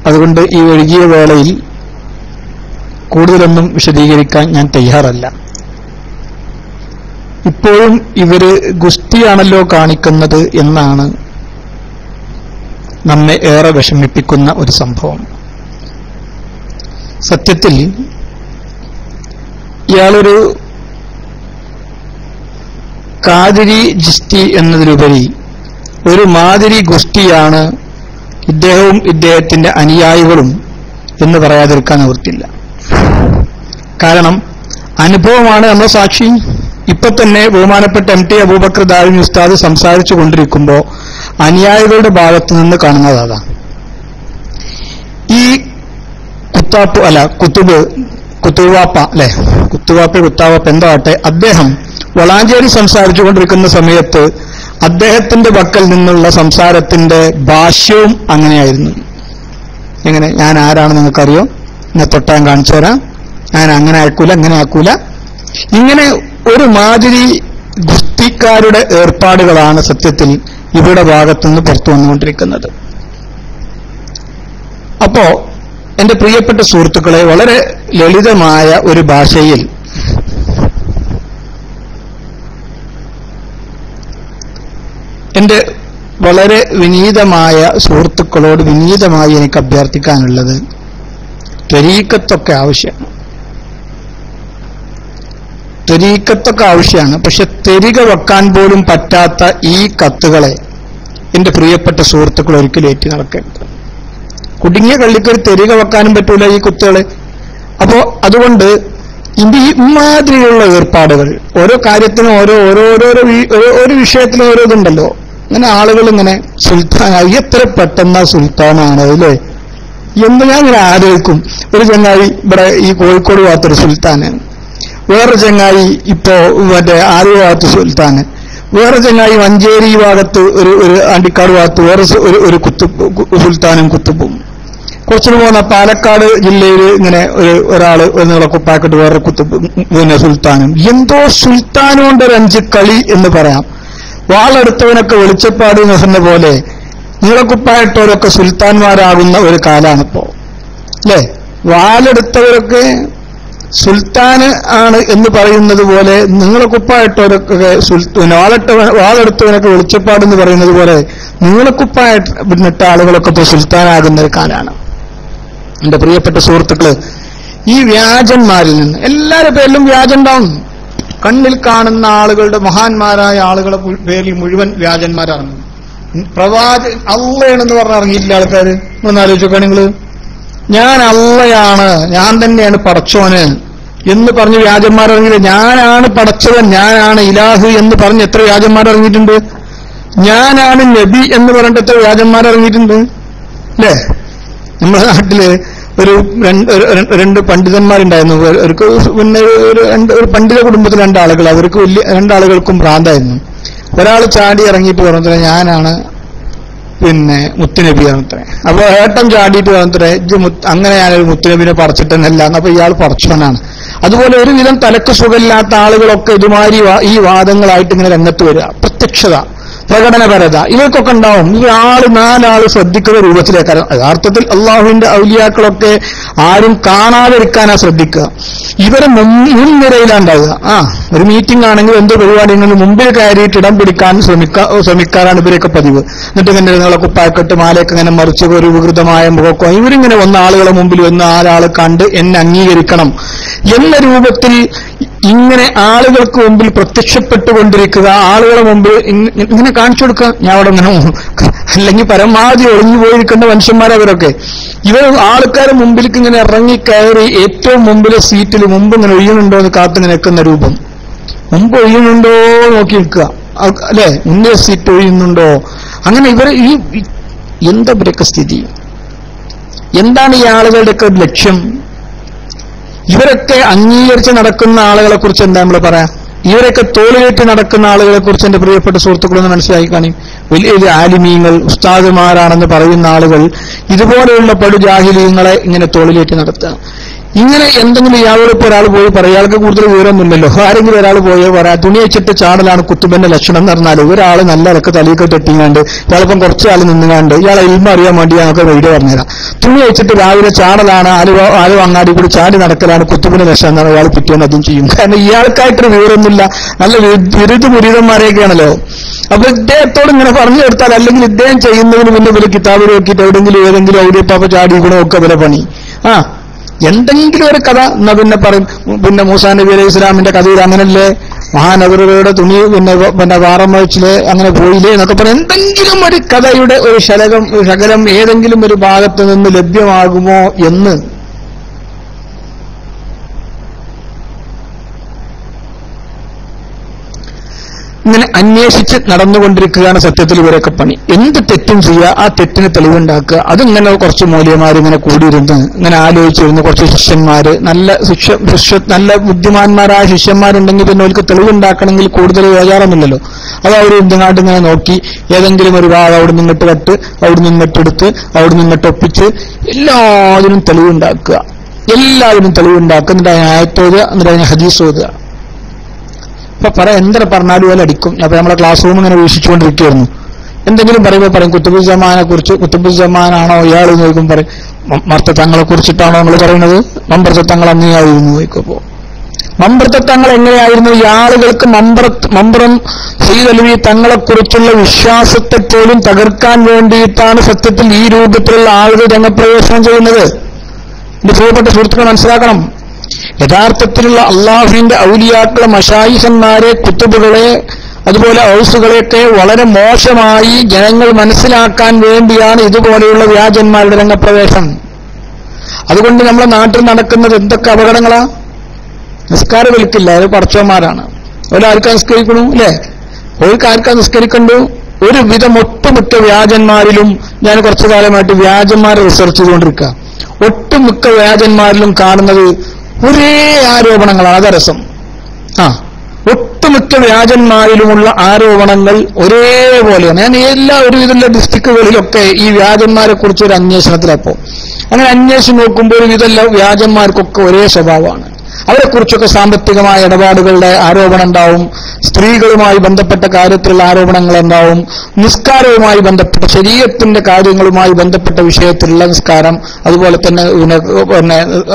അതുകൊണ്ട് ഈ ഒഴുകിയ വേളയിൽ കൂടുതലൊന്നും വിശദീകരിക്കാൻ ഞാൻ തയ്യാറല്ല. ഇപ്പോഴും ഇവര് ഗുസ്തിയാണല്ലോ കാണിക്കുന്നത് എന്നാണ് നമ്മെ ഏറെ വിഷമിപ്പിക്കുന്ന ഒരു സംഭവം. സത്യത്തിൽ ഇയാളൊരു ഖാദിരി ജിസ്തി എന്നതിലുപരി ഒരു മാതിരി ഗുസ്തിയാണ് ഇദ്ദേഹവും ഇദ്ദേഹത്തിന്റെ അനുയായികളും എന്ന് പറയാതിരിക്കാൻ നിവൃത്തില്ല. കാരണം അനുഭവമാണ് നമ്മുടെ സാക്ഷി. ഇപ്പൊ തന്നെ ബഹുമാനപ്പെട്ട MT അബൂബക്കർ ദാരിമി ഉസ്താദ് സംസാരിച്ചു കൊണ്ടിരിക്കുമ്പോൾ അനുയായികളുടെ ഭാഗത്തു നിന്ന് കാണുന്നതാണ് ഈ കുത്തുവാപ്പ അല്ലെ, കുത്താവാപ്പ എന്താവട്ടെ, അദ്ദേഹം വളാഞ്ചേരി സംസാരിച്ചു കൊണ്ടിരിക്കുന്ന സമയത്ത് അദ്ദേഹത്തിന്റെ പക്കൽ നിന്നുള്ള സംസാരത്തിന്റെ ഭാഷ്യവും അങ്ങനെയായിരുന്നു. എങ്ങനെ? ഞാൻ ആരാണ് നിങ്ങൾക്കറിയോ? എന്നെ തൊട്ടാൻ കാണിച്ചു തരാം, ഞാൻ അങ്ങനെ ആക്കൂല, അങ്ങനെ ആക്കൂല. ഇങ്ങനെ ഒരു മാതിരി ഗുസ്തിക്കാരുടെ ഏർപ്പാടുകളാണ് സത്യത്തിൽ ഇവരുടെ ഭാഗത്തുനിന്ന് പുറത്തു വന്നുകൊണ്ടിരിക്കുന്നത്. അപ്പോ എന്റെ പ്രിയപ്പെട്ട സുഹൃത്തുക്കളെ, വളരെ ലളിതമായ ഒരു ഭാഷയിൽ എന്റെ വളരെ വിനീതമായ സുഹൃത്തുക്കളോട് വിനീതമായി എനിക്ക് അഭ്യർത്ഥിക്കാനുള്ളത്, ത്വരീക്കത്തൊക്കെ ആവശ്യമാണ്, പക്ഷെ തെരിക വെക്കാൻ പോലും പറ്റാത്ത ഈ കത്തുകളെ എന്റെ പ്രിയപ്പെട്ട സുഹൃത്തുക്കൾ ഒരിക്കലും ഏറ്റി നടക്കരുത്. കുടുങ്ങിയ കള്ളിക്കൊരു തെരിക വെക്കാനും പറ്റൂല ഈ കുത്തുകളെ. അപ്പോ അതുകൊണ്ട് ഇമാതിരിയുള്ള ഏർപ്പാടുകൾ, ഓരോ കാര്യത്തിനും ഓരോ വിഷയത്തിനും ഓരോ ഇതുണ്ടല്ലോ. അങ്ങനെ ആളുകൾ ഇങ്ങനെ സുൽത്താനായി, എത്ര പെട്ടെന്ന സുൽത്താനാണ് അല്ലേ എന്ന് ഞാൻ ഇങ്ങനെ ആലോചിക്കും. ഒരു ചങ്ങായി ഇവിടെ ഈ കോഴിക്കോട് ഭാഗത്തൊരു സുൽത്താന്, വേറെ ചങ്ങായി ഇപ്പോ മറ്റേ ആലുവ ഭാഗത്ത് സുൽത്താന്, വേറെ ചങ്ങായി മഞ്ചേരി ഭാഗത്ത് ഒരു അണ്ടിക്കാട് ഭാഗത്ത് വേറെ ഒരു സുൽത്താനും കുത്തുബും. കുറച്ചു പോകുന്ന പാലക്കാട് ജില്ലയിൽ ഇങ്ങനെ ഒരാള് നിങ്ങളെ കുപ്പാക്കിട്ട് വേറെ പിന്നെ സുൽത്താനും. എന്തോ സുൽത്താനും കൊണ്ട് ഒരു 5 കളി എന്ന് പറയാം. വാളെടുത്തവനൊക്കെ വെളിച്ചപ്പാട് നിന്ന പോലെ നീളക്കുപ്പായിട്ടവരൊക്കെ സുൽത്താൻമാരാകുന്ന ഒരു കാലാണിപ്പോ അല്ലേ? വാളെടുത്തവരൊക്കെ സുൽത്താന് ആണ് എന്ന് പറയുന്നത് പോലെ നീളക്കുപ്പായിട്ടവരൊക്കെ വാളെടുത്തവനൊക്കെ വെളിച്ചപ്പാട് എന്ന് പറയുന്നത് പോലെ നീളക്കുപ്പായിട്ട ആളുകളൊക്കെ ഇപ്പോൾ സുൽത്താനാകുന്ന ഒരു കാലാണ്. എന്റെ പ്രിയപ്പെട്ട സുഹൃത്തുക്കള്, ഈ വ്യാജന്മാരിൽ നിന്ന് എല്ലാവരുടെ പേരിലും വ്യാജം ഉണ്ടാവും. കണ്ണിൽ കാണുന്ന ആളുകളുടെ മഹാന്മാരായ ആളുകളെ പേരിൽ മുഴുവൻ വ്യാജന്മാരാണ്. അള്ളയാണെന്ന് പറഞ്ഞ ഇറങ്ങിയില്ല ആൾക്കാര്. ഒന്ന് ആലോചിച്ചോക്കാ നിങ്ങള്. ഞാൻ അള്ളയാണ്, ഞാൻ തന്നെയാണ് പടച്ചോന് എന്ന് പറഞ്ഞ് വ്യാജന്മാരിറങ്ങിയില്ല. ഞാനാണ് പടച്ചവൻ, ഞാനാണ് ഇലാഹ് എന്ന് പറഞ്ഞ് എത്ര വ്യാജന്മാരിറങ്ങിയിട്ടുണ്ട്. ഞാനാണ് നബി എന്ന് പറഞ്ഞിട്ട് എത്ര വ്യാജന്മാരിറങ്ങിയിട്ടുണ്ട് അല്ലേ? നമ്മുടെ നാട്ടില് രണ്ട് പണ്ഡിതന്മാരുണ്ടായിരുന്നു. അവർക്ക് പിന്നെ ഒരു പണ്ഡിത കുടുംബത്തിൽ 2 ആളുകൾ, അവർക്ക് 2 ആളുകൾക്കും ഭ്രാന്തായിരുന്നു. ഒരാൾ ചാടി ഇറങ്ങിയിട്ട് പറഞ്ഞത്ര ഞാനാണ് പിന്നെ മുത്തുനബി പറഞ്ഞത്രേ. അപ്പൊ ഏട്ടൻ ചാടിയിട്ട് പറഞ്ഞത്രേ അങ്ങനെ ഞാനൊരു മുത്തുനബിനെ പറിച്ചിട്ടെന്നല്ല. അപ്പൊ ഇയാൾ പറിച്ചവനാണ്. അതുപോലെ ഒരുവിധം തലക്ക് സുഖമില്ലാത്ത ആളുകളൊക്കെ ഇതുമാതിരി ഈ വാദങ്ങളായിട്ട് ഇങ്ങനെ രംഗത്ത് വരിക. പ്രത്യക്ഷത, പ്രകടനപരത ഇവർക്കൊക്കെ ഉണ്ടാവും. ഈ 4 ആള് ശ്രദ്ധിക്കുന്ന രൂപത്തിലേക്കാണ്. യഥാർത്ഥത്തിൽ അള്ളാഹുവിന്റെ ഔലിയാക്കളൊക്കെ ആരും കാണാതിരിക്കാനാ ശ്രദ്ധിക്കുക. ഇവരെ മുൻനിരയിലാണ്ടാവുക. ഒരു മീറ്റിംഗ് ആണെങ്കിൽ എന്ത് പരിപാടിയെങ്കിലും മുമ്പിൽ കയറിയിട്ട് ഇടം പിടിക്കാൻ ശ്രമിക്കാറാണ് ഇവരൊക്കെ പതിവ്. എന്നിട്ട് ഇങ്ങനെ നിങ്ങളെ കുപ്പായക്കെട്ട് മാലയൊക്കെ ഇങ്ങനെ മറിച്ച് ഒരു വികൃതമായ മുഖക്കോ ഇവരിങ്ങനെ ആളുകളെ മുമ്പിൽ 4 ആള് കണ്ട് എന്നെ അംഗീകരിക്കണം എന്ന രൂപത്തിൽ ഇങ്ങനെ ആളുകൾക്ക് മുമ്പിൽ പ്രത്യക്ഷപ്പെട്ടുകൊണ്ടിരിക്കുക, ആളുകളെ മുമ്പിൽ ഇങ്ങനെ കാണിച്ചു കൊടുക്കുക. ഞാൻ അവിടെ ഇങ്ങനെ അല്ലെങ്കിൽ പരമാവധി ഒളിഞ്ഞു പോയിരിക്കേണ്ട മനുഷ്യന്മാരവരൊക്കെ. ഇവർ ആൾക്കാരെ മുമ്പിലേക്ക് ഇങ്ങനെ ഇറങ്ങി കയറി ഏറ്റവും മുമ്പിലെ സീറ്റിൽ മുമ്പ് ഇങ്ങനെ ഒഴിയുന്നുണ്ടോ എന്ന് കാത്തിങ്ങനെ നിൽക്കുന്ന രൂപം. മുമ്പ് ഒഴിയുന്നുണ്ടോ നോക്കി നിൽക്കുക അല്ലെ, മുന്നേ സീറ്റ് ഒഴിയുന്നുണ്ടോ. അങ്ങനെ ഇവർ എന്താ ഇവരൊക്കെ സ്ഥിതി? എന്താണ് ഈ ആളുകളുടെയൊക്കെ ലക്ഷ്യം? ഇവരൊക്കെ അംഗീകരിച്ച് നടക്കുന്ന ആളുകളെ കുറിച്ച് എന്താ നമ്മൾ പറയാം? ഇവരൊക്കെ തോളിലേറ്റ് നടക്കുന്ന ആളുകളെ കുറിച്ച് എന്റെ പ്രിയപ്പെട്ട സുഹൃത്തുക്കളൊന്ന് മനസ്സിലാക്കി കാണി. വലിയ വലിയ ആലിമീങ്ങൾ ഉസ്താദുമാരാണെന്ന് പറയുന്ന ആളുകൾ ഇതുപോലെയുള്ള പടുജാഹിലീങ്ങളെ ഇങ്ങനെ തോളിലേറ്റ് നടത്തുക. ഇങ്ങനെ എന്തെങ്കിലും ഇയാളോട് ഇപ്പോൾ ഒരാൾ പോയി പറയും, ഇയാൾക്ക് കൂടുതൽ വിവരമൊന്നുമില്ലല്ലോ, ആരെങ്കിലും ഒരാൾ പോയി പറയാം തുണി വെച്ചിട്ട് ചാടലാണ് കുത്തുബന്റെ ലക്ഷണം എന്ന് പറഞ്ഞാൽ ഒരാൾ നല്ല ഇടക്ക് തലയൊക്കെ തെട്ടിങ്ങാണ്ട് ഇയാളിപ്പം കുറച്ച് ആൾ നിന്നുകാണ്ട് ഇയാളെ ഇൽമ അറിയാൻ വേണ്ടി ഞങ്ങൾക്ക് വീഡിയോ പറഞ്ഞുതരാം. തുണി വെച്ചിട്ട് രാവിലെ ചാടലാണ്, ആരും അങ്ങാടി കൂടി ചാടി നടക്കലാണ് കുത്തുബന്റെ ലക്ഷണം എന്നാണ് ഇയാൾ പിറ്റേന്ന് അതും ചെയ്യും. കാരണം ഇയാൾക്കായിട്ടൊരു വിവരമൊന്നുമില്ല, നല്ല മുരീതന്മാരെയൊക്കെയാണല്ലോ. അപ്പൊ ഇദ്ദേഹത്തോട് ഇങ്ങനെ പറഞ്ഞു കൊടുത്താൽ, അല്ലെങ്കിൽ ഇദ്ദേഹം ചെയ്യുന്നതിന് മുന്നേ ഇവര് കിതാബ് നോക്കിയിട്ട് എവിടെയെങ്കിലും ഏതെങ്കിലും ഔലിയപ്പാപ്പ ചാടിക്കണമൊക്കെ ഇവരെ പണി. എന്തെങ്കിലും ഒരു കഥ എന്നാ പിന്നെ പറയും. പിന്നെ മൂസാ നബി അലൈഹി ഇസ്ലാമിന്റെ കഥയിൽ അങ്ങനല്ലേ മഹാനഗറുകളുടെ തുണി പിന്നെ വാറമച്ചില് അങ്ങനെ പോയില്ലേ എന്നൊക്കെ പറയും. എന്തെങ്കിലും ഒരു കഥയുടെ ഒരു ശകലം ഏതെങ്കിലും ഒരു ഭാഗത്ത് നിന്ന് ലഭ്യമാകുമോ എന്ന് ഇങ്ങനെ അന്വേഷിച്ച് നടന്നുകൊണ്ടിരിക്കുകയാണ് സത്യത്തിൽ ഇവരൊക്കെ പണി. എന്ത് തെറ്റും ചെയ്യുക, ആ തെറ്റിന് തെളിവുണ്ടാക്കുക. അതിങ്ങനെ കുറച്ച് മൂല്യന്മാർ ഇങ്ങനെ കൂടിയിരുന്ന് ഇങ്ങനെ ആലോചിച്ചിരുന്നു. കുറച്ച് ശിഷ്യന്മാര് നല്ല ബുദ്ധിമാന്മാരായ ശിഷ്യന്മാരുണ്ടെങ്കിൽ പിന്നെ അവർക്ക് തെളിവുണ്ടാക്കണമെങ്കിൽ കൂടുതൽ വേജാറൊന്നുമില്ലല്ലോ. അത് അവർ ഇന്ത്യനാട്ട് ഇങ്ങനെ നോക്കി ഏതെങ്കിലും ഒരു ഭാഗം അവിടെ നിന്നിട്ട് കട്ട്, അവിടെ നിന്നിട്ടെടുത്ത്, അവിടെ നിന്നിട്ട് ഒപ്പിച്ച് എല്ലാവരും തെളിവുണ്ടാക്കുക. എന്നിട്ട് അതിന് ആയത്തോതുക, എന്നിട്ട് അതിന് ഹദീസ് ഓതുക. ഇപ്പൊ എന്തൊക്കെ പറഞ്ഞാലും പോലെ അടിക്കും. അപ്പൊ നമ്മളെ ക്ലാസ് റൂം ഇങ്ങനെ വീക്ഷിച്ചുകൊണ്ടിരിക്കുകയായിരുന്നു. എന്തെങ്കിലും പറയുമ്പോൾ പറയും കുത്തുബുസ്സമാനെ കുറിച്ച്, കുത്തുബുസ്സമാനാണോ ഇയാൾ നോക്കും പറയും മർത്ത തങ്ങളെ കുറിച്ചിട്ടാണോ നിങ്ങൾ പറയുന്നത്, മമ്പർത്ത തങ്ങൾ അങ്ങനെയായിരുന്നു നോക്കുമ്പോ. മമ്പർത്ത തങ്ങൾ എങ്ങനെയായിരുന്നു? ഈ ആളുകൾക്ക് മമ്പറം സയ്യിദ് അലവി തങ്ങളെക്കുറിച്ചുള്ള വിശ്വാസത്തെ പോലും തകർക്കാൻ വേണ്ടിയിട്ടാണ് സത്യത്തിൽ ഈ രൂപത്തിലുള്ള ആളുകൾ രംഗപ്രവേശനം ചെയ്യുന്നത്. എന്റെ പ്രിയപ്പെട്ട സുഹൃത്തുക്കൾ മനസ്സിലാക്കണം, യഥാർത്ഥത്തിലുള്ള അള്ളാഹുവിന്റെ ഔലിയാക്കളെ, മശായിഖന്മാരെ, കുത്തുബുകളെ, അതുപോലെ ഔസുകളെയൊക്കെ വളരെ മോശമായി ജനങ്ങൾ മനസ്സിലാക്കാൻ വേണ്ടിയാണ് ഇതുപോലെയുള്ള വ്യാജന്മാരുടെ രംഗപ്രവേശം. അതുകൊണ്ട് നമ്മുടെ നാട്ടിൽ നടക്കുന്നത് എന്തൊക്കെ അപകടങ്ങളാ. നിസ്കാരം വിളിക്കില്ല, അത് പടച്ചവന്മാരാണ്. ഒരാൾക്കാ നിസ്കരിക്കണു അല്ലേ, ഒരാൾക്കാ നിസ്കരിക്കണ്ടു. ഒരുവിധം ഒട്ടുമിക്ക വ്യാജന്മാരിലും ഞാൻ കുറച്ചു കാലമായിട്ട് വ്യാജന്മാരെ റിസർച്ച് ചെയ്തുകൊണ്ടിരിക്കുക. ഒട്ടുമിക്ക വ്യാജന്മാരിലും കാണുന്നത് ഒരേ ആരോപണങ്ങളാണ്. അതരസം. ഒട്ടുമിക്ക വ്യാജന്മാരിലുമുള്ള ആരോപണങ്ങൾ ഒരേപോലെയാണ്. ഞാൻ എല്ലാ ഒരുവിധമുള്ള ഡിസ്ട്രിക്റ്റുകളിലൊക്കെ ഈ വ്യാജന്മാരെ കുറിച്ച് ഒരു അന്വേഷണത്തിലപ്പോ അങ്ങനെ അന്വേഷിച്ച് നോക്കുമ്പോൾ ഒരുവിധമുള്ള വ്യാജന്മാർക്കൊക്കെ ഒരേ സ്വഭാവമാണ്. അവരെക്കുറിച്ചൊക്കെ സാമ്പത്തികമായ ഇടപാടുകളുടെ ആരോപണം ഉണ്ടാവും, സ്ത്രീകളുമായി ബന്ധപ്പെട്ട കാര്യത്തിലുള്ള ആരോപണങ്ങൾ ഉണ്ടാവും, നിസ്കാരവുമായി ബന്ധപ്പെട്ട ശരീഅത്തിന്റെ കാര്യങ്ങളുമായി ബന്ധപ്പെട്ട വിഷയത്തിലുള്ള നിസ്കാരം, അതുപോലെ തന്നെ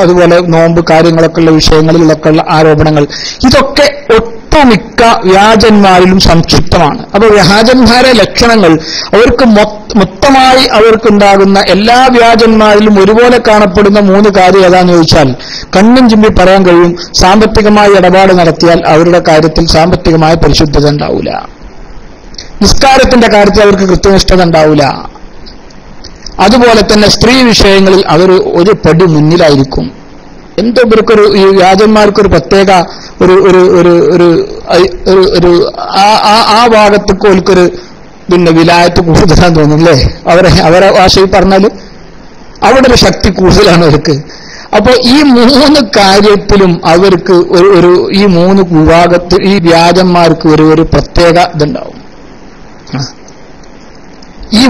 അതുപോലെ നോമ്പ് കാര്യങ്ങളൊക്കെ ഉള്ള വിഷയങ്ങളിലൊക്കെ ഉള്ള ആരോപണങ്ങൾ, ഇതൊക്കെ ഒട്ടുമിക്ക വ്യാജന്മാരിലും സംക്ഷിപ്തമാണ്. അപ്പൊ വ്യാജന്മാരെ ലക്ഷണങ്ങൾ അവർക്ക് മൊത്തമായി അവർക്കുണ്ടാകുന്ന എല്ലാ വ്യാജന്മാരിലും ഒരുപോലെ കാണപ്പെടുന്ന 3 കാര്യം ഏതാന്ന് ചോദിച്ചാൽ കണ്ണും ചിമ്മി പറയാൻ കഴിയും. സാമ്പത്തികമായി ഇടപാട് നടത്തിയാൽ അവരുടെ കാര്യത്തിൽ സാമ്പത്തികമായ പരിശുദ്ധത ഉണ്ടാവില്ല, നിസ്കാരത്തിന്റെ കാര്യത്തിൽ അവർക്ക് കൃത്യനിഷ്ഠത ഉണ്ടാവില്ല, അതുപോലെ തന്നെ സ്ത്രീ വിഷയങ്ങളിൽ അവർ ഒരു പടി മുന്നിലായിരിക്കും. എന്തോ ഇവർക്കൊരു ഈ വ്യാജന്മാർക്കൊരു പ്രത്യേക ആ ഭാഗത്തേക്ക് ഓൽക്കൊരു പിന്നെ വിലായത്ത് കൂടുതലാന്ന് തോന്നുന്നു അല്ലേ. അവരെ ഭാഷയിൽ പറഞ്ഞാൽ അവിടെ ഒരു ശക്തി കൂടുതലാണ് അവർക്ക്. അപ്പോ ഈ 3 കാര്യത്തിലും അവർക്ക് ഈ 3 വിഭാഗത്തിൽ ഈ വ്യാജന്മാർക്ക് ഒരു പ്രത്യേക ഇതുണ്ടാവും. ഈ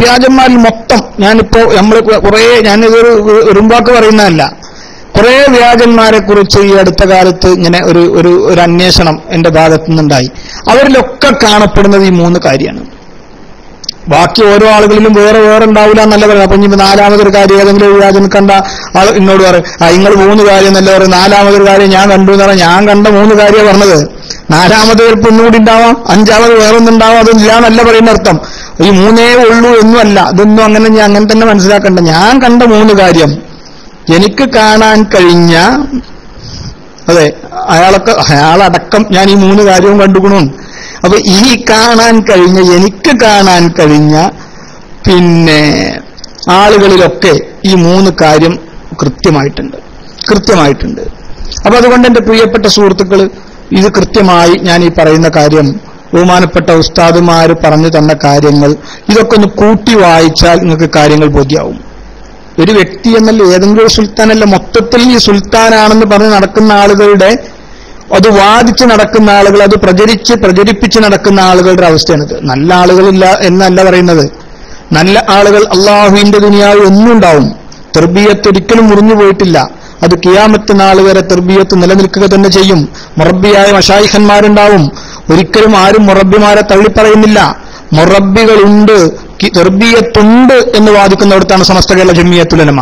വ്യാജന്മാരിൽ മൊത്തം ഞാനിപ്പോ ഞാനിതൊരു ഒരുമ്പാക്ക് പറയുന്നതല്ല, കുറെ വ്യാജന്മാരെ കുറിച്ച് ഈ അടുത്ത കാലത്ത് ഇങ്ങനെ ഒരു അന്വേഷണം എന്റെ ഭാഗത്തു നിന്നുണ്ടായി. അവരിലൊക്കെ കാണപ്പെടുന്നത് ഈ 3 കാര്യമാണ്. ബാക്കി ഓരോ ആളുകളിലും വേറെ ഉണ്ടാവില്ല എന്നല്ല പറയുന്നത്. അപ്പൊ ഇനി 4ാമതൊരു കാര്യം ഏതെങ്കിലും ഒരു വ്യാജൻ കണ്ട ആൾ എന്നോട് പറയും നിങ്ങൾ 3 കാര്യം എന്നല്ല പറയും, 4ാമതൊരു കാര്യം ഞാൻ കണ്ടു എന്ന് പറഞ്ഞാൽ ഞാൻ കണ്ട 3 കാര്യമാണ് പറഞ്ഞത്. 4ാമത് ചിലപ്പോൾ ഒന്നുകൂടി ഉണ്ടാവാം, 5ാമത് വേറൊന്നുണ്ടാവാം, അതില്ല എന്നല്ല പറയുന്ന അർത്ഥം. ഈ 3 ഉള്ളൂ എന്നുമല്ല. ഇതൊന്നും അങ്ങനെ തന്നെ മനസ്സിലാക്കണ്ട. ഞാൻ കണ്ട 3 കാര്യം എനിക്ക് കാണാൻ കഴിഞ്ഞ, അതെ അയാളടക്കം ഞാൻ ഈ 3 കാര്യവും കണ്ടുകൊണു. അപ്പൊ എനിക്ക് കാണാൻ കഴിഞ്ഞ പിന്നെ ആളുകളിലൊക്കെ ഈ 3 കാര്യം കൃത്യമായിട്ടുണ്ട്. അപ്പൊ അതുകൊണ്ട് എന്റെ പ്രിയപ്പെട്ട സുഹൃത്തുക്കൾ, ഇത് കൃത്യമായി ഞാൻ ഈ പറയുന്ന കാര്യം ബഹുമാനപ്പെട്ട ഉസ്താദുമാര് പറഞ്ഞു തന്ന കാര്യങ്ങൾ ഇതൊക്കെ ഒന്ന് കൂട്ടി വായിച്ചാൽ നിങ്ങൾക്ക് കാര്യങ്ങൾ ബോധ്യമാവും. ഒരു വ്യക്തി എന്നല്ല, ഏതെങ്കിലും ഒരു സുൽത്താനല്ല, മൊത്തത്തിൽ ഈ സുൽത്താനാണെന്ന് പറഞ്ഞ് നടക്കുന്ന ആളുകളുടെ, അത് വാദിച്ച് നടക്കുന്ന ആളുകൾ, അത് പ്രചരിപ്പിച്ച് നടക്കുന്ന ആളുകളുടെ അവസ്ഥയാണിത്. നല്ല ആളുകളില്ല എന്നല്ല പറയുന്നത്. നല്ല ആളുകൾ അള്ളാഹുവിന്റെ ദുനിയാവ് എന്നുണ്ടാവും. തർബിയത്ത് ഒരിക്കലും മുറിഞ്ഞു പോയിട്ടില്ല. അത് ഖിയാമത്ത് നാൾ വരെ തർബിയത്ത് നിലനിൽക്കുക തന്നെ ചെയ്യും. മുറബ്ബിയായ മശായിഖന്മാരുണ്ടാവും. ഒരിക്കലും ആരും മുറബ്ബിമാരെ തള്ളിപ്പറയുന്നില്ല. മുറബ്ബികളുണ്ട്, തർബിയത്തുണ്ട് എന്ന് വാദിക്കുന്നിടത്താണ് സമസ്ത കേരള ജംഇയ്യത്തുൽ ഉലമ.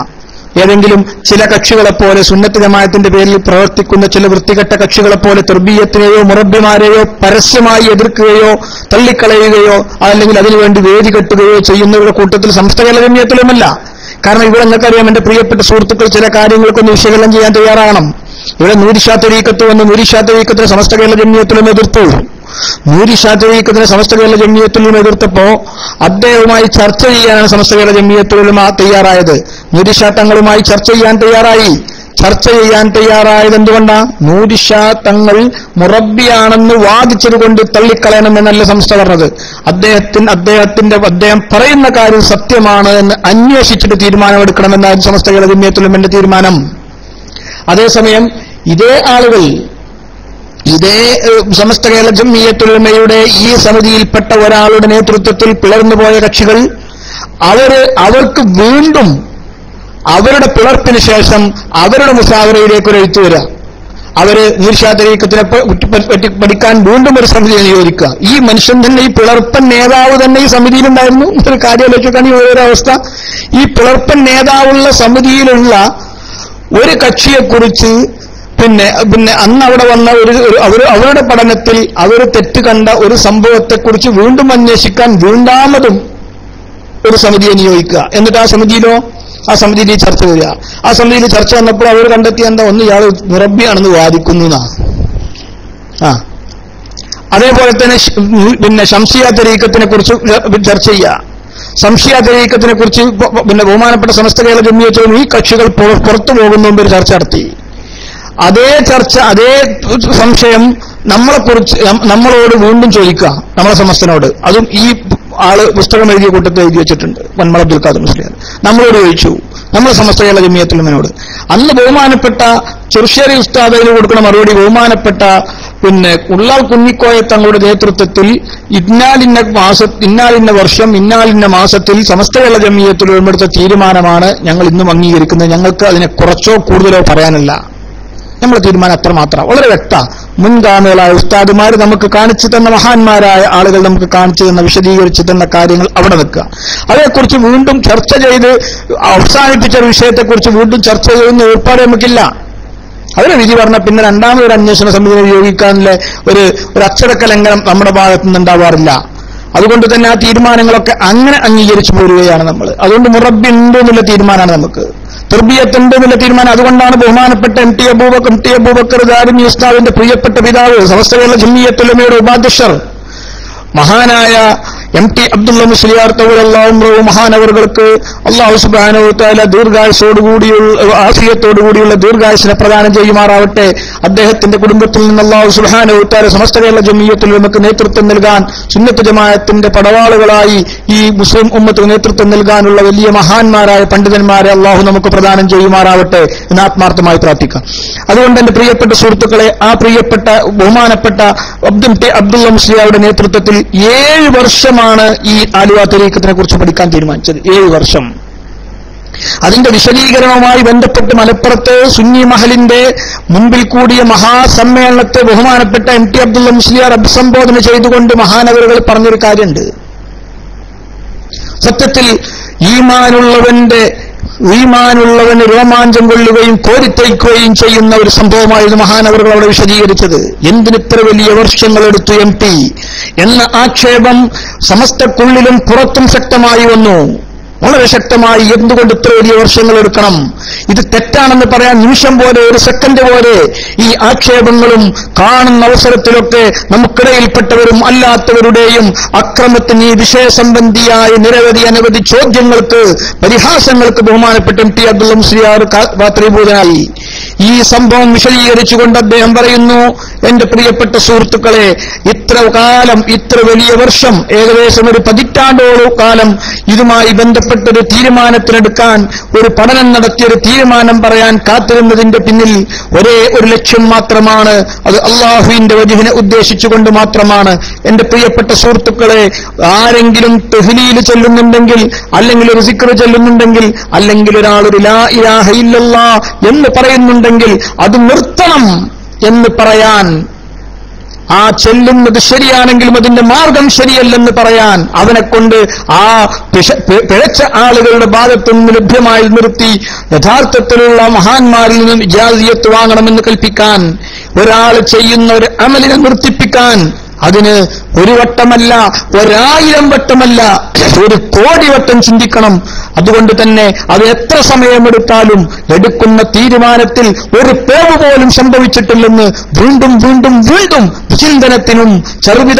ഏതെങ്കിലും ചില കക്ഷികളെപ്പോലെ സുന്നത്ത് ജമാഅത്തിന്റെ പേരിൽ പ്രവർത്തിക്കുന്ന ചില വൃത്തികെട്ട കക്ഷികളെപ്പോലെ തർബിയത്തിനെയോ മുറബ്ബിമാരെയോ പരസ്യമായി എതിർക്കുകയോ തള്ളിക്കളയുകയോ അല്ലെങ്കിൽ അതിനുവേണ്ടി വേദി കെട്ടുകയോ ചെയ്യുന്നവരുടെ കൂട്ടത്തിൽ സമസ്ത കേരള ജംഇയ്യത്തുൽ ഉലമല്ല. കാരണം ഇവിടെ നിങ്ങൾക്കറിയാം, എന്റെ പ്രിയപ്പെട്ട സുഹൃത്തുക്കൾ ചില കാര്യങ്ങൾക്കൊന്ന് വിശകലനം ചെയ്യാൻ തയ്യാറാകണം. ഇവിടെ നൂരി ഷാ തരീഖത്ത് വന്ന് നൂരി ഷാ തരീഖത്തിനെ സമസ്ത കേരള ജംഇയ്യത്തുൽ ഉലമ എതിർത്തു. നൂരി ഷാ തരീഖത്തിനെ സമസ്ത കേരള ജംഇയ്യത്തുൽ ഉലമ എതിർത്തപ്പോ അദ്ദേഹവുമായി ചർച്ച ചെയ്യാനാണ് സമസ്ത കേരള ജംഇയ്യത്തുൽ ഉലമ തയ്യാറായത്. നൂരി ഷാ തങ്ങളുമായി ചർച്ച ചെയ്യാൻ തയ്യാറായത് എന്തുകൊണ്ടാ? നൂരി ഷാ തങ്ങൾ മുറബ്ബിയാണെന്ന് വാദിച്ചതുകൊണ്ട് തള്ളിക്കളയണമെന്നല്ല സംസ്ഥ പറഞ്ഞത്. അദ്ദേഹം പറയുന്ന കാര്യം സത്യമാണ് എന്ന് അന്വേഷിച്ചിട്ട് തീരുമാനമെടുക്കണമെന്നായിരുന്നു സമസ്ത കേരള ജംഇയ്യത്തുൽ ഉലമയുടെ തീരുമാനം. അതേസമയം ഇതേ ആളുകൾ, ഇതേ സമസ്ത കേരള ജംഇയ്യത്തുൽ ഉലമയുടെ ഈ സമിതിയിൽപ്പെട്ട ഒരാളുടെ നേതൃത്വത്തിൽ പിളർന്നുപോയ കക്ഷികൾ അവർക്ക് വീണ്ടും അവരുടെ പിളർപ്പിന് ശേഷം അവരുടെ മുസാവറയിലേക്ക് ഒരു എഴുത്തു വരിക. അവര് നൂരി ഷാ തരീഖത്തിനെ പറ്റി പഠിക്കാൻ വീണ്ടും ഒരു സമിതി നിയോഗിക്കുക. ഈ മനുഷ്യൻ തന്നെ, ഈ പിളർപ്പൻ നേതാവ് തന്നെ ഈ സമിതിയിലുണ്ടായിരുന്നു. ഒരു കാര്യത്തിലേക്കാണ് ഈ ഓരോ അവസ്ഥ. ഈ പിളർപ്പൻ നേതാവുള്ള സമിതിയിലുള്ള ഒരു കക്ഷിയെക്കുറിച്ച് പിന്നെ അന്ന് അവിടെ വന്ന അവരുടെ പഠനത്തിൽ അവർ തെറ്റ് കണ്ട ഒരു സംഭവത്തെക്കുറിച്ച് വീണ്ടും അന്വേഷിക്കാൻ വീണ്ടാമതും ഒരു സമിതിയെ നിയോഗിക്കുക. എന്നിട്ട് ആ സമിതിയിൽ ചർച്ച വരിക. ആ സമിതിയിൽ ചർച്ച വന്നപ്പോൾ അവർ കണ്ടെത്തിയ ഒന്ന് ഇയാൾ മുറബ്ബിയാണെന്ന് വാദിക്കുന്നു. അതേപോലെ തന്നെ ശംസിയ തരീഖത്തിനെ കുറിച്ച് ചർച്ച ചെയ്യുക. ശംസിയ തരീഖത്തിനെ കുറിച്ച് ബഹുമാനപ്പെട്ട സമസ്ത കേരള ജംഇയ്യത്തുൽ ഈ കക്ഷികൾ പുറത്തു പോകുന്ന മുമ്പ് ഒരു ചർച്ച നടത്തി. അതേ സംശയം നമ്മളോട് വീണ്ടും ചോദിക്കുക, നമ്മളെ സമസ്തനോട്. അതും ഈ ആള് പുസ്തകം എഴുതിയ കൂട്ടത്തിൽ എഴുതി വെച്ചിട്ടുണ്ട്, വന്മൾ അബ്ദുൽ ഖാദർ മുസ്ലിയാർ. നമ്മളോട് ചോദിച്ചു, നമ്മൾ സമസ്ത കേരള ജംഇയ്യത്തുൽ ഉലമയോട്. അന്ന് ബഹുമാനപ്പെട്ട ചെറുശ്ശേരി ഉസ്താദിന് കൊടുക്കുന്ന മറുപടി, ബഹുമാനപ്പെട്ട ഉള്ളാൾ കുഞ്ഞിക്കോയ തങ്ങളുടെ നേതൃത്വത്തിൽ ഇന്നാലിന്ന വർഷം ഇന്നാലിന്ന മാസത്തിൽ സമസ്ത കേരള ജംഇയ്യത്തുൽ ഉലമ എടുത്ത തീരുമാനമാണ് ഞങ്ങൾ ഇന്നും അംഗീകരിക്കുന്നത്. ഞങ്ങൾക്ക് അതിനെ കുറച്ചോ കൂടുതലോ പറയാനല്ല. നമ്മുടെ തീരുമാനം അത്രമാത്രം വളരെ വ്യക്ത. മുൻഗാമികളായ ഉസ്താദുമാർ നമുക്ക് കാണിച്ചു തന്ന, മഹാന്മാരായ ആളുകൾ നമുക്ക് കാണിച്ചു തന്ന, വിശദീകരിച്ചു തന്ന കാര്യങ്ങൾ അവിടെ നിൽക്കുക. അതേക്കുറിച്ച് വീണ്ടും ചർച്ച ചെയ്ത് അവസാനിപ്പിച്ച വിഷയത്തെക്കുറിച്ച് വീണ്ടും ചർച്ച ചെയ്യുന്ന ഏർപ്പാട് നമുക്കില്ല. അതിന് വിധി പറഞ്ഞ പിന്നെ രണ്ടാമതൊരു അന്വേഷണ സമിതി നിയോഗിക്കാനുള്ള ഒരു അച്ചടക്ക ലംഘനം നമ്മുടെ ഭാഗത്തു നിന്നുണ്ടാവാറില്ല. അതുകൊണ്ട് തന്നെ ആ തീരുമാനങ്ങളൊക്കെ അങ്ങനെ അംഗീകരിച്ചു പോരുകയാണ് നമ്മൾ. അതുകൊണ്ട് മുറബ്ബി ഉണ്ട് എന്നുള്ള തീരുമാനമാണ് നമുക്ക്, തർബിയത്തുണ്ട് എന്നുള്ള തീരുമാനം. അതുകൊണ്ടാണ് ബഹുമാനപ്പെട്ട എം ടി അബൂബക്കർ ദാരിമി ഉസ്താദിന്റെ പ്രിയപ്പെട്ട പിതാവ്, സമസ്ത കേരള ജംഇയ്യത്തുൽ ഉലമയുടെ ഉപാധ്യക്ഷർ മഹാനായ എം ടി അബ്ദുള്ള മുസ്ലിയാർ തൗലല്ലാഹു മഹാനവറുകൾക്ക് അല്ലാഹു സുബ്ഹാനഹു വ തആല ആഫിയത്തോടുകൂടിയുള്ള ദീർഘായുസ്സിനെ പ്രദാനം ചെയ്യുമാറാവട്ടെ. അദ്ദേഹത്തിന്റെ കുടുംബത്തിൽ നിന്ന് അല്ലാഹു സുബ്ഹാനഹു വ തആല സമസ്ത കേരള ജംഇയ്യത്തുൽ ഉലമക്ക് നേതൃത്വം നൽകാൻ, സുന്നത്ത് ജമാഅത്തിന്റെ പടവാളുകളായി ഈ മുസ്ലിം ഉമ്മത്തിന് നേതൃത്വം നൽകാനുള്ള വലിയ മഹാന്മാരായ പണ്ഡിതന്മാരെ അല്ലാഹു നമുക്ക് പ്രദാനം ചെയ്യുമാറാവട്ടെ എന്ന് ആത്മാർത്ഥമായി പ്രാർത്ഥിക്കാം. അതുകൊണ്ട് എന്റെ പ്രിയപ്പെട്ട സുഹൃത്തുക്കളെ, ആ പ്രിയപ്പെട്ട ബഹുമാനപ്പെട്ട അബ്ദുള്ള മുസ്ലിയാരുടെ നേതൃത്വത്തിൽ 7 വർഷമാണ് ഈ ആലുവ തരീഖത്തിനെ കുറിച്ച് പഠിക്കാൻ തീരുമാനിച്ചത്. 7 വർഷം. അതിന്റെ വിശദീകരണവുമായി ബന്ധപ്പെട്ട് മലപ്പുറത്ത് സുന്നി മഹലിന്റെ മുമ്പിൽ കൂടിയ മഹാസമ്മേളനത്തെ ബഹുമാനപ്പെട്ട എം ടി അബ്ദുള്ള മുസ്ലിയാർ അഭിസംബോധന ചെയ്തുകൊണ്ട് മഹാനവറുകൾ പറഞ്ഞൊരു കാര്യമുണ്ട്. സത്യത്തിൽ ഈമാനുള്ളവന് രോമാഞ്ചം കൊള്ളുകയും കോരിത്തയ്ക്കുകയും ചെയ്യുന്ന ഒരു സംഭവമായിരുന്നു മഹാനവറുകൾ അവിടെ വിശദീകരിച്ചത്. എന്തിനിത്ര വലിയ വർഷങ്ങളെടുത്തു എം ടി എന്ന ആക്ഷേപം സമസ്തക്കുള്ളിലും പുറത്തും ശക്തമായി വന്നു, വളരെ ശക്തമായി. എന്തുകൊണ്ട് ഇത്ര വലിയ വർഷങ്ങൾ എടുക്കണം? ഇത് തെറ്റാണെന്ന് പറയാൻ നിമിഷം പോലെ, ഒരു സെക്കൻഡ് പോലെ ഈ ആക്ഷേപങ്ങളും കാണുന്ന അവസരത്തിലൊക്കെ നമുക്കിടയിൽപ്പെട്ടവരും അല്ലാത്തവരുടെയും അക്രമത്തിന് ഈ വിഷയസംബന്ധിയായ അനവധി ചോദ്യങ്ങൾക്ക്, പരിഹാസങ്ങൾക്ക് ബഹുമാനപ്പെട്ട എം ടി അബ്ദുള്ള മുസ്ലിയാർ പാത്രീഭൂതനായി. ഈ സംഭവം വിശദീകരിച്ചുകൊണ്ട് അദ്ദേഹം പറയുന്നു, എന്റെ പ്രിയപ്പെട്ട സുഹൃത്തുക്കളെ, ഇത്ര കാലം, ഇത്ര വലിയ വർഷം, ഏകദേശം ഒരു 10 കാലം ഇതുമായി ബന്ധപ്പെട്ടൊരു തീരുമാനത്തിനെടുക്കാൻ, ഒരു പഠനം നടത്തിയൊരു തീരുമാനം പറയാൻ കാത്തിരുന്നതിന്റെ പിന്നിൽ ഒരേ ഒരു ലക്ഷ്യം മാത്രമാണ്. അത് അള്ളാഹുവിന്റെ വജ്ഹിനെ ഉദ്ദേശിച്ചുകൊണ്ട് മാത്രമാണ്. എന്റെ പ്രിയപ്പെട്ട സുഹൃത്തുക്കളെ, ആരെങ്കിലും തഹ്ലീൽ ചൊല്ലുന്നുണ്ടെങ്കിൽ, അല്ലെങ്കിൽ ഒരു സിക്ർ ചൊല്ലുന്നുണ്ടെങ്കിൽ, അല്ലെങ്കിൽ ഒരാൾ ഒരു ലാ ഇലാഹ ഇല്ലല്ലാഹ് എന്ന് പറയുന്നുണ്ടെങ്കിൽ അത് നിർത്തണം എന്ന് പറയാൻ, ആ ചെല്ലുന്നത് ശരിയാണെങ്കിലും അതിന്റെ മാർഗം ശരിയല്ലെന്ന് പറയാൻ, അവനെക്കൊണ്ട് ആ പിഴച്ച ആളുകളുടെ ഭാഗത്തു നിന്ന് ലഭ്യമായി നിർത്തി യഥാർത്ഥത്തിലുള്ള മഹാന്മാരിൽ നിന്നും ഇജാസിയത്ത് വാങ്ങണമെന്ന് കൽപ്പിക്കാൻ, ഒരാൾ ചെയ്യുന്ന ഒരു അമലിനെ നിർത്തിപ്പിക്കാൻ, അതിന് ഒരു വട്ടമല്ല, 1000 വട്ടമല്ല, 1 കോടി വട്ടം ചിന്തിക്കണം. അതുകൊണ്ട് തന്നെ അത് എത്ര സമയമെടുത്താലും എടുക്കുന്ന തീരുമാനത്തിൽ ഒരു പേവ് പോലും സംഭവിച്ചിട്ടില്ലെന്ന് വീണ്ടും വീണ്ടും വീണ്ടും ചിന്തനത്തിനും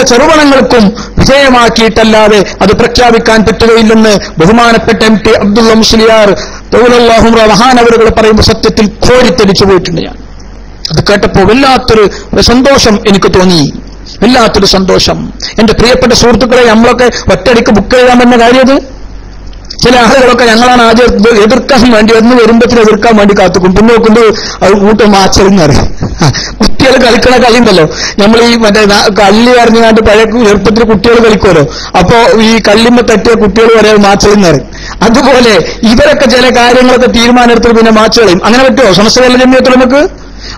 ചെറുപണങ്ങൾക്കും വിധേയമാക്കിയിട്ടല്ലാതെ അത് പ്രഖ്യാപിക്കാൻ പറ്റുകയില്ലെന്ന് ബഹുമാനപ്പെട്ട MT അബ്ദുള്ള മുസ്ലിയാർ തൗലല്ലാഹു മഹാനവറുകൾ പറയുമ്പോൾ സത്യത്തിൽ കോരിത്തെരിച്ചു പോയിട്ടുണ്ട്. ഞാൻ അത് കേട്ടപ്പോൾ വല്ലാത്തൊരു സന്തോഷം എനിക്ക് തോന്നി, വല്ലാത്തൊരു സന്തോഷം. എന്റെ പ്രിയപ്പെട്ട സുഹൃത്തുക്കളെ, നമ്മളൊക്കെ ഒറ്റയടിക്ക് ബുക്ക് എഴുതാൻ പറ്റുന്ന കാര്യത്. ചില ആളുകളൊക്കെ ഞങ്ങളാണ് ആദ്യം എതിർക്കാൻ വേണ്ടി ഒന്ന് വരുമ്പത്തിന് എതിർക്കാൻ വേണ്ടി കാത്തുക്കും, പിന്നെ നോക്കുന്നത് അത് കൂട്ടം മാച്ചെറിഞ്ഞറി. കുട്ടികൾ കളിക്കണ കളിയുണ്ടല്ലോ, നമ്മൾ ഈ മറ്റേ കല്ല് അറിഞ്ഞാണ്ട് പഴയ ചെറുപ്പത്തിൽ കുട്ടികൾ കളിക്കുമല്ലോ, അപ്പോ ഈ കല്ലിമ്മ തട്ടിയ കുട്ടികൾ വരെ മാച്ചെറിഞ്ഞറി. അതുപോലെ ഇവരൊക്കെ ചില കാര്യങ്ങളൊക്കെ തീരുമാനമെടുത്ത് പിന്നെ മാച്ചെറിയും. അങ്ങനെ പറ്റുമോ സമസ്ത കേരള ജമിയത്തുൽ ഉലമക്ക്?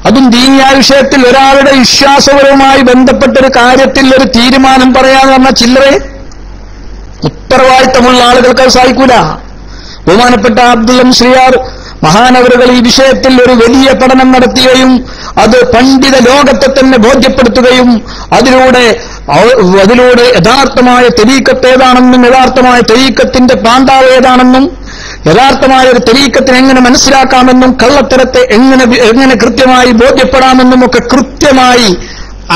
അതും ദീനിയായ വിഷയത്തിൽ ഒരാളുടെ വിശ്വാസപരവുമായി ബന്ധപ്പെട്ടൊരു കാര്യത്തിൽ ഒരു തീരുമാനം പറയാന്ന് പറഞ്ഞാൽ ചില്ലറെ ഉത്തരവാദിത്തമുള്ള ആളുകൾക്ക് അത് സാധിക്കൂല. ബഹുമാനപ്പെട്ട അബ്ദുള്ള മുസ്ലിയാർ മഹാനവറുകൾ ഈ വിഷയത്തിൽ ഒരു വലിയ പഠനം നടത്തുകയും അത് പണ്ഡിത ലോകത്തെ തന്നെ ബോധ്യപ്പെടുത്തുകയും അതിലൂടെ യഥാർത്ഥമായ തരീഖത്ത് ഏതാണെന്നും, യഥാർത്ഥമായ തരീഖത്തിന്റെ പാണ്ഡാവ് ഏതാണെന്നും, യഥാർത്ഥമായ ഒരു തരീഖത്തിനെ എങ്ങനെ മനസ്സിലാക്കാമെന്നും, കള്ളത്തരത്തെ എങ്ങനെ കൃത്യമായി ബോധ്യപ്പെടാമെന്നും ഒക്കെ കൃത്യമായി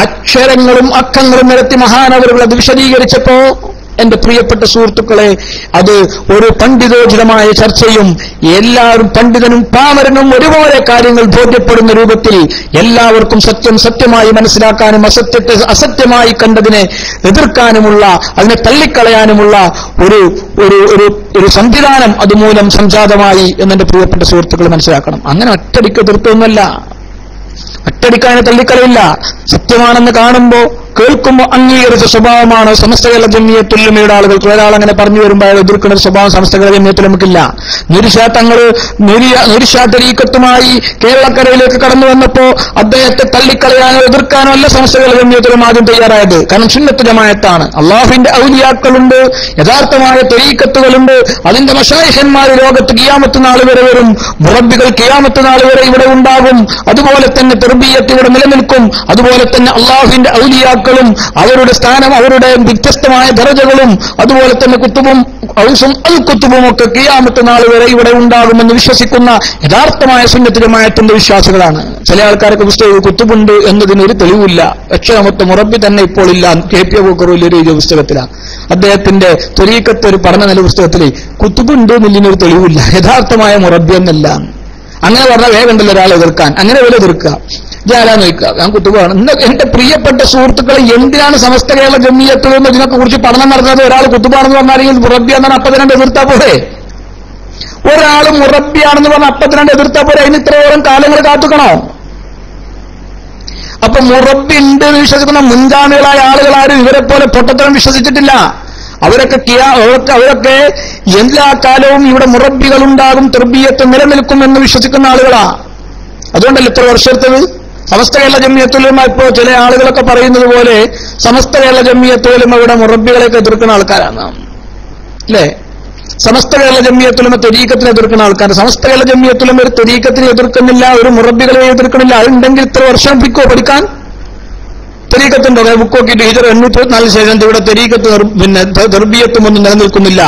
അക്ഷരങ്ങളും അക്കങ്ങളും നിരത്തി മഹാനവറുകൾ അത് വിശദീകരിച്ചപ്പോ, എന്റെ പ്രിയപ്പെട്ട സുഹൃത്തുക്കളെ, അത് ഒരു പണ്ഡിതോചിതമായ ചർച്ചയും എല്ലാവരും പണ്ഡിതനും പാമരനും ഒരുപോലെ കാര്യങ്ങൾ ബോധ്യപ്പെടുന്ന രൂപത്തിൽ എല്ലാവർക്കും സത്യം സത്യമായി മനസ്സിലാക്കാനും അസത്യത്തെ അസത്യമായി കണ്ടതിനെ എതിർക്കാനുമുള്ള, അതിനെ തള്ളിക്കളയാനുമുള്ള ഒരു സംവിധാനം അതുമൂലം സംജാതമായി എന്നെന്റെ പ്രിയപ്പെട്ട സുഹൃത്തുക്കൾ മനസ്സിലാക്കണം. അങ്ങനെ ഒറ്റടിക്ക് എതിർത്തൊന്നുമല്ല, ഒറ്റടിക്കാനെ തള്ളിക്കളയില്ല. സത്യമാണെന്ന് കാണുമ്പോ കേൾക്കുമ്പോൾ അംഗീകരിച്ച സ്വഭാവമാണ് സമസ്ത കേരള ജമിയത്തുൽ ഉലമയുടെ ആളുകൾക്ക്. ഒരാൾ അങ്ങനെ പറഞ്ഞു വരുമ്പോൾ അയാൾ എതിർക്കുന്ന ഒരു സ്വഭാവം സമസ്ത കേരള ജമിയത്തുൽ ഉലമക്കില്ല. നിരിശാ തരീഖത്തുമായി കേരളക്കരയിലേക്ക് കടന്നു വന്നപ്പോ അദ്ദേഹത്തെ തള്ളിക്കളയാനോ എതിർക്കാനോ അല്ല സമസ്ത കേരള ജമിയത്തുൽ ഉലമ ആദ്യം തയ്യാറായത്. കാരണം സുന്നത്ത് ജമാഅത്താണ്, അള്ളാഹുവിന്റെ ഔലിയാക്കളുണ്ട്, യഥാർത്ഥമായ തരീഖത്തുകളുണ്ട്, അതിന്റെ മശായിഖന്മാർ ലോകത്ത് ഖിയാമത്ത് നാൾ വരെ വരും, മുറബ്ബികൾ ഖിയാമത്ത് നാൾ വരെ ഇവിടെ ഉണ്ടാകും, അതുപോലെ തന്നെ തർബിയത്ത് ഇവിടെ നിലനിൽക്കും, അതുപോലെ തന്നെ അള്ളാഹുവിന്റെ ഔലിയാക്കൾ അവരുടെ സ്ഥാനം, അവരുടെ വ്യത്യസ്തമായ ദറജകളും, അതുപോലെ തന്നെ കുത്തുബും ഔസും അൽ കുത്തുബും ഒക്കെ ഖിയാമത്ത് നാൾ വരെ ഇവിടെ ഉണ്ടാകുമെന്ന് വിശ്വസിക്കുന്ന യഥാർത്ഥമായ സുന്നത്ത് ജമാഅത്തിന്റെ വിശ്വാസികളാണ്. ചില ആൾക്കാർക്ക് പുസ്തകം കുത്തുബുണ്ട് എന്നതിനൊരു തെളിവില്ല. അക്ഷരമൊത്ത മുറബി തന്നെ ഇപ്പോൾ ഇല്ല. KP അബൂബക്കർ എഴുതിയ പുസ്തകത്തിലാണ്. അദ്ദേഹത്തിന്റെ ത്വരീഖത്ത് ഒരു പഠന നില പുസ്തകത്തിൽ കുത്തുബുണ്ട് എന്നുള്ളതിനൊരു തെളിവില്ല, യഥാർത്ഥമായ മുറബി എന്നല്ല. അങ്ങനെ പറഞ്ഞാൽ വേഗമുണ്ടല്ലോ ഒരാൾ എതിർക്കാൻ. അങ്ങനെ വില എതിർക്കുക, ഞാനാന്ന് നോക്കുക, ഞാൻ കുത്തുബാണ്. എന്റെ പ്രിയപ്പെട്ട സുഹൃത്തുക്കളെ, എന്തിനാണ് സമസ്ത കേരള ജമിയത്തുൽ ഉലമ ഇതിനൊക്കെ കുറിച്ച് പഠനം നടത്തുന്നത്? ഒരാൾ കുത്തുബാണെന്ന് പറഞ്ഞാൽ മുറബി എന്നാണ് അപ്പത്തിനാണ്ട് എതിർത്താ പോരെ? ഒരാൾ മുറബിയാണെന്ന് പറഞ്ഞാൽ അപ്പത്തിനാണ്ട് എതിർത്താ പോരെ? അതിന് ഇത്രയോളം കാലങ്ങൾ കാത്തുക്കണോ? അപ്പൊ മുറബി ഉണ്ട് എന്ന് വിശ്വസിക്കുന്ന മുൻഗാമികളായ ആളുകളാരും ഇവരെ പോലെ പൊട്ടത്തരം വിശ്വസിച്ചിട്ടില്ല. അവരൊക്കെ എല്ലാ കാലവും ഇവിടെ മുറബികൾ ഉണ്ടാകും, തർബിയത്ത് നിലനിൽക്കും എന്ന് വിശ്വസിക്കുന്ന ആളുകളാ. അതുകൊണ്ടല്ലേ ഇത്ര വർഷം എടുത്തത്? സമസ്ത കേരള ജമിയത്തുൽ ഉലമ ഇപ്പോ ചില ആളുകളൊക്കെ പറയുന്നത് പോലെ സമസ്ത കേരള ജമിയത്തുൽ ഉലമ ഇവിടെ മുറബികളെയൊക്കെ എതിർക്കുന്ന ആൾക്കാരാണ്, അല്ലേ? സമസ്ത കേരള ജമിയത്തുൽ ഉലമ തരീഖത്തിനെ എതിർക്കുന്ന ആൾക്കാർ. സമസ്ത കേരള ജമിയത്തുൽ ഉലമ ഒരു തരീഖത്തിനെ എതിർക്കുന്നില്ല, ഒരു മുറബികളെ എതിർക്കണില്ല. അതുണ്ടെങ്കിൽ ഇത്ര വർഷം പിക്കോ പഠിക്കാൻ തരീഖത്തുണ്ടോ? ബുക്ക് നോക്കിയിട്ട് ഹിജറ 824 ശേഷം ഇവിടെ തരീഖത്ത് പിന്നെ തർബിയത്തും ഒന്നും നിലനിൽക്കുന്നില്ല.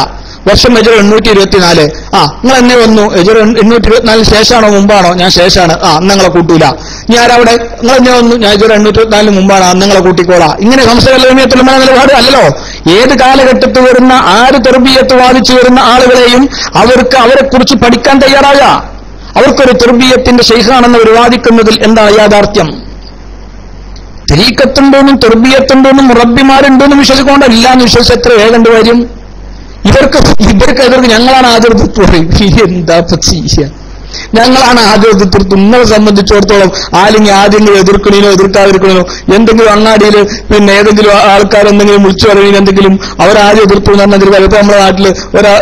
വർഷം ഹിജറ 824. നിങ്ങൾ എന്നെ വന്നു? ഹിജറ 824 ശേഷമാണോ മുമ്പാണോ? ഞാൻ ശേഷമാണ്. നിങ്ങളെ കൂട്ടൂല. ഞാനവിടെ നിങ്ങൾ എന്നെ വന്നു? ഞാൻ ഹിജറ 824 മുമ്പാണ്. നിങ്ങളെ കൂട്ടിക്കോളാം. ഇങ്ങനെ സംസ്ഥാന നിലപാട് അല്ലല്ലോ. ഏത് കാലഘട്ടത്തിൽ വരുന്ന ആര് തർബിയത്ത് വാദിച്ചു വരുന്ന ആളുകളെയും അവരെക്കുറിച്ച് പഠിക്കാൻ തയ്യാറാകുക, അവർക്കൊരു തെർബിയത്തിന്റെ ശൈഖാണെന്ന് അവർ വാദിക്കുന്നതിൽ എന്താണ് യാഥാർത്ഥ്യം? തരീക്കത്തുണ്ടോന്നും തെർബിയത്തുണ്ടോന്നും മുറബിമാരുണ്ടോന്നും വിശ്വസിക്കൊണ്ട് ഇല്ലാന്ന് വിശ്വസിച്ച് എത്ര വേഗം വരും? ഇവർക്ക് എതിർക്ക് ഞങ്ങളാണ് ആദർശത്വം പറയും. എന്താ ചെയ്യുക? ഞങ്ങളാണ് ആദ്യത്വം. നിങ്ങളെ സംബന്ധിച്ചിടത്തോളം ആദ്യം എതിർക്കാതിരിക്കണോ, എന്തെങ്കിലും അങ്ങാടിയിൽ പിന്നെ ഏതെങ്കിലും ആൾക്കാർ എന്തെങ്കിലും വിളിച്ചു പറയുകയും എന്തെങ്കിലും അവർ ആദ്യം എതിർത്തു എന്ന് പറഞ്ഞാൽ ഇപ്പൊ നമ്മുടെ നാട്ടിൽ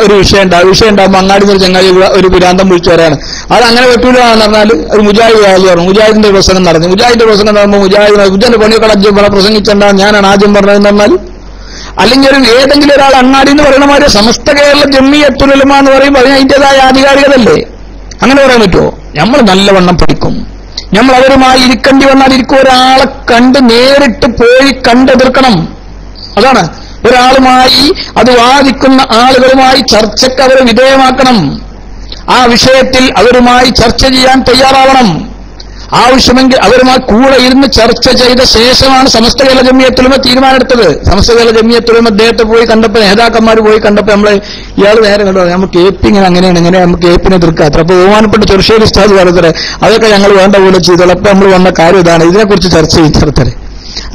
ഒരു വിഷയം ഉണ്ടാകുമ്പോൾ അങ്ങാടി ഒരു ചങ്ങാതി ഒരു പുരാന്തം വിളിച്ചു വരാണ്. അത് അങ്ങനെ പറ്റൂല എന്ന് പറഞ്ഞാൽ ഒരു മുജാഹിദ് പറഞ്ഞു. മുജാഹിദിന്റെ പ്രസംഗം നടന്നു. മുജാഹിദിന്റെ പ്രസംഗം നടക്കുമ്പോൾ മുജാഹിദിന്റെ പണിയൊക്കെ അജ്ജം പ്രസംഗിച്ചെന്താ ഞാനാണ് ആദ്യം പറഞ്ഞതെന്ന് പറഞ്ഞാൽ, അല്ലെങ്കിൽ ഒരു ഏതെങ്കിലും ഒരാൾ അങ്ങാടി എന്ന് പറയുന്ന മാതിരി സമസ്ത കേരള ജമിയത്തുൽ ഉലമ എന്ന് പറയുമ്പോൾ അതിന് അതിൻ്റെതായ ആധികാരികതല്ലേ? അങ്ങനെ പറയാൻ പറ്റുമോ? നമ്മൾ നല്ലവണ്ണം പഠിക്കും. നമ്മൾ അവരുമായി ഇരിക്കേണ്ടി വന്നാൽ ഇരിക്കും. ഒരാളെ കണ്ട് നേരിട്ട് പോയി കണ്ടെതിർക്കണം. അതാണ് ഒരാളുമായി അത് വാദിക്കുന്ന ആളുകളുമായി ചർച്ചയ്ക്ക് അവരെ വിധേയമാക്കണം. ആ വിഷയത്തിൽ അവരുമായി ചർച്ച ചെയ്യാൻ തയ്യാറാവണം. ആവശ്യമെങ്കിൽ അവരുമായി കൂടെ ഇരുന്ന് ചർച്ച ചെയ്ത ശേഷമാണ് സമസ്ത കേരള ജമിയത്തുൽ ഉലമ തീരുമാനമെടുത്തത്. സമസ്ത കേരള ജമിയത്തുൽ ഉലമ അദ്ദേഹത്തെ പോയി കണ്ടപ്പോൾ, നേതാക്കന്മാർ പോയി കണ്ടപ്പോൾ നമ്മളെ ഇയാൾ നേരെ കണ്ടോ നമുക്ക് ഏപ്പിങ്ങനെ അങ്ങനെയാണ് ഇങ്ങനെ നമുക്ക് ഏപ്പിനെ എതിർക്കാം. അത്ര അപ്പോൾ ബഹുമാനപ്പെട്ട ചെറുശ്ശേരി ഉസ്താദ് പറഞ്ഞത് അതൊക്കെ ഞങ്ങൾ വേണ്ട പോലെ ചെയ്തോളൂ. അപ്പൊ നമ്മൾ വന്ന കാര്യം ഇതാണ്, ഇതിനെക്കുറിച്ച് ചർച്ച ചെയ്തേ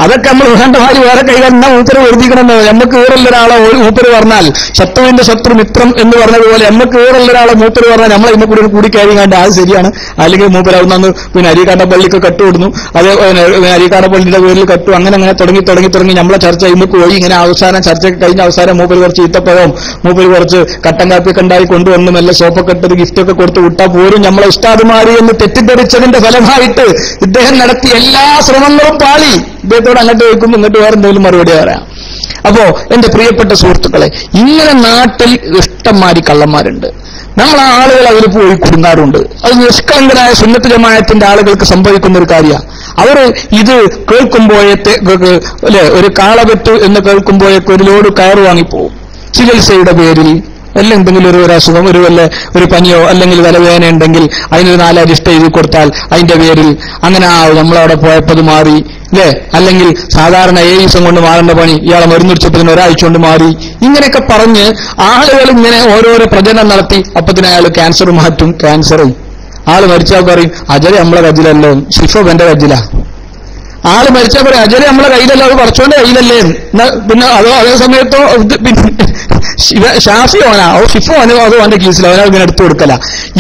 അതൊക്കെ നമ്മൾ വേണ്ട മാതിരി വേറെ കൈകാര്യം മൂപ്പര് വർദ്ധിക്കണമെന്ന്. നമുക്ക് വേറുള്ളൊരാളെ മൂപ്പര് പറഞ്ഞാൽ ശത്രുവിന്റെ ശത്രു മിത്രം എന്ന് പറഞ്ഞതുപോലെ നമുക്ക് വേറുള്ളൊരാളെ മൂപ്പര് പറഞ്ഞാൽ നമ്മൾ ഇന്ന് കൂടി കൂടിക്കഴിയും കണ്ട് അത് ശരിയാണ്. അല്ലെങ്കിൽ മൂപ്പരാവുന്ന പിന്നെ അരീക്കാട പള്ളിക്ക് കട്ടുകൊടുന്നു, അതേ അരീക്കാട പള്ളിയുടെ പേരിൽ കട്ടു, അങ്ങനെ തുടങ്ങി നമ്മളെ ചർച്ച ഇന്നൊക്കെ പോയി. ഇങ്ങനെ അവസാനം ചർച്ചയ്ക്ക് കഴിഞ്ഞ അവസാനം മൂപ്പര് കുറച്ച് ഈത്തപ്പഴവും മൂപ്പര് കുറച്ച് കട്ടൻ കാപ്പിയൊക്കെ ഉണ്ടായി കൊണ്ടുവന്ന് നല്ല സോപ്പൊക്കെ ഇട്ടത് ഗിഫ്റ്റൊക്കെ കൊടുത്ത് വിട്ടാൽ പോലും നമ്മളെ ഉസ്താദുമാരി എന്ന് തെറ്റിദ്ധരിച്ചതിന്റെ ഫലമായിട്ട് ഇദ്ദേഹം നടത്തിയ എല്ലാ ശ്രമങ്ങളും പാളി. ഇദ്ദേഹത്തോട് അങ്ങോട്ട് വയ്ക്കുമ്പോൾ ഇങ്ങോട്ട് വേറെ എന്തെങ്കിലും മറുപടി പറയാം. അപ്പോ എന്റെ പ്രിയപ്പെട്ട സുഹൃത്തുക്കളെ, ഇങ്ങനെ നാട്ടിൽ ഇഷ്ടംമാരി കള്ളന്മാരുണ്ട്. നമ്മൾ ആ ആളുകൾ അതിൽ പോയി കുടുങ്ങാറുണ്ട്. അത് നിഷ്കളങ്കരായ സുന്നത്ത് ജമാഅത്തിന്റെ ആളുകൾക്ക് സംഭവിക്കുന്ന ഒരു കാര്യമാണ്. അവർ ഇത് കേൾക്കുമ്പോഴത്തെ അല്ലെ ഒരു കാളവെട്ട് എന്ന് കേൾക്കുമ്പോഴേക്ക് ഒരു ലോഡ് കയറ് വാങ്ങിപ്പോവും. ചികിത്സയുടെ പേരിൽ അല്ലെങ്കിൽ എന്തെങ്കിലും ഒരു അസുഖം, ഒരു പനിയോ അല്ലെങ്കിൽ തലവേദന ഉണ്ടെങ്കിൽ അതിനൊരു 4 അരിഷ്ട എഴുതി കൊടുത്താൽ അതിന്റെ പേരിൽ അങ്ങനെ നമ്മളവിടെ പോയപ്പോൾ അത് മാറി അല്ലേ? അല്ലെങ്കിൽ സാധാരണ 7 ദിവസം കൊണ്ട് മാറേണ്ട പണി ഇയാളെ മരുന്നുടിച്ചപ്പോൾ 1 ആഴ്ച കൊണ്ട് മാറി. ഇങ്ങനെയൊക്കെ പറഞ്ഞ് ആളുകൾ ഇങ്ങനെ ഓരോരോ പ്രചരണം നടത്തി അപ്പത്തിന് അയാൾ ക്യാൻസർ മാറ്റും. ക്യാൻസറും ആള് മരിച്ചാൽ പറയും അജല് നമ്മളെ കജിലല്ലോ, ഷിഫോ എന്റെ കജില. ആള് മരിച്ചാൽ പറയും അജല് നമ്മളെ കയ്യിലല്ലോ, അത് കുറച്ചുകൊണ്ട് കയ്യിലല്ലേ. പിന്നെ അതേ സമയത്തോ ഷാഫിയോനാ ഓ ഷിഫോനോ അതോ അവന്റെ കീസിലോ അവനെ ഇങ്ങനെ എടുത്തു കൊടുക്കല.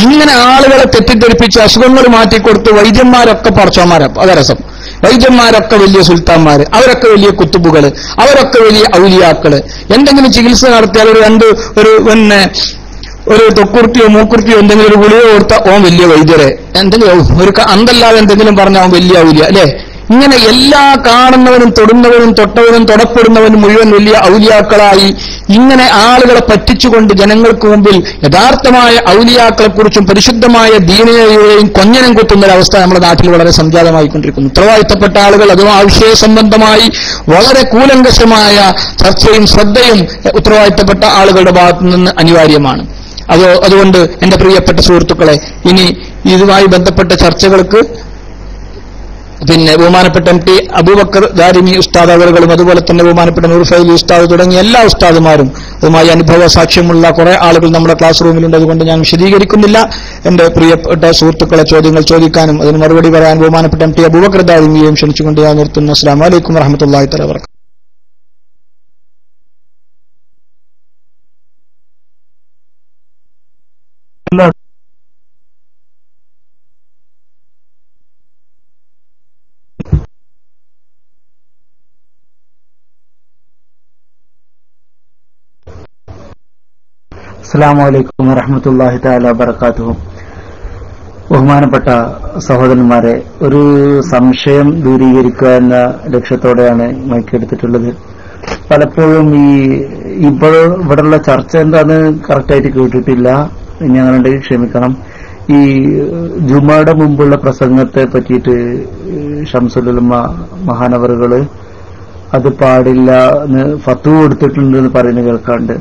ഇങ്ങനെ ആളുകളെ തെറ്റിദ്ധരിപ്പിച്ച് അസുഖങ്ങൾ മാറ്റിക്കൊടുത്ത് വൈദ്യന്മാരൊക്കെ പറച്ചോന്മാരാ. അതാ രസം. വൈദ്യന്മാരൊക്കെ വലിയ സുൽത്താന്മാര്, അവരൊക്കെ വലിയ കുത്തുബുകള്, അവരൊക്കെ വലിയ ഔലിയാക്കള്. എന്തെങ്കിലും ചികിത്സ നടത്തിയാൽ ഒരു തൊക്കുർത്തിയോ മൂക്കുർത്തിയോ എന്തെങ്കിലും ഒരു ഗുളിക കൊടുത്താൽ ഓൻ വലിയ വൈദ്യരെ, എന്തെങ്കിലും ഒരു അന്തല്ലാതെ എന്തെങ്കിലും പറഞ്ഞാൽ അവൻ വലിയ ഔലിയ അല്ലെ? ഇങ്ങനെ എല്ലാ കാണുന്നവനും തൊടുന്നവനും തൊട്ടവനും തൊടപ്പെടുന്നവനും മുഴുവൻ വലിയ ഔലിയാക്കളായി ഇങ്ങനെ ആളുകളെ പറ്റിച്ചുകൊണ്ട് ജനങ്ങൾക്ക് മുമ്പിൽ യഥാർത്ഥമായ ഔലിയാക്കളെക്കുറിച്ചും പരിശുദ്ധമായ ദീനിനെയും കൊഞ്ഞനം കുത്തുന്ന ഒരവസ്ഥ നമ്മുടെ നാട്ടിൽ വളരെ സംജാതമായിക്കൊണ്ടിരിക്കുന്നു. ഉത്തരവാദിത്തപ്പെട്ട ആളുകൾ അതും ആവശ്യ സംബന്ധമായി വളരെ കൂലങ്കഷമായ ചർച്ചയും ശ്രദ്ധയും ഉത്തരവാദിത്തപ്പെട്ട ആളുകളുടെ ഭാഗത്തു നിന്ന് അനിവാര്യമാണ്. അതുകൊണ്ട് എന്റെ പ്രിയപ്പെട്ട സുഹൃത്തുക്കളെ, ഇനി ഇതുമായി ബന്ധപ്പെട്ട ചർച്ചകൾക്ക് പിന്നെ ബഹുമാനപ്പെട്ട MT അബൂബക്കർ ദാരിമി ഉസ്താദ് അവറുകളും അതുപോലെ തന്നെ ബഹുമാനപ്പെട്ട നൂർ ഫൈലി ഉസ്താദ് തുടങ്ങിയ എല്ലാ ഉസ്താദുമാരും അതുമായി അനുഭവ സാക്ഷ്യമുള്ള കുറെ ആളുകൾ നമ്മുടെ ക്ലാസ് റൂമിലുണ്ട്. അതുകൊണ്ട് ഞാൻ വിശദീകരിക്കുന്നില്ല. എന്റെ പ്രിയപ്പെട്ട സുഹൃത്തുക്കളെ ചോദ്യങ്ങൾ ചോദിക്കാനും അതിന് മറുപടി പറയാൻ ബഹുമാനപ്പെട്ട MT അബൂബക്കർ ദാരിമിയെയും ക്ഷണിച്ചുകൊണ്ട് ഞാൻ നിർത്തുന്നു. അസ്സലാമു അലൈക്കും വറഹ്മത്തുള്ളാഹി തആല വബറകാതുഹു. അസ്സലാമു അലൈക്കും വറഹ്മത്തുള്ളാഹി തആല വബറകാതുഹു. ബഹുമാനപ്പെട്ട സഹോദരന്മാരെ, ഒരു സംശയം ദൂരീകരിക്കുക എന്ന ലക്ഷ്യത്തോടെയാണ് മൈക്കെടുത്തിട്ടുള്ളത്. പലപ്പോഴും ഇവിടെയുള്ള ചർച്ച എന്താന്ന് കറക്റ്റായിട്ട് കേട്ടിട്ടില്ല. ഇനി അങ്ങനെയുണ്ടെങ്കിൽ ക്ഷമിക്കണം. ഈ ജുമയുടെ മുമ്പുള്ള പ്രസംഗത്തെ പറ്റിയിട്ട് ശംസുൽ ഉലമ മഹാനവറുകള് അത് പാടില്ല എന്ന് ഫത്വ കൊടുത്തിട്ടുണ്ട് എന്ന് പറയുന്നത് കേൾക്കാണ്ട്.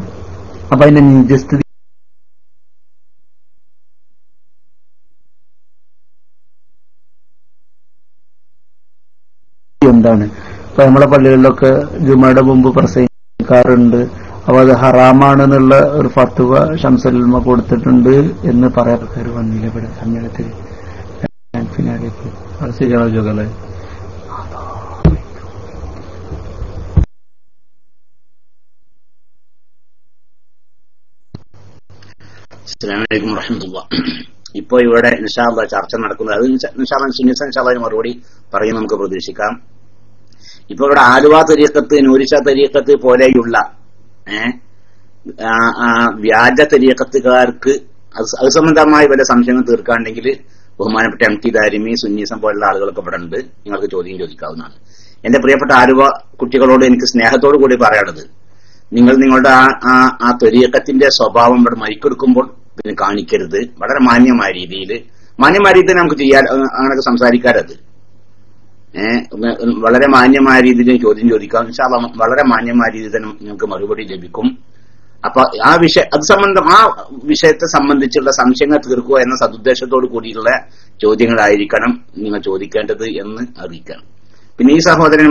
അപ്പൊ അതിന്റെ നിജസ്ഥിതി എന്താണ്? ഇപ്പൊ നമ്മളെ പള്ളികളിലൊക്കെ ജുമയുടെ മുമ്പ് പ്രസംഗിക്കാറുണ്ട്. അപ്പൊ അത് ഹറാമാണെന്നുള്ള ഒരു ഫത്വ ഷംസുൽ കൊടുത്തിട്ടുണ്ട് എന്ന് പറയാൻ ആൾക്കാർ വന്നില്ല ഇവിടെ സമ്മേളനത്തിൽ. അത് ശരിയാണോ ചോദിക്കല്ലേ? അസ്സലാമു അലൈക്കും വറഹ്മത്തുള്ളാഹി. ഇപ്പോ ഇവിടെ ഇൻഷാ അല്ലാഹ് ചർച്ച നടക്കുന്നത്, അത് ഇൻഷാ അല്ലാഹ് മറുപടി പറയും നമുക്ക് പ്രതീക്ഷിക്കാം. ഇപ്പൊ ഇവിടെ ആലുവ തരീഖത്ത്, നൂരിഷ തരീഖത്ത് പോലെയുള്ള വ്യാജ തരീഖത്തുകാർക്ക് അത് സംബന്ധമായി വല്ല സംശയങ്ങൾ തീർക്കാണ്ടെങ്കിൽ ബഹുമാനപ്പെട്ട എം ടി ദാരിമി, സുന്നീസം പോലുള്ള ആളുകളൊക്കെ ഇവിടെ ഉണ്ട്, നിങ്ങൾക്ക് ചോദ്യം ചോദിക്കാവുന്നതാണ്. എന്റെ പ്രിയപ്പെട്ട ആലുവ കുട്ടികളോട് എനിക്ക് സ്നേഹത്തോടു കൂടി പറയാനുള്ളത്, നിങ്ങളുടെ ആ തരീഖത്തിന്റെ സ്വഭാവം ഇവിടെ മൈക്കെടുക്കുമ്പോൾ ഇതിന് കാണിക്കരുത്. വളരെ മാന്യമായ രീതിയിൽ നമുക്ക് ചെയ്യാൻ, അങ്ങനെയൊക്കെ സംസാരിക്കാരത്. വളരെ മാന്യമായ രീതിയിൽ ചോദ്യം ചോദിക്കാം. ഇൻഷാ അല്ലാഹ് വളരെ മാന്യമായ രീതിയിൽ തന്നെ നിങ്ങൾക്ക് മറുപടി ലഭിക്കും. അപ്പൊ ആ വിഷയത്തെ സംബന്ധിച്ചുള്ള സംശയങ്ങൾ തീർക്കുക എന്ന സതുദ്ദേശത്തോടു കൂടിയുള്ള ചോദ്യങ്ങളായിരിക്കണം നിങ്ങൾ ചോദിക്കേണ്ടത് എന്ന് അറിയിക്കണം. പിന്നെ ഈ സഹോദരൻ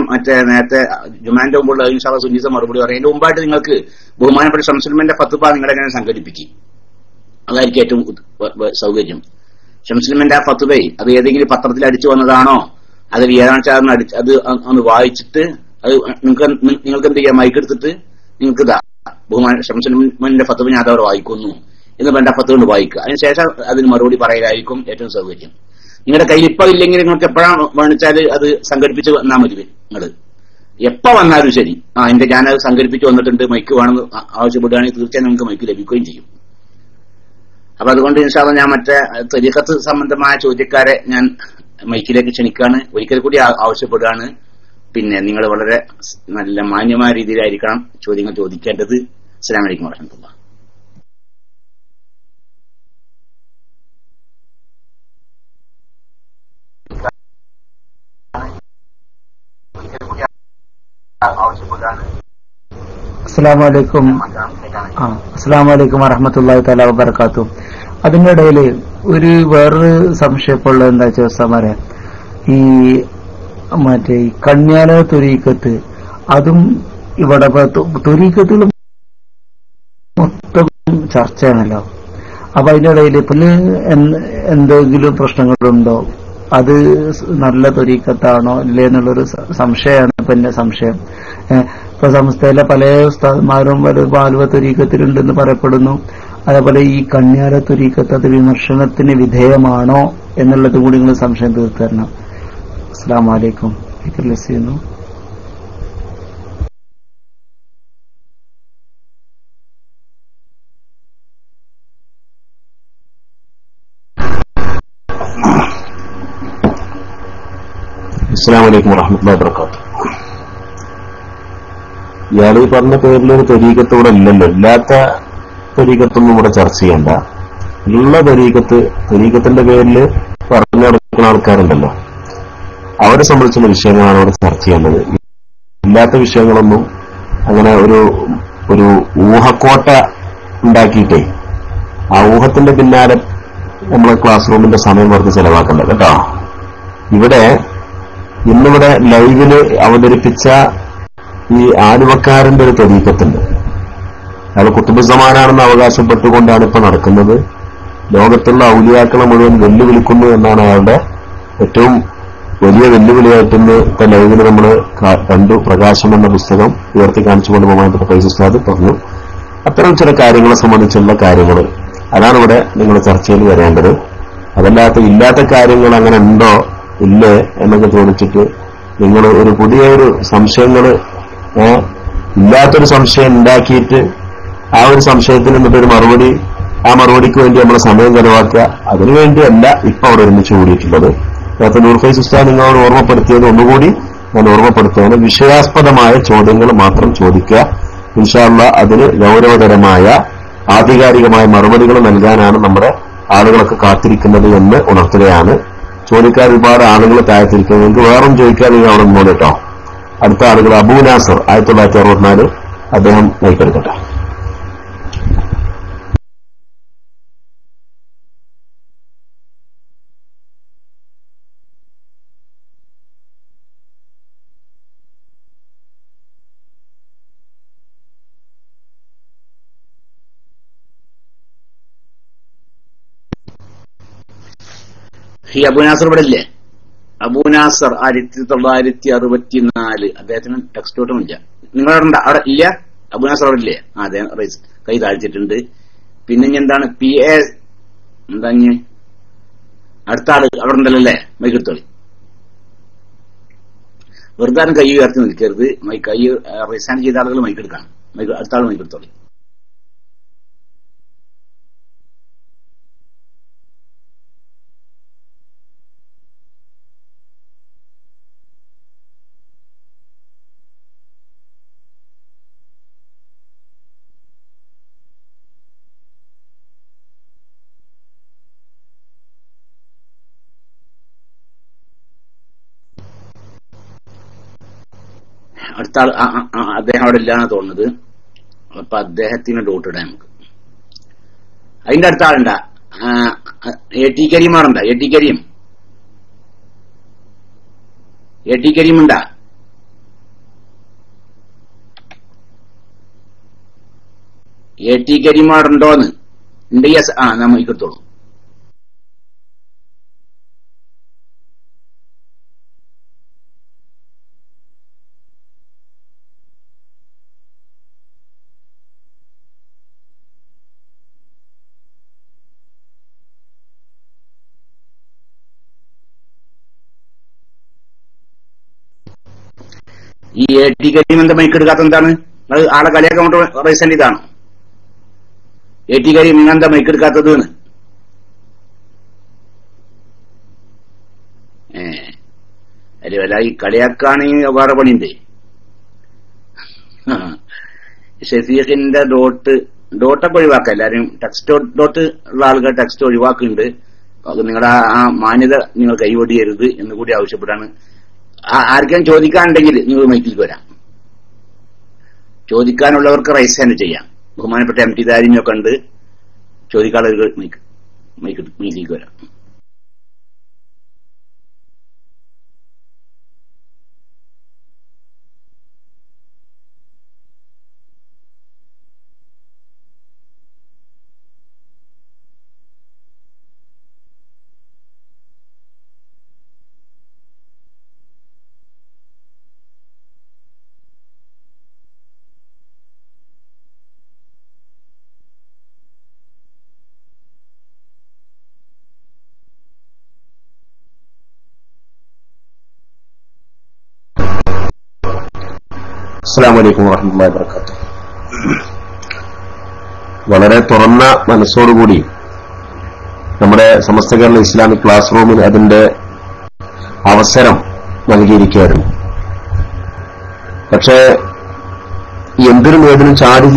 നേരത്തെ ജുമാന്റെ മുമ്പുള്ള സുന്നീസ മറുപടി പറയും. അതിന്റെ മുമ്പായിട്ട് നിങ്ങൾക്ക് ബഹുമാനപ്പെട്ട ഷംസുൽമന്റെ ഫത്വ നിങ്ങളെങ്ങനെ സംഘടിപ്പിക്കും, അതായിരിക്കും ഏറ്റവും സൗകര്യം. ഷംസുൽമന്റെ ആ ഫത്വ അത് ഏതെങ്കിലും പത്രത്തിൽ അടിച്ചു വന്നതാണോ, അത് ഏതാണെന്ന് അത് ഒന്ന് വായിച്ചിട്ട് അത് നിങ്ങൾക്ക് എന്ത് ചെയ്യാം, മൈക്കെടുത്തിട്ട് നിങ്ങൾക്ക് ബഹുമാന ഷംസുൽമന്റെ ഫത്വ ഞാൻ അതവർ വായിക്കുന്നു എന്ന് വേണ്ട ഫത്വ കൊണ്ട് വായിക്കുക. അതിനുശേഷം അതിന് മറുപടി പറയലായിരിക്കും ഏറ്റവും സൗകര്യം. നിങ്ങളുടെ കയ്യിൽ ഇപ്പൊ ഇല്ലെങ്കിൽ നിങ്ങൾക്ക് എപ്പോഴാണ് വേണിച്ചാൽ അത് സംഘടിപ്പിച്ച് വന്നാൽ മതി. നിങ്ങൾ എപ്പോ വന്നാലും ശരി, ഞാനത് സംഘടിപ്പിച്ച് വന്നിട്ടുണ്ട്, മൈക്ക് വേണമെന്ന് ആവശ്യപ്പെടുകയാണെങ്കിൽ തീർച്ചയായും നിങ്ങൾക്ക് മൈക്ക് ലഭിക്കുകയും ചെയ്യും. അപ്പൊ അതുകൊണ്ട് ഇൻഷാ അല്ലാഹ് ഞാൻ തരീഖത്ത് സംബന്ധമായ ചോദ്യക്കാരെ ഞാൻ മൈക്കിലേക്ക് ക്ഷണിക്കുകയാണ്, ഒരിക്കൽ കൂടി ആവശ്യപ്പെടുകയാണ്. പിന്നെ നിങ്ങൾ വളരെ നല്ല മാന്യമായ രീതിയിലായിരിക്കണം ചോദ്യങ്ങൾ ചോദിക്കേണ്ടത്. അസ്സലാമു അലൈക്കും വറഹ്മത്തുള്ളാഹി. അസ്സലാമു അലൈക്കും വറഹ്മത്തുള്ളാഹി തആല വബറകാതുഹു. അതിന്റെ ഇടയിൽ വേറൊരു സംശയമുള്ള എന്താ ചോദിച്ചാൽ, ഈ മറ്റേ ഈ കണ്യാല ത്വരീഖത്ത്, അതും ഇവിടെ ത്വരീഖത്തുകൾ മൊത്തം ചർച്ചയാണല്ലോ. അപ്പൊ അതിന്റെ ഇടയിൽ പിന്നെ എന്തെങ്കിലും പ്രശ്നങ്ങളുണ്ടോ, അത് നല്ല ത്വരീഖത്താണോ ഇല്ലേ എന്നുള്ളൊരു സംശയമാണ് ഇപ്പൊ എന്റെ സംശയം. ഇപ്പൊ സംസ്ഥയിലെ പല ഉസ്താദ്മാരും ആലുവ ത്വരീഖത്തിലുണ്ടെന്ന് പറയപ്പെടുന്നു. അതേപോലെ ഈ കണ്യാല ത്വരീഖത്ത് അത് വിമർശനത്തിന് വിധേയമാണോ എന്നുള്ളത് കൂടി നിങ്ങൾ സംശയം തീർത്തു തരണം. അസ്സലാമു അലൈക്കും. ചെയ്യുന്നു. അസ്സലാമു അലൈക്കും വറഹ്മത്തുള്ളാഹി വബറകാതുഹു. ഇയാൾ ഈ പറഞ്ഞ പേരിലൊരു ത്വരീഖത്ത് ഇവിടെ ഇല്ലല്ലോ. ഇല്ലാത്ത ത്വരീഖത്തൊന്നും ഇവിടെ ചർച്ച ചെയ്യണ്ട. ഉള്ള ത്വരീഖത്തിന്റെ പേരിൽ പറഞ്ഞു നടക്കുന്ന ആൾക്കാരുണ്ടല്ലോ, അവരെ സംബന്ധിച്ചുള്ള വിഷയങ്ങളാണ് ഇവിടെ ചർച്ച ചെയ്യേണ്ടത്. ഇല്ലാത്ത വിഷയങ്ങളൊന്നും അങ്ങനെ ഒരു ഊഹക്കോട്ട ഉണ്ടാക്കിയിട്ടേ ആ ഊഹത്തിന്റെ പിന്നാലെ നമ്മളെ ക്ലാസ് റൂമിന്റെ സമയം വെറുതെ ചെലവാക്കണ്ട കേട്ടോ. ഇന്നിവിടെ ലൈവില് അവതരിപ്പിച്ച ഈ ആലുവക്കാരന്റെ ഒരു ത്വരീഖത്തുണ്ട്. അയാൾ കുത്തുബുസ്സമാനാണെന്ന് അവകാശപ്പെട്ടുകൊണ്ടാണ് ഇപ്പൊ നടക്കുന്നത്. ലോകത്തുള്ള ഔലിയാക്കളെ മുഴുവൻ വെല്ലുവിളിക്കുന്നു എന്നാണ് അയാളുടെ ഏറ്റവും വലിയ വെല്ലുവിളിയായിട്ടെന്ന് ഇപ്പൊ ലൈവില് നമ്മൾ കണ്ടു. പ്രകാശം എന്ന പുസ്തകം ഉയർത്തി കാണിച്ചുകൊണ്ട് ബഹുമാനപ്പെട്ട ഫൈസ് ഉസ്താദ് പറഞ്ഞു. അത്തരം ചില കാര്യങ്ങളെ സംബന്ധിച്ചുള്ള കാര്യങ്ങൾ അതാണ് ഇവിടെ നിങ്ങൾ ചർച്ചയിൽ വരേണ്ടത്. ഇല്ലാത്ത കാര്യങ്ങൾ അങ്ങനെ ഉണ്ടോ ഇല്ലേ എന്നൊക്കെ ചോദിച്ചിട്ട് നിങ്ങൾ ഒരു പുതിയ സംശയങ്ങൾ ഇല്ലാത്തൊരു സംശയം ഉണ്ടാക്കിയിട്ട് ആ ഒരു സംശയത്തിന് എന്നിട്ടൊരു മറുപടി, ആ മറുപടിക്ക് വേണ്ടി നമ്മൾ സമയം ചെലവാക്കുക. അതിനുവേണ്ടിയല്ല ഇപ്പൊ അവിടെ ഒരുമിച്ച് കൂടിയിട്ടുള്ളത്. നേരത്തെ നൂർ ഫൈസ് ഉസ്താദ് നിങ്ങളോട് ഓർമ്മപ്പെടുത്തിയത് ഒന്നുകൂടി ഞാൻ ഓർമ്മപ്പെടുത്തുകയാണ്. വിഷയാസ്പദമായ ചോദ്യങ്ങൾ മാത്രം ചോദിക്കുക. ഇൻഷാ അല്ലാഹ് അതിന് ഗൗരവതരമായ ആധികാരികമായ മറുപടികൾ നൽകാനാണ് നമ്മുടെ ആളുകളൊക്കെ കാത്തിരിക്കുന്നത് എന്ന് ഉണർത്തുകയാണ്. ചോദിക്കാൻ ഒരുപാട് ആളുകൾ താഴ്ത്തിരിക്കുന്നത്. നിങ്ങൾക്ക് വേറൊന്നും ചോദിക്കാൻ നിങ്ങൾ അവിടെ നിന്നോളൂ കേട്ടോ. അടുത്ത ആളുകൾ അബൂ നാസർ 1964 അദ്ദേഹം നയിക്കെടുക്കട്ടെ. ഈ അബൂനാസർ ഇവിടെ ഇല്ലേ? അബൂനാസർ 1964 അദ്ദേഹത്തിന് ടെക്സ്റ്റ് ഔട്ടും ഇല്ല. നിങ്ങളവിടെ അവിടെ ഇല്ല? അബൂനാസർ അവിടെ ഇല്ലേ? അദ്ദേഹം കൈ താഴ്ത്തിട്ടുണ്ട്. പിന്നെ ഇനി എന്താണ് PA എന്താ ഇനി അടുത്ത ആള് അവിടെ ഉണ്ടല്ലോ അല്ലേ? മൈക്കെടുത്തോളി. വെറുതെ കൈ ഉയർത്തി നിൽക്കരുത്. കൈ റിസൈൻ ചെയ്ത ആളുകൾ മൈക്കെടുക്കണം. അടുത്ത ആൾ മൈക്കെടുത്തോളി. അടുത്ത ആൾ അദ്ദേഹം അവിടെ ഇല്ലാന്ന് തോന്നുന്നത്. അപ്പൊ അദ്ദേഹത്തിന് ഡോട്ട് ഇടാം നമുക്ക്. അതിന്റെ അടുത്ത ആളുണ്ടാ AT കരീമാറുണ്ടാ? AT കരീം ഉണ്ടാ? AT കരീമാറുണ്ടോന്ന് ഉണ്ടെങ്കിൽ നമ്മ ഇക്കെടുത്തോളൂ. ഈ AT കരീം എന്താ മൈക്കെടുക്കാത്ത? എന്താണ് നിങ്ങൾ ആളെ കളിയാക്കാൻ കൊണ്ട് റീസെന്റ് ഇതാണോ? AT കരീം നിങ്ങളെന്താ മൈക്കെടുക്കാത്തത്? അല്ല ഈ കളിയാക്കാണെങ്കിൽ വേറെ പണിയുണ്ട്. ഷെഫീഖിന്റെ ഡോട്ടൊക്കെ ഒഴിവാക്കാം. എല്ലാരും ടെക്സ്റ്റ് ഡോട്ട് ഉള്ള ആളുകൾ ടെക്സ്റ്റ് ഒഴിവാക്കുന്നുണ്ട്. നിങ്ങളുടെ ആ മാന്യത നിങ്ങൾ കൈവടിയരുത് എന്ന് കൂടി ആവശ്യപ്പെടാണ്. ആർക്കും ചോദിക്കാനുണ്ടെങ്കിൽ നിങ്ങൾ മൈക്കിലേക്ക് വരാം. ചോദിക്കാനുള്ളവർക്ക് റൈസ് ഹാൻഡ് ചെയ്യാം. ബഹുമാനപ്പെട്ട MT ദാരിഞ്ഞൊക്കെ ഉണ്ട്. ചോദിക്കാനുള്ളവർക്ക് മൈക്കിലേക്ക് വരാം. അസ്സലാമു അലൈക്കും വറഹ്മത്തുള്ളാഹി വബറകാതുഹു. വളരെ തുറന്ന മനസ്സോടുകൂടി നമ്മുടെ സമസ്ത കേരള ഇസ്ലാമിക് ക്ലാസ് റൂമിൽ അതിന്റെ അവസരം നൽകിയിരിക്കുകയായിരുന്നു. പക്ഷേ എന്തിനും ഏതിനും ചാടി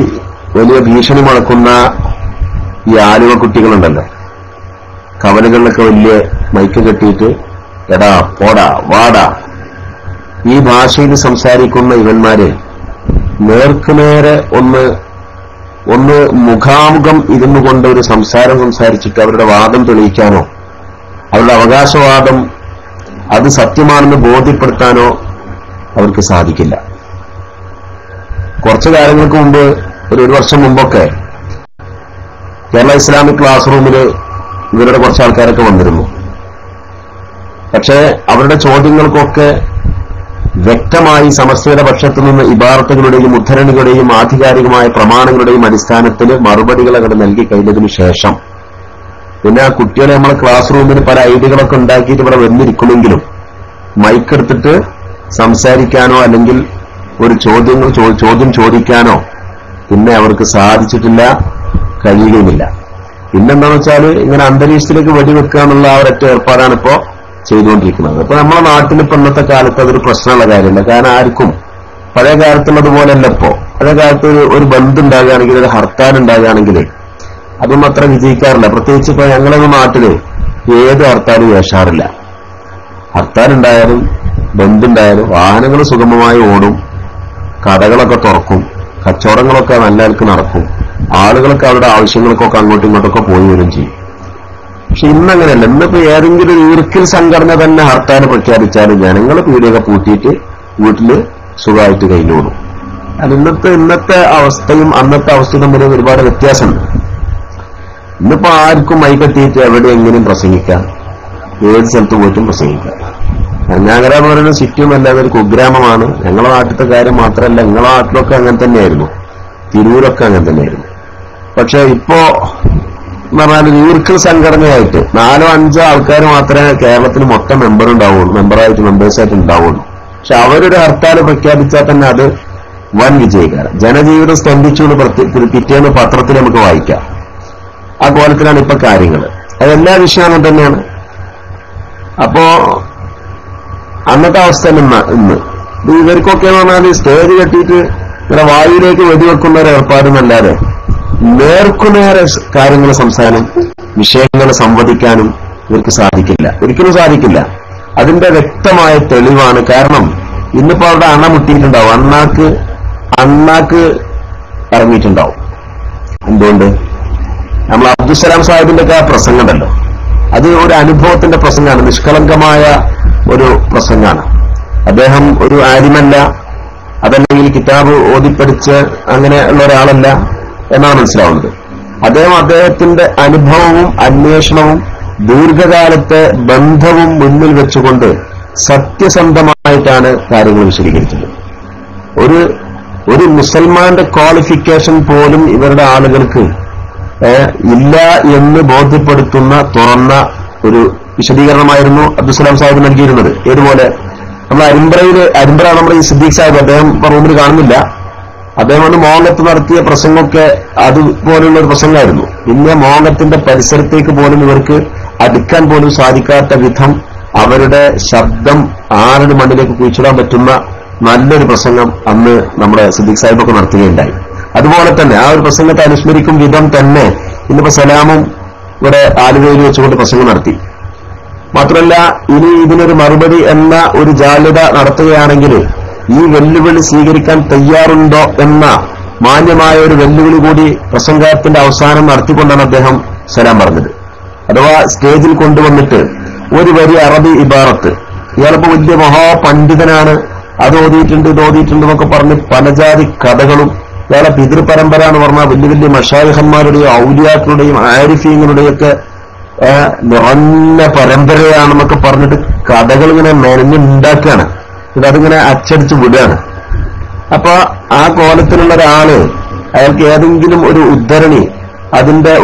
വലിയ ഭീഷണി മുഴക്കുന്ന ഈ ആലുവ കുട്ടികളുണ്ടല്ലോ, കവലകളിലൊക്കെ വലിയ മൈക്ക് കെട്ടിയിട്ട് എടാ പോടാ വാടാ ഈ ഭാഷയിൽ സംസാരിക്കുന്ന ഇവന്മാര് നേർക്കുനേരെ ഒന്ന് മുഖാമുഖം ഇരുന്നു കൊണ്ട് ഒരു സംസാരം സംസാരിച്ചിട്ട് അവരുടെ വാദം തെളിയിക്കാനോ അവരുടെ അവകാശവാദം അത് സത്യമാണെന്ന് ബോധ്യപ്പെടുത്താനോ അവർക്ക് സാധിക്കില്ല. കുറച്ചു കാലങ്ങൾക്ക് മുമ്പ് ഒരു വർഷം മുമ്പൊക്കെ കേരള ഇസ്ലാമിക് ക്ലാസ് റൂമിൽ ഇവരുടെ കുറച്ച് ആൾക്കാരൊക്കെ വന്നിരുന്നു. പക്ഷേ അവരുടെ ചോദ്യങ്ങൾക്കൊക്കെ വ്യക്തമായി സമസ്തയുടെ പക്ഷത്തു നിന്ന് ഇബാറത്തുകളുടെയും ഉദ്ധരണികളുടെയും ആധികാരികമായ പ്രമാണങ്ങളുടെയും അടിസ്ഥാനത്തിൽ മറുപടികൾ അങ്ങോട്ട് നൽകി കഴിഞ്ഞതിനു ശേഷം പിന്നെ ആ കുട്ടികളെ നമ്മളെ ക്ലാസ് റൂമിൽ പല ഐഡിയകളൊക്കെ ഉണ്ടാക്കിയിട്ട് ഇവിടെ വന്നിരിക്കുമെങ്കിലും മൈക്കെടുത്തിട്ട് സംസാരിക്കാനോ അല്ലെങ്കിൽ ഒരു ചോദ്യം ചോദിക്കാനോ പിന്നെ അവർക്ക് സാധിച്ചിട്ടില്ല, കഴിയുകയുമില്ല. പിന്നെന്താണെന്ന് വെച്ചാൽ ഇങ്ങനെ അന്തരീക്ഷത്തിലേക്ക് വെടിവെക്കുക എന്നുള്ള ആ ഒരൊറ്റ ഏർപ്പാടാണ് ഇപ്പോ ചെയ്തുകൊണ്ടിരിക്കുന്നത്. അപ്പൊ നമ്മുടെ നാട്ടിൽ ഇപ്പൊ ഇന്നത്തെ കാലത്ത് അതൊരു പ്രശ്നമുള്ള കാര്യമില്ല. കാരണം ആർക്കും പഴയ കാലത്തുള്ളതുപോലെയല്ല ഇപ്പോ. പഴയ കാലത്ത് ഒരു ബന്ദ് ഉണ്ടാകുകയാണെങ്കിൽ ഒരു ഹർത്താൽ ഉണ്ടാകുകയാണെങ്കിൽ അതൊന്നും അത്ര വിജയിക്കാറില്ല. പ്രത്യേകിച്ച് ഇപ്പൊ ഞങ്ങളുടെ നാട്ടില് ഏത് ഹർത്താലും വേഷാറില്ല. ഹർത്താൽ ഉണ്ടായാലും ബന്ധുണ്ടായാലും വാഹനങ്ങൾ സുഗമമായി ഓടും, കടകളൊക്കെ തുറക്കും, കച്ചവടങ്ങളൊക്കെ നല്ല നിലക്ക് നടക്കും, ആളുകളൊക്കെ അവരുടെ ആവശ്യങ്ങൾക്കൊക്കെ അങ്ങോട്ടും ഇങ്ങോട്ടൊക്കെ പോയി വരും ചെയ്യും. പക്ഷെ ഇന്നങ്ങനെയല്ല. ഇന്നിപ്പോ ഏതെങ്കിലും ഒരു ഈർക്കിൽ സംഘടന തന്നെ ഹർത്താൽ പ്രഖ്യാപിച്ചാലും ജനങ്ങൾ പീടിയൊക്കെ പൂട്ടിയിട്ട് വീട്ടില് സുഖമായിട്ട് കഴിഞ്ഞോടും. അത് ഇന്നത്തെ അവസ്ഥയും അന്നത്തെ അവസ്ഥയും തമ്മിൽ ഒരുപാട് വ്യത്യാസമുണ്ട്. ഇന്നിപ്പോ ആർക്കും മൈക്കെത്തിയിട്ട് എവിടെ എങ്ങനെയും പ്രസംഗിക്കാം, ഏത് സ്ഥലത്ത് പോയിട്ടും പ്രസംഗിക്കാം. കഞ്ഞാങ്കര എന്ന് പറയുന്നത് സിറ്റിയൊന്നല്ലാതെ ഒരു കുഗ്രാമമാണ്. ഞങ്ങളുടെ നാട്ടിലത്തെ കാര്യം മാത്രമല്ല, നിങ്ങളുടെ നാട്ടിലൊക്കെ അങ്ങനെ തന്നെയായിരുന്നു, തിരൂരൊക്കെ അങ്ങനെ തന്നെയായിരുന്നു. പക്ഷെ ഇപ്പോ എന്ന് പറഞ്ഞാൽ ഈർക്കിൾ സംഘടനയായിട്ട് 4-5 ആൾക്കാർ മാത്രമേ കേരളത്തിൽ മൊത്തം മെമ്പേഴ്സായിട്ട് ഉണ്ടാവുള്ളൂ. പക്ഷെ അവരൊരു ഹർത്താൽ പ്രഖ്യാപിച്ചാൽ തന്നെ അത് വൻ വിജയിക്കാറ്. ജനജീവിതം സ്തംഭിച്ചുകൊണ്ട് പിറ്റേന്ന് പത്രത്തിൽ നമുക്ക് വായിക്കാം. ആ കോലത്തിലാണ് ഇപ്പൊ കാര്യങ്ങൾ. അതെല്ലാ വിഷയവും തന്നെയാണ്. അപ്പോ അന്നത്തെ അവസ്ഥ ഇന്ന് ഇവർക്കൊക്കെ എന്ന് പറഞ്ഞാൽ സ്റ്റേജ് കെട്ടിയിട്ട് ഇങ്ങനെ വായുവിലേക്ക് വെടിവെക്കുന്ന ഒരു ഏർപ്പാടുന്നല്ലാതെ നേർക്കുനേരെ കാര്യങ്ങൾ സംസാരം വിഷയങ്ങൾ സംവദിക്കാനും ഇവർക്ക് സാധിക്കില്ല, ഒരിക്കലും സാധിക്കില്ല. അതിന്റെ വ്യക്തമായ തെളിവാണ്. കാരണം ഇന്നിപ്പോ അവിടെ അണ മുട്ടിയിട്ടുണ്ടാവും, അണ്ണാക്ക് ഇറങ്ങിയിട്ടുണ്ടാവും. എന്തുകൊണ്ട്? നമ്മൾ അബ്ദുസലാം സാഹിബിന്റെ ഒക്കെ ആ പ്രസംഗം ഉണ്ടല്ലോ, അത് ഒരു അനുഭവത്തിന്റെ പ്രസംഗമാണ്, നിഷ്കളങ്കമായ ഒരു പ്രസംഗമാണ്. അദ്ദേഹം ഒരു ആലിമല്ല, അതല്ലെങ്കിൽ കിതാബ് ഓതിപ്പടിച്ച് അങ്ങനെ ഉള്ള ഒരാളല്ല എന്നാണ് മനസ്സിലാവുന്നത്. അദ്ദേഹത്തിന്റെ അനുഭവവും അന്വേഷണവും ദീർഘകാലത്തെ ബന്ധവും മുന്നിൽ വെച്ചുകൊണ്ട് സത്യസന്ധമായിട്ടാണ് കാര്യങ്ങൾ വിശദീകരിച്ചത്. ഒരു മുസൽമാന്റെ ക്വാളിഫിക്കേഷൻ പോലും ഇവരുടെ ആളുകൾക്ക് ഇല്ല എന്ന് ബോധ്യപ്പെടുത്തുന്ന തുറന്ന ഒരു വിശദീകരണമായിരുന്നു അബ്ദുസലാം സാഹിബ് നൽകിയിരുന്നത്. ഏതുപോലെ നമ്മൾ അരിമ്പ്ര നമ്മുടെ ഈ സിദ്ദീഖ് സാഹിബ്, അദ്ദേഹം റൂമിൽ കാണുന്നില്ല, അദ്ദേഹം വന്ന് മോങ്ങത്ത് നടത്തിയ പ്രസംഗമൊക്കെ അതുപോലുള്ള ഒരു പ്രസംഗമായിരുന്നു. പിന്നെ മോങ്ങത്തിന്റെ പരിസരത്തേക്ക് പോലും ഇവർക്ക് അടുക്കാൻ പോലും സാധിക്കാത്ത വിധം അവരുടെ ശബ്ദം 6 മണ്ണിലേക്ക് കുഴിച്ചിടാൻ പറ്റുന്ന നല്ലൊരു പ്രസംഗം അന്ന് നമ്മുടെ സിദ്ദീഖ് സാഹിബൊക്കെ നടത്തുകയുണ്ടായി. അതുപോലെ തന്നെ ആ ഒരു പ്രസംഗത്തെ അനുസ്മരിക്കും വിധം തന്നെ ഇന്നിപ്പോ സലാമും ഇവിടെ ആലുവയിൽ വെച്ചുകൊണ്ട് പ്രസംഗം നടത്തി. മാത്രമല്ല ഇനി ഇതിനൊരു മറുപടി എന്ന ഒരു ജാള്യത നടത്തുകയാണെങ്കിൽ ഈ വെല്ലുവിളി സ്വീകരിക്കാൻ തയ്യാറുണ്ടോ എന്ന മാന്യമായ ഒരു വെല്ലുവിളി കൂടി പ്രസംഗത്തിന്റെ അവസാനം നടത്തിക്കൊണ്ടാണ് അദ്ദേഹം സലാം പറഞ്ഞത്. അഥവാ സ്റ്റേജിൽ കൊണ്ടുവന്നിട്ട് ഒരു വരി അറബി ഇബാറത്ത്, ഇയാളിപ്പോ വലിയ മഹാപണ്ഡിതനാണ്, അത് ഓതിയിട്ടുണ്ട് ഇത് ഓതിയിട്ടുണ്ട് എന്നൊക്കെ പറഞ്ഞ് പലജാതി കഥകളും, ഇയാളെ പിതൃപരമ്പര എന്ന് പറഞ്ഞാൽ വലിയ വലിയ മഷായിഖന്മാരുടെയും ഔലിയാക്കളുടെയും ആരിഫീങ്ങളുടെയും ഒക്കെ നിറഞ്ഞ പരമ്പരയാണെന്നൊക്കെ പറഞ്ഞിട്ട് കഥകൾ ഇങ്ങനെ മെനഞ്ഞുണ്ടാക്കുകയാണ്. ഇതതിങ്ങനെ അച്ചടിച്ച് വിടുകയാണ്. അപ്പൊ ആ കോലത്തിലുള്ള ഒരാള് അയാൾക്ക് ഏതെങ്കിലും ഒരു ഉദ്ധരണി അതിന്റെ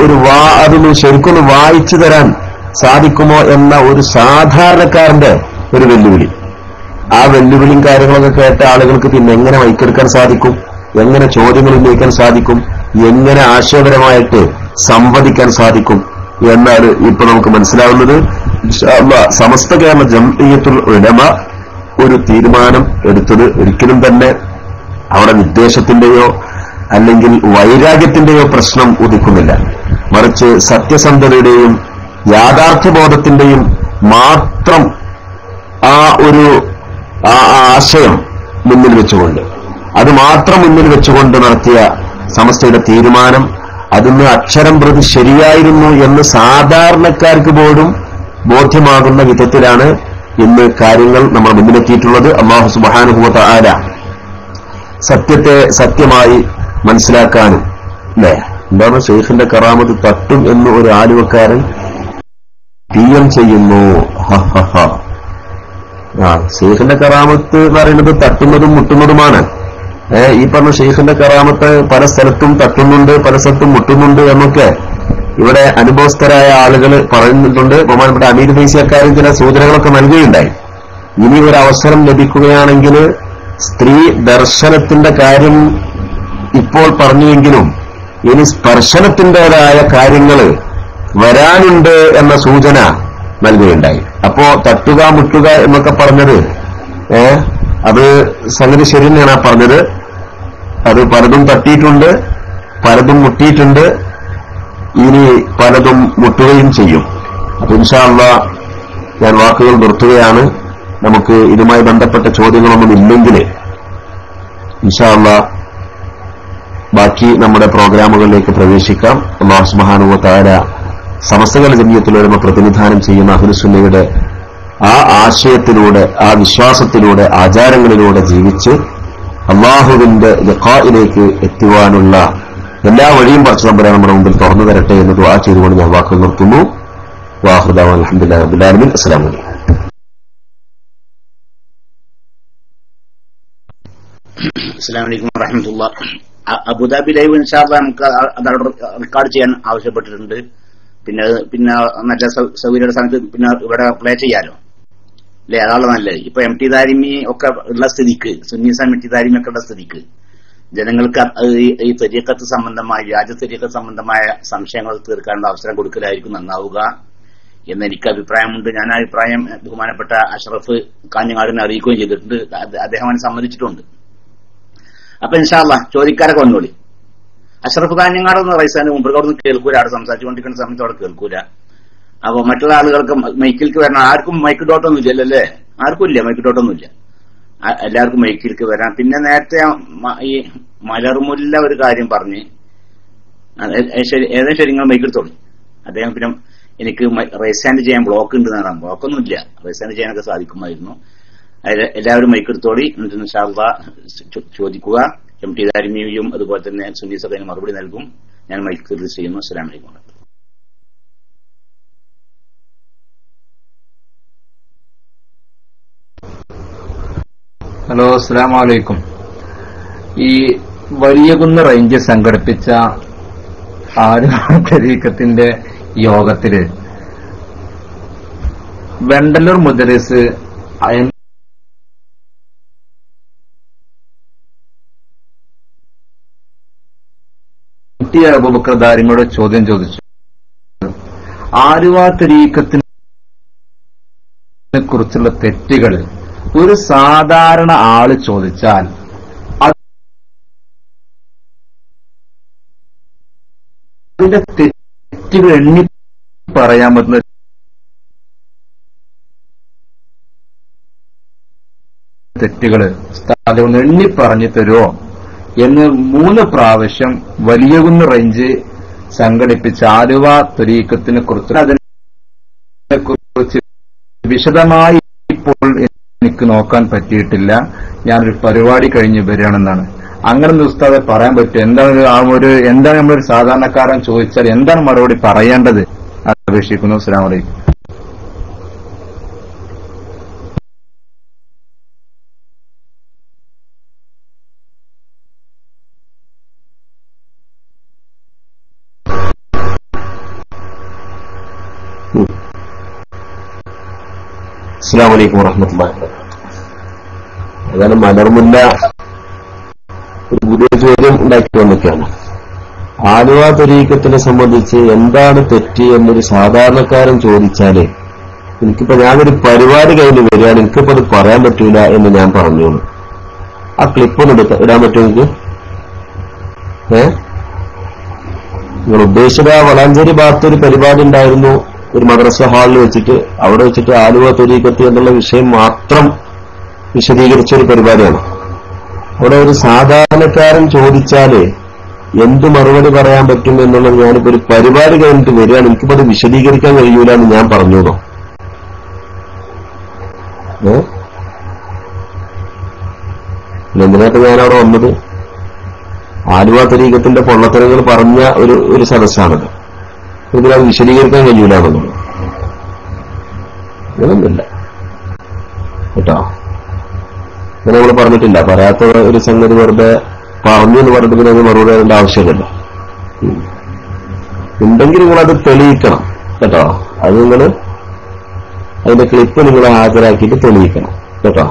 അതൊന്ന് ശരിക്കൊന്ന് വായിച്ചു തരാൻ സാധിക്കുമോ എന്ന ഒരു സാധാരണക്കാരന്റെ ഒരു വെല്ലുവിളി. ആ വെല്ലുവിളിയും കാര്യങ്ങളൊക്കെ കേട്ട ആളുകൾക്ക് പിന്നെ എങ്ങനെ മൈക്കെടുക്കാൻ സാധിക്കും, എങ്ങനെ ചോദ്യങ്ങൾ ഉന്നയിക്കാൻ സാധിക്കും, എങ്ങനെ ആശയപരമായിട്ട് സംവദിക്കാൻ സാധിക്കും എന്നാണ് ഇപ്പൊ നമുക്ക് മനസ്സിലാവുന്നത്. സമസ്ത കേരള ജംഇയ്യത്തുൽ ഉലമ ഒരു തീരുമാനം എടുത്തത് ഒരിക്കലും തന്നെ അവിടെ വിദ്വേഷത്തിന്റെയോ അല്ലെങ്കിൽ വൈരാഗ്യത്തിന്റെയോ പ്രശ്നം ഉദിക്കുന്നില്ല, മറിച്ച് സത്യസന്ധതയുടെയും യാഥാർത്ഥ്യബോധത്തിന്റെയും മാത്രം ആ ഒരു ആശയം മുന്നിൽ വെച്ചുകൊണ്ട്, അത് മാത്രം മുന്നിൽ വെച്ചുകൊണ്ട് നടത്തിയ സമസ്തയുടെ തീരുമാനം അതിന് അക്ഷരം പ്രതി ശരിയായിരുന്നു എന്ന് സാധാരണക്കാർക്ക് പോലും ബോധ്യമാകുന്ന വിധത്തിലാണ് ഇന്ന് കാര്യങ്ങൾ നമ്മൾ മുന്നിലെത്തിയിട്ടുള്ളത്. അല്ലാഹു സുബ്ഹാനഹു വ തആല സത്യത്തെ സത്യമായി മനസ്സിലാക്കാനും അല്ലേ, എന്താണ് ഷെയ്ഖിന്റെ കറാമത്ത് തട്ടും എന്ന് ഒരു ആലുവക്കാരൻ PM ചെയ്യുന്നു. ഷെയ്ഖിന്റെ കറാമത്ത് എന്ന് പറയുന്നത് തട്ടുന്നതും മുട്ടുന്നതുമാണ്. ഈ പറഞ്ഞ ഷെയ്ഖിന്റെ കറാമത്ത് പല സ്ഥലത്തും തട്ടുന്നുണ്ട്, പല സ്ഥലത്തും മുട്ടുന്നുണ്ട് എന്നൊക്കെ ഇവിടെ അനുഭവസ്ഥരായ ആളുകൾ പറയുന്നുണ്ട്. ബഹുമാനപ്പെട്ട അമീർ ഫൈസിയക്കാരും ചില സൂചനകളൊക്കെ നൽകുകയുണ്ടായി. ഇനി ഒരു അവസരം ലഭിക്കുകയാണെങ്കിൽ സ്ത്രീ ദർശനത്തിന്റെ കാര്യം ഇപ്പോൾ പറഞ്ഞുവെങ്കിലും ഇനി സ്പർശനത്തിൻ്റെതായ കാര്യങ്ങൾ വരാനുണ്ട് എന്ന സൂചന നൽകുകയുണ്ടായി. അപ്പോ തട്ടുക മുട്ടുക എന്നൊക്കെ പറഞ്ഞത് അത് സംഗതി ശരി തന്നെയാണ് പറഞ്ഞത്. അത് പലതും തട്ടിയിട്ടുണ്ട്, പലതും മുട്ടിയിട്ടുണ്ട്, ഇനി പലതും മുട്ടുകയും ചെയ്യും. അപ്പൊ ഇൻഷാ അല്ലാഹ് ഞാൻ വാക്കുകൾ നിർത്തുകയാണ്. നമുക്ക് ഇതുമായി ബന്ധപ്പെട്ട ചോദ്യങ്ങളൊന്നും ഇല്ലെങ്കിൽ ഇൻഷാ അല്ലാഹ് ബാക്കി നമ്മുടെ പ്രോഗ്രാമുകളിലേക്ക് പ്രവേശിക്കാം. അല്ലാഹു സുബ്ഹാനഹു വ തആല സമസ്തകളുടെ ജംഇയ്യത്തുൽ ഉലമ പ്രതിനിധാനം ചെയ്യുന്ന അഹ്ലുസുന്നയുടെ ആ ആശയത്തിലൂടെ, ആ വിശ്വാസത്തിലൂടെ, ആചാരങ്ങളിലൂടെ ജീവിച്ച് അല്ലാഹുവിന്റെ ലിഖാഇലേക്ക് എത്തുവാനുള്ള എല്ലാ വഴിയും പടച്ച തമ്പുരാൻ നമ്മുടെ മുമ്പിൽ തുറന്നു തരട്ടെ എന്ന് ദുആ ചെയ്തുകൊണ്ട് ഞാൻ വാക്കുകൾ നിർത്തുന്നു. വാഹിർ ദഅവാന അൽഹംദുലില്ലാഹി റബ്ബിൽ ആലമീൻ. അസ്സലാമു അലൈക്കും. അസ്സലാമു അലൈക്കും വറഹ്മത്തുള്ളാഹി. അബുദാബി ലൈവ് ഇൻഷാ അല്ലാഹ് നമുക്ക് അത് റെക്കോർഡ് ചെയ്യാൻ ആവശ്യപ്പെട്ടിട്ടുണ്ട്. പിന്നെ മറ്റേ സൗകര്യയുടെ സമയത്ത് പിന്നെ ഇവിടെ പ്ലേ ചെയ്യാലോ അല്ലെ? അതാണ് നല്ലത്. ഇപ്പൊ എം ടി ദാരിമി ഒക്കെ ഉള്ള സ്ഥിതിക്ക്, സുന്നീസ എം ടി ദാരിമി ഒക്കെ ഉള്ള സ്ഥിതിക്ക് ജനങ്ങൾക്ക് ഈ തരീഖത്ത് സംബന്ധമായ വ്യാജ തരീഖത്ത് സംബന്ധമായ സംശയങ്ങൾ തീർക്കാനുള്ള അവസരം കൊടുക്കലായിരിക്കും നന്നാവുക എന്ന് എനിക്ക് അഭിപ്രായമുണ്ട്. ഞാൻ ആ അഭിപ്രായം ബഹുമാനപ്പെട്ട അഷ്റഫ് കാഞ്ഞങ്ങാടിനെ അറിയിക്കുകയും ചെയ്തിട്ടുണ്ട്. അദ്ദേഹം അതിനെ സമ്മതിച്ചിട്ടുണ്ട്. അപ്പൊ ഇൻഷാ അല്ലാഹ് ചോദിക്കാരൊക്കെ വന്നോളി. അഷ്റഫ് കാഞ്ഞങ്ങാടെന്ന് റൈസാന്റെ മുമ്പ് അവിടെ നിന്ന് കേൾക്കൂല, അവിടെ സംസാരിച്ചുകൊണ്ടിരിക്കുന്ന സമയത്ത് അവിടെ കേൾക്കൂല. അപ്പൊ മറ്റുള്ള ആളുകൾക്ക് മൈക്കിലേക്ക് വരണം. ആർക്കും മൈക്ക് ഡോട്ടൊന്നും ഇല്ലല്ലേ? ആർക്കും ഇല്ല, മൈക്ക് ഡോട്ടൊന്നും ഇല്ല. എല്ലാവർക്കും മൈക്കിലേക്ക് വരാം. പിന്നെ നേരത്തെ ഈ മലർമുല്ല ഒരു കാര്യം പറഞ്ഞ് ഏതായാലും ശരി, നിങ്ങൾ മൈക്കെടുത്തോളൂ. അദ്ദേഹം പിന്നെ എനിക്ക് റൈസ് ഹാൻഡ് ചെയ്യാൻ ബ്ലോക്ക് ഉണ്ട് എന്നാണ്. ബ്ലോക്കൊന്നും ഇല്ല, റൈസ് ഹാൻഡ് ചെയ്യാനൊക്കെ സാധിക്കുമായിരുന്നു. എല്ലാവരും മൈക്കെടുത്തോളി. എന്നിട്ട് ഇൻഷാ അല്ലാഹ് ചോദിക്കുക. എം ടി ദാരിമിയും അതുപോലെ തന്നെ സുന്നീസൊക്കെ അതിന് മറുപടി നൽകും. ഞാൻ മൈക്ക് റിലീസ് ചെയ്യുന്നു. അസ്സലാമു അലൈക്കും. ഹലോ, അസ്സലാമു അലൈക്കും. ഈ വലിയകുന്ന് റേഞ്ച് സംഘടിപ്പിച്ച തരീഖത്തിന്റെ യോഗത്തില് വെണ്ടല്ലൂർ മുദരിസ് അബൂബക്കർ ദാരിമിയോട് ചോദ്യം ചോദിച്ചു. ആലുവ തരീഖത്തിനെ കുറിച്ചുള്ള തെറ്റുകൾ ഒരു സാധാരണ ആള് ചോദിച്ചാൽ അതിന്റെ തെറ്റുകൾ എണ്ണി പറയാൻ പറ്റുന്ന തെറ്റുകൾ ഒന്ന് എണ്ണി പറഞ്ഞു തരുമോ എന്ന് 3 പ്രാവശ്യം വലിയകുന്ന് റേഞ്ച് സംഘടിപ്പിച്ച ആലുവ തരീഖത്തിനെ കുറിച്ച് അതിനെക്കുറിച്ച് വിശദമായി ഇപ്പോൾ എനിക്ക് നോക്കാൻ പറ്റിയിട്ടില്ല. ഞാനൊരു പരിപാടി കഴിഞ്ഞ് വരികയാണെന്നാണ്. അങ്ങനെ ഉസ്താദെ പറയാൻ പറ്റും? എന്താണ് നമ്മളൊരു സാധാരണക്കാരൻ ചോദിച്ചാൽ എന്താണ് മറുപടി പറയേണ്ടത്? അപേക്ഷിക്കുന്നു. അസ്സലാമു അലൈക്കും. അസ്സലാമു അലൈക്കും വറഹ്മത്തുള്ളാഹി വബറകാതുഹു. അതാണ് മലർമുല്ല ഒരു പുതിയ ചോദ്യം ഉണ്ടാക്കി വന്നിട്ടാണ്. ആലുവ തരീഖത്തിനെ സംബന്ധിച്ച് എന്താണ് തെറ്റ് എന്നൊരു സാധാരണക്കാരൻ ചോദിച്ചാല് എനിക്കിപ്പോ ഞാനൊരു പരിപാടി കഴിഞ്ഞ് വരികയാണ്, എനിക്കിപ്പോ അത് പറയാൻ പറ്റൂല എന്ന് ഞാൻ പറഞ്ഞോളൂ. ആ ക്ലിപ്പ് ഒന്ന് ഇടാൻ പറ്റുമോ എനിക്ക്? നിങ്ങൾ ഉദ്ദേശിച്ചത് വളാഞ്ചേരി ഭാഗത്ത് ഒരു പരിപാടി ഉണ്ടായിരുന്നു, ഒരു മദ്രസ ഹാളിൽ വെച്ചിട്ട്. അവിടെ വെച്ചിട്ട് ആലുവ തരീഖത്ത് എന്നുള്ള വിഷയം മാത്രം വിശദീകരിച്ച ഒരു പരിപാടിയാണ്. അവിടെ ഒരു സാധാരണക്കാരൻ ചോദിച്ചാല് എന്ത് മറുപടി പറയാൻ പറ്റും എന്നുള്ളത് ഞാനിപ്പോ ഒരു പരിപാടി കഴിഞ്ഞിട്ട് വരികയാണ്, എനിക്കിപ്പോ അത് വിശദീകരിക്കാൻ കഴിയൂല എന്ന് ഞാൻ പറഞ്ഞോളൂ. എന്തിനായിട്ട് ഞാനവിടെ വന്നത്? ആലുവ തരീഖത്തിന്റെ പൊള്ളത്തരങ്ങൾ പറഞ്ഞ ഒരു സദസ്സാണത്. ഇതിനത് വിശദീകരിക്കാൻ കഴിയൂല എന്നുള്ളത് അങ്ങനൊന്നുമില്ല കേട്ടോ. അങ്ങനെ നമ്മൾ പറഞ്ഞിട്ടില്ല. പറയാത്ത ഒരു സംഗതി വെറുതെ പറഞ്ഞു എന്ന് പറഞ്ഞിട്ട് പിന്നെ അത് മറുപടി അതിന്റെ ആവശ്യമില്ലല്ലോ. ഉണ്ടെങ്കിൽ നിങ്ങളത് തെളിയിക്കണം കേട്ടോ. അത് നിങ്ങൾ അതിന്റെ ക്ലിപ്പ് നിങ്ങൾ ഹാജരാക്കിയിട്ട് തെളിയിക്കണം കേട്ടോ.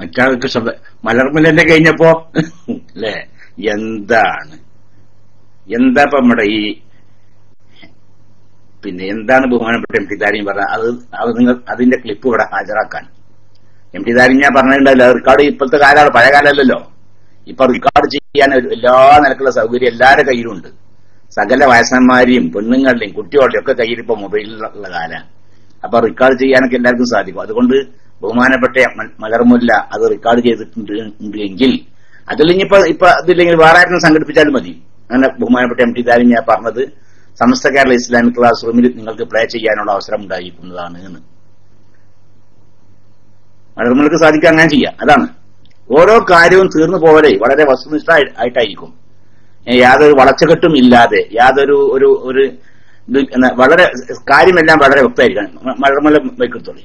മറ്റാൾക്ക് മലർമുല്ലന്റെ കഴിഞ്ഞപ്പോ അല്ലേ എന്താ നമ്മുടെ ഈ എന്താണ് ബഹുമാനപ്പെട്ട എം ടി ദാരിമി പറഞ്ഞത്? അത് നിങ്ങൾ അതിന്റെ ക്ലിപ്പ് ഇവിടെ ഹാജരാക്കാൻ MT താരിഞ്ഞ പറഞ്ഞിട്ടുണ്ടല്ലോ, റെക്കോർഡ് ഇപ്പോഴത്തെ കാലമാണ്, പഴയ കാലമല്ലല്ലോ. ഇപ്പൊ റെക്കോർഡ് ചെയ്യാൻ എല്ലാ നിലക്കുള്ള സൗകര്യം എല്ലാവരുടെ കയ്യിലുണ്ട്. സകല വയസ്സന്മാരെയും പെണ്ണുങ്ങളുടെയും കുട്ടികളുടെയും ഒക്കെ കയ്യിൽ ഇപ്പൊ മൊബൈലിലുള്ള കാലമാണ്. അപ്പൊ റെക്കോർഡ് ചെയ്യാനൊക്കെ എല്ലാവർക്കും സാധിക്കും. അതുകൊണ്ട് ബഹുമാനപ്പെട്ട മലർമുല്ല അത് റെക്കോർഡ് ചെയ്തിട്ടുണ്ട് എങ്കിൽ അതില്ലെങ്കിൽ ഇപ്പൊ അതില്ലെങ്കിൽ വേറെ ആരും സംഘടിപ്പിച്ചാലും മതി. അങ്ങനെ ബഹുമാനപ്പെട്ട MT താരിഞ്ഞ പറഞ്ഞത് സമസ്ത കേരള ഇസ്ലാമിക് ക്ലാസ് റൂമിൽ നിങ്ങൾക്ക് പ്ലേ ചെയ്യാനുള്ള അവസരം ഉണ്ടായിരിക്കുന്നതാണ് എന്ന്. മലർമുല്ലക്ക് സാധിക്കാൻ അങ്ങനെ ചെയ്യാം. അതാണ് ഓരോ കാര്യവും തീർന്നു പോവലേ വളരെ വസ്തുനിഷ്ഠ ആയിട്ടായിരിക്കും. യാതൊരു വളച്ചുകെട്ടും ഇല്ലാതെ, യാതൊരു ഒരു വളരെ കാര്യമെല്ലാം വളരെ വ്യക്തമായിരിക്കണം. മലർമുല്ല വൈക്കത്തോളി.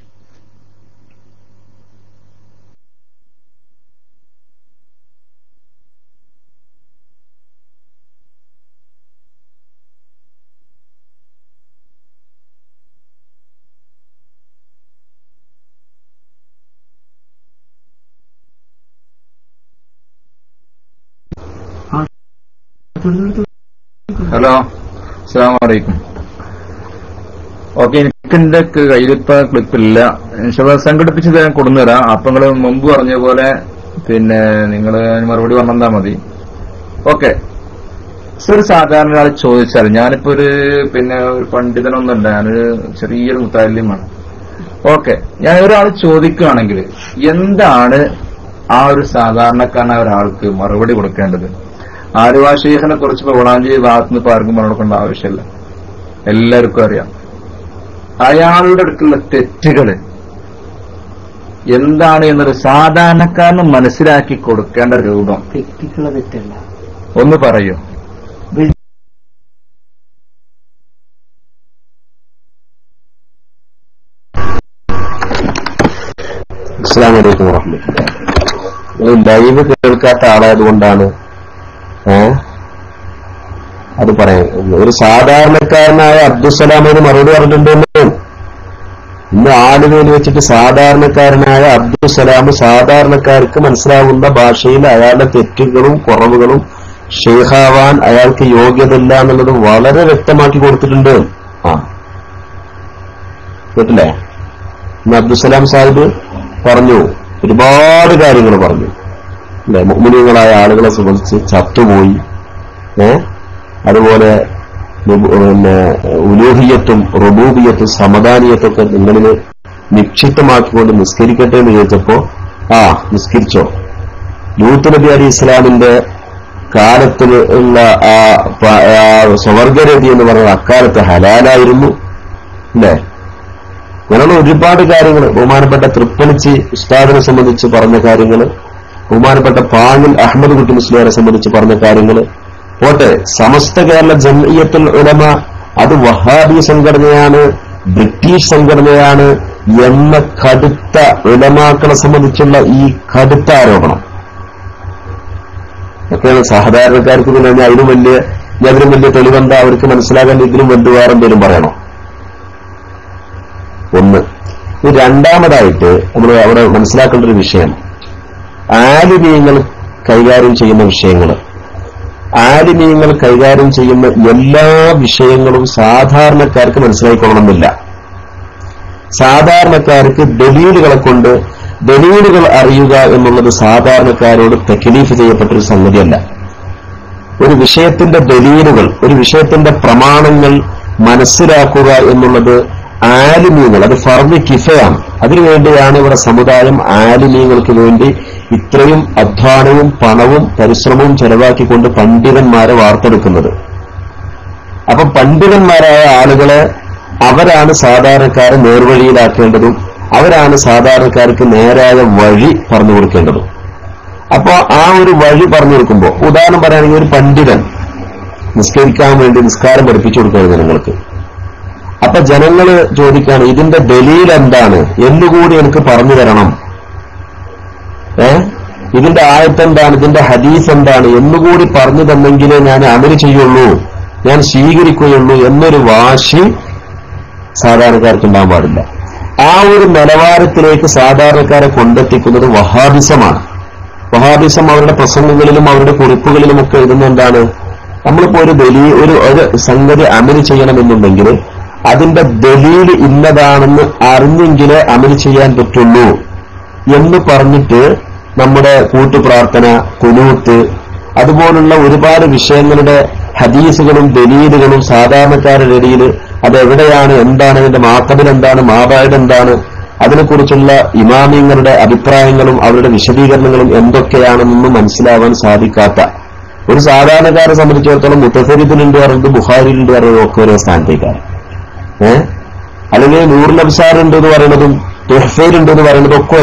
ഹലോ, അസ്സലാമു അലൈക്കും. ഓക്കെ, എനിക്കെന്റെ കയ്യിലിപ്പോ ക്ലിപ്പില്ല. സംഘടിപ്പിച്ചത് ഞാൻ കൊടുന്നുതരാം. അപ്പൊ നിങ്ങള് മുമ്പ് പറഞ്ഞ പോലെ പിന്നെ നിങ്ങൾ മറുപടി പറഞ്ഞാ മതി. ഓക്കെ. ഒരു സാധാരണ ഒരാൾ ചോദിച്ചാൽ, ഞാനിപ്പോ ഒരു പണ്ഡിതനൊന്നുമല്ല, ഞാനൊരു ചെറിയൊരു മുത്താലിമാണ്. ഓക്കെ, ഞാൻ ഒരാൾ ചോദിക്കുകയാണെങ്കിൽ എന്താണ് ആ ഒരു സാധാരണക്കാരനായ ഒരാൾക്ക് മറുപടി കൊടുക്കേണ്ടത്? ആലുവ ശൈഖിനെ കുറിച്ച് വളാഞ്ചേരി ഭാഗത്തുനിന്ന് ഇപ്പൊ ആർക്കും പറഞ്ഞു കൊടുക്കേണ്ട ആവശ്യമില്ല, എല്ലാവർക്കും അറിയാം. അയാളുടെ അടുത്തുള്ള തെറ്റുകള് എന്താണ് എന്നൊരു സാധാരണക്കാരന് മനസ്സിലാക്കി കൊടുക്കേണ്ട രൂപം തെറ്റുകളെ തെറ്റല്ല, ഒന്ന് പറയൂ. അസ്സലാമു അലൈക്കും വറഹ്മത്തുള്ളാഹി. ലൈവ് കേൾക്കാത്ത ആളായതുകൊണ്ടാണ് അത് പറയാൻ. ഒരു സാധാരണക്കാരനായ അബ്ദുസലാമിന് മറുപടി പറഞ്ഞിട്ടുണ്ടെന്ന് ഇന്ന് ആലുവയിൽ വെച്ചിട്ട് സാധാരണക്കാരനായ അബ്ദുസലാം സാധാരണക്കാർക്ക് മനസ്സിലാവുന്ന ഭാഷയിൽ അയാളുടെ തെറ്റുകളും കുറവുകളും ഷെയ്ഖാവാൻ അയാൾക്ക് യോഗ്യതയില്ല എന്നുള്ളത് വളരെ വ്യക്തമാക്കി കൊടുത്തിട്ടുണ്ട്. കേട്ടില്ലേ? ഇന്ന് അബ്ദുസലാം സാഹിബ് പറഞ്ഞു, ഒരുപാട് കാര്യങ്ങൾ പറഞ്ഞു. അല്ലെ, മുഅ്മിനീങ്ങളായ ആളുകളെ സംബന്ധിച്ച് ചത്തുപോയി, അതുപോലെ ഉലൂഹിയത്തും റുബൂബിയത്തും സമദാനിയത്തും ഒക്കെ നിങ്ങളിൽ നിക്ഷിപ്തമാക്കിക്കൊണ്ട് നിസ്കരിക്കട്ടെ എന്ന് ചോദിച്ചപ്പോ നിസ്കരിച്ചോ. ലൂത്ത് നബി അലി ഇസ്ലാമിന്റെ കാലത്തിൽ ഉള്ള ആ സ്വവർഗരതി എന്ന് പറയുന്നത് അക്കാലത്ത് ഹലാലായിരുന്നു. അല്ലേ? അങ്ങനെയുള്ള ഒരുപാട് കാര്യങ്ങൾ ബഹുമാനപ്പെട്ട തൃപ്പണിച്ചി ഉസ്താദിനെ സംബന്ധിച്ച് പറഞ്ഞ കാര്യങ്ങൾ, ബഹുമാനപ്പെട്ട പാങ്ങിൽ അഹമ്മദ് കുട്ടി മുസ്ലിയാരെ സംബന്ധിച്ച് പറഞ്ഞ കാര്യങ്ങൾ പോട്ടെ. സമസ്ത കേരള ജംഇയ്യത്തുൽ ഉലമ അത് വഹാബി സംഘടനയാണ്, ബ്രിട്ടീഷ് സംഘടനയാണ് എന്ന കടുത്ത ഉലമാക്കളെ സംബന്ധിച്ചുള്ള ഈ കടുത്ത ആരോപണം ഒക്കെയാണ് സാധാരണക്കാർക്ക്. പിന്നെ അതിനും വലിയ തെളിവെന്താ അവർക്ക് മനസ്സിലാകാൻ? ഇതിലും വലുത് വേറെ എന്തെങ്കിലും പറയണോ? ഒന്ന്. രണ്ടാമതായിട്ട് നമ്മൾ അവിടെ മനസ്സിലാക്കേണ്ട ഒരു വിഷയം, ആലിമീങ്ങൾ കൈകാര്യം ചെയ്യുന്ന വിഷയങ്ങൾ, ആലിമീങ്ങൾ കൈകാര്യം ചെയ്യുന്ന എല്ലാ വിഷയങ്ങളും സാധാരണക്കാർക്ക് മനസ്സിലായിക്കൊള്ളണമെന്നില്ല. സാധാരണക്കാർക്ക് ദലീലുകളെ കൊണ്ട് ദലീലുകൾ അറിയുക എന്നുള്ളത് സാധാരണക്കാരോട് തക്ലീഫ് ചെയ്യപ്പെട്ടൊരു സംഗതിയല്ല. ഒരു വിഷയത്തിന്റെ ദലീലുകൾ, ഒരു വിഷയത്തിന്റെ പ്രമാണങ്ങൾ മനസ്സിലാക്കുക എന്നുള്ളത് ആലിമീങ്ങൾ, അത് ഫർദ് കിഫയാണ്. അതിനുവേണ്ടിയാണ് ഇവിടെ സമുദായം ആലിമീങ്ങൾക്ക് വേണ്ടി ഇത്രയും അധ്വാനവും പണവും പരിശ്രമവും ചെലവാക്കിക്കൊണ്ട് പണ്ഡിതന്മാരെ വാർത്തെടുക്കുന്നത്. അപ്പൊ പണ്ഡിതന്മാരായ ആളുകളെ അവരാണ് സാധാരണക്കാരെ നേർവഴിയിലാക്കേണ്ടതും അവരാണ് സാധാരണക്കാർക്ക് നേരായ വഴി പറഞ്ഞു കൊടുക്കേണ്ടതും. അപ്പോ ആ ഒരു വഴി പറഞ്ഞു കൊടുക്കുമ്പോൾ, ഉദാഹരണം പറയുകയാണെങ്കിൽ ഒരു പണ്ഡിതൻ നിസ്കരിക്കാൻ വേണ്ടി നിസ്കാരം പഠിപ്പിച്ചു കൊടുക്കുകയാണ് ജനങ്ങൾക്ക്. അപ്പൊ ജനങ്ങള് ചോദിക്കാണ്, ഇതിന്റെ ദലീൽ എന്താണ് എന്നുകൂടി എനിക്ക് പറഞ്ഞു തരണം, ഇതിന്റെ ആയത്തെന്താണ്, ഇതിന്റെ ഹദീസ് എന്താണ് എന്നുകൂടി പറഞ്ഞു തന്നെങ്കിലേ ഞാൻ അമല് ചെയ്യുള്ളൂ, ഞാൻ സ്വീകരിക്കുകയുള്ളൂ എന്നൊരു വാശി സാധാരണക്കാർക്ക് ഉണ്ടാകാൻ പാടില്ല. ആ ഒരു നിലവാരത്തിലേക്ക് സാധാരണക്കാരെ കൊണ്ടെത്തിക്കുന്നത് വഹാബിസമാണ്. വഹാബിസം അവരുടെ പ്രസംഗങ്ങളിലും അവരുടെ കുറിപ്പുകളിലുമൊക്കെ എഴുതുന്ന എന്താണ്, നമ്മളിപ്പോ ഒരു സംഗതി അമല് ചെയ്യണമെന്നുണ്ടെങ്കിൽ അതിന്റെ ദലീൽ ഇന്നതാണെന്ന് അറിഞ്ഞെങ്കിലേ അമല് ചെയ്യാൻ പറ്റുള്ളൂ. എന്ന് പറഞ്ഞിട്ട് നമ്മുടെ കൂട്ടുപ്രാർത്ഥന, കുനൂത്ത്, അതുപോലുള്ള ഒരുപാട് വിഷയങ്ങളുടെ ഹദീസുകളും ദലീലുകളും സാധാരണക്കാരുടെ ഇടയിൽ അതെവിടെയാണ്, എന്താണ്, ഇതിന്റെ മാത്തബിൽ എന്താണ്, മാബായത് എന്താണ്, അതിനെക്കുറിച്ചുള്ള ഇമാമിങ്ങളുടെ അഭിപ്രായങ്ങളും അവരുടെ വിശദീകരണങ്ങളും എന്തൊക്കെയാണെന്നൊന്നും മനസ്സിലാവാൻ സാധിക്കാത്ത ഒരു സാധാരണക്കാരെ സംബന്ധിച്ചിടത്തോളം മുത്തസരിഫിലുണ്ട് പറയുന്നത്, ബുഖാരിയിലുണ്ട് പറയുന്നത് ഒക്കെ ഒരേ സ്ഥാനത്തേക്കാണ്. അല്ലെങ്കിൽ നൂറുൽ അബ്സാർ ഉണ്ട് എന്ന് പറയുന്നതും തുഹ്ഫയിലുണ്ട് എന്ന് പറയുന്നതും ഒക്കെ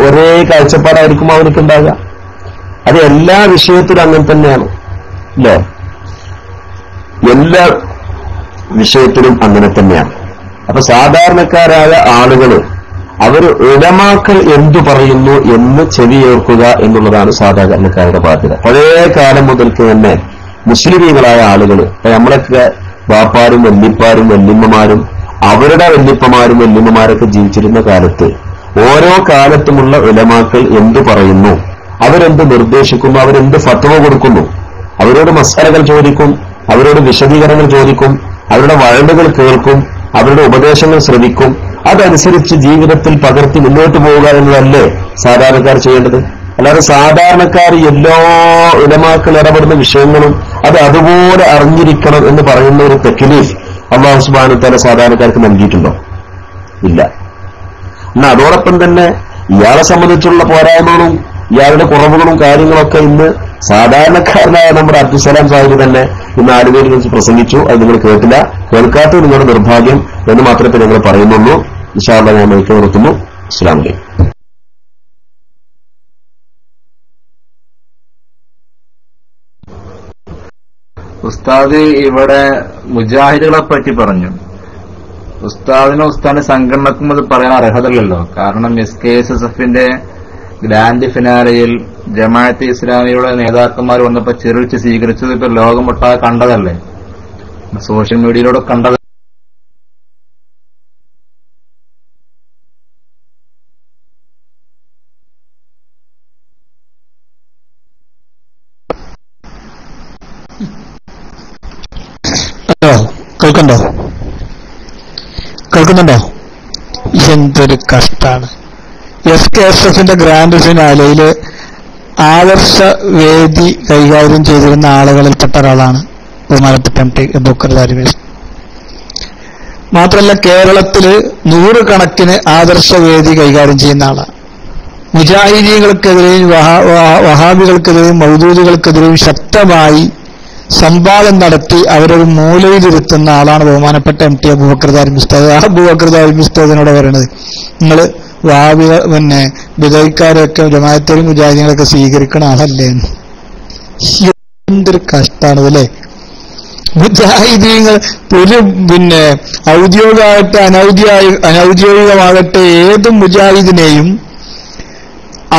ഒരേ കാഴ്ചപ്പാടായിരിക്കും അവർക്ക് ഉണ്ടാകുക. അത് എല്ലാ വിഷയത്തിലും അങ്ങനെ തന്നെയാണ്, അല്ലേ? എല്ലാ വിഷയത്തിലും അങ്ങനെ തന്നെയാണ്. അപ്പൊ സാധാരണക്കാരായ ആളുകൾ അവർ ഉലമാക്കൾ എന്തു പറയുന്നു എന്ന് ചെവിയേർക്കുക എന്നുള്ളതാണ് സാധാരണക്കാരുടെ ബാധ്യത. പഴയ കാലം മുതൽക്ക് തന്നെ മുസ്ലിമീങ്ങളായ ആളുകൾ, നമ്മളൊക്കെ വാപ്പാരും വല്ലിപ്പാരും വല്ലിമ്മമാരും അവരുടെ വല്ലിപ്പമാരും വല്ലിമ്മമാരൊക്കെ ജീവിച്ചിരുന്ന കാലത്ത് ഓരോ കാലത്തുമുള്ള ഉലമാക്കൾ എന്തു പറയുന്നു, അവരെന്ത് നിർദ്ദേശിക്കുന്നു, അവരെന്ത് ഫത്വ കൊടുക്കുന്നു, അവരോട് മസാലകൾ ചോദിക്കും, അവരോട് വിശദീകരണങ്ങൾ ചോദിക്കും, അവരുടെ വഴണ്ടുകൾ കേൾക്കും, അവരുടെ ഉപദേശങ്ങൾ ശ്രവിക്കും, അതനുസരിച്ച് ജീവിതത്തിൽ പകർത്തി മുന്നോട്ട് പോവുക എന്നതല്ലേ സാധാരണക്കാർ ചെയ്യേണ്ടത്. അല്ലാതെ സാധാരണക്കാർ എല്ലാ ഉലമാക്കൾ ഇടപെടുന്ന വിഷയങ്ങളും അത് അതുപോലെ അറിഞ്ഞിരിക്കണം എന്ന് പറയുന്ന ഒരു തക്ലീഫ് അല്ലാഹു സുബ്ഹാനഹു വ തആല സാധാരണക്കാർക്ക് നൽകിയിട്ടുണ്ടോ? ഇല്ല. എന്നാൽ അതോടൊപ്പം തന്നെ ഇയാളെ സംബന്ധിച്ചുള്ള പോരായ്മകളും ഇയാളുടെ കുറവുകളും കാര്യങ്ങളൊക്കെ ഇന്ന് സാധാരണക്കാരനായ നമ്മുടെ അബ്ദുസലാം സാഹിബ് തന്നെ ഇന്ന് ആലുവയിൽ വെച്ച് പ്രസംഗിച്ചു. അത് നിങ്ങൾ കേട്ടില്ല. കേൾക്കാത്തത് നിങ്ങളുടെ നിർഭാഗ്യം എന്ന് മാത്രമേ ഞങ്ങൾ പറയുന്നുള്ളൂ. ഇൻഷാ അല്ലാഹ് ഞാൻ മൈക്ക് നിർത്തുന്നു. അസ്സലാമു അലൈക്കും. ഉസ്താദ് ഇവിടെ മുജാഹിദുകളെ പറ്റി പറഞ്ഞു. ഉസ്താദിനും ഉസ്താദിന്റെ സംഘടനക്കും അത് പറയാൻ അർഹതയില്ലല്ലോ. കാരണം SKSSFന്റെ ഗ്രാൻഡ് ഫിനാലയിൽ ജമാഅത്തെ ഇസ്ലാമിയുടെ നേതാക്കന്മാർ വന്നപ്പോ ചെറുവിച്ച് സ്വീകരിച്ചത് ഇപ്പൊ ലോകമൊട്ടാകെ കണ്ടതല്ലേ, സോഷ്യൽ മീഡിയയിലൂടെ കണ്ടത്. കേൾക്കുന്നുണ്ടോ? എന്തൊരു കഷ്ടാണ്. SKSFന്റെ ഗ്രാൻഡ് ഫിനാലയില് ആദർശ വേദി കൈകാര്യം ചെയ്തിരുന്ന ആളുകളിൽപ്പെട്ട ഒരാളാണ് ബഹുമാനപ്പെട്ട MT അബൂബക്കർ ദാരിമി. മാത്രമല്ല കേരളത്തില് 100 കണക്കിന് ആദർശ വേദി കൈകാര്യം ചെയ്യുന്ന ആളാണ്. മുജാഹിദീകൾക്കെതിരെയും വഹാബികൾക്കെതിരെയും മൗദൂദികൾക്കെതിരെയും ശക്തമായി സംവാദം നടത്തി അവരൊരു മൂലയിലിരുത്തുന്ന ആളാണ് ബഹുമാനപ്പെട്ട MT അബൂബക്കർ ദാരിമി ഉസ്താദ്. ആ അബൂബക്കർ ദാരിമി ഉസ്താദിനോട് പറയണത്, നിങ്ങൾ വഹാബികൾ ബിദഅക്കാരെയൊക്കെ ജമാഅത്തേയും മുജാഹിദീങ്ങളൊക്കെ സ്വീകരിക്കണ ആളല്ലേ? എന്തൊരു കഷ്ടാണ് അല്ലേ? മുജാഹിദീങ്ങൾ ഒരു ഔദ്യോഗികമാകട്ടെ അനൌദ്യോഗികമാകട്ടെ ഏത് മുജാഹിദിനെയും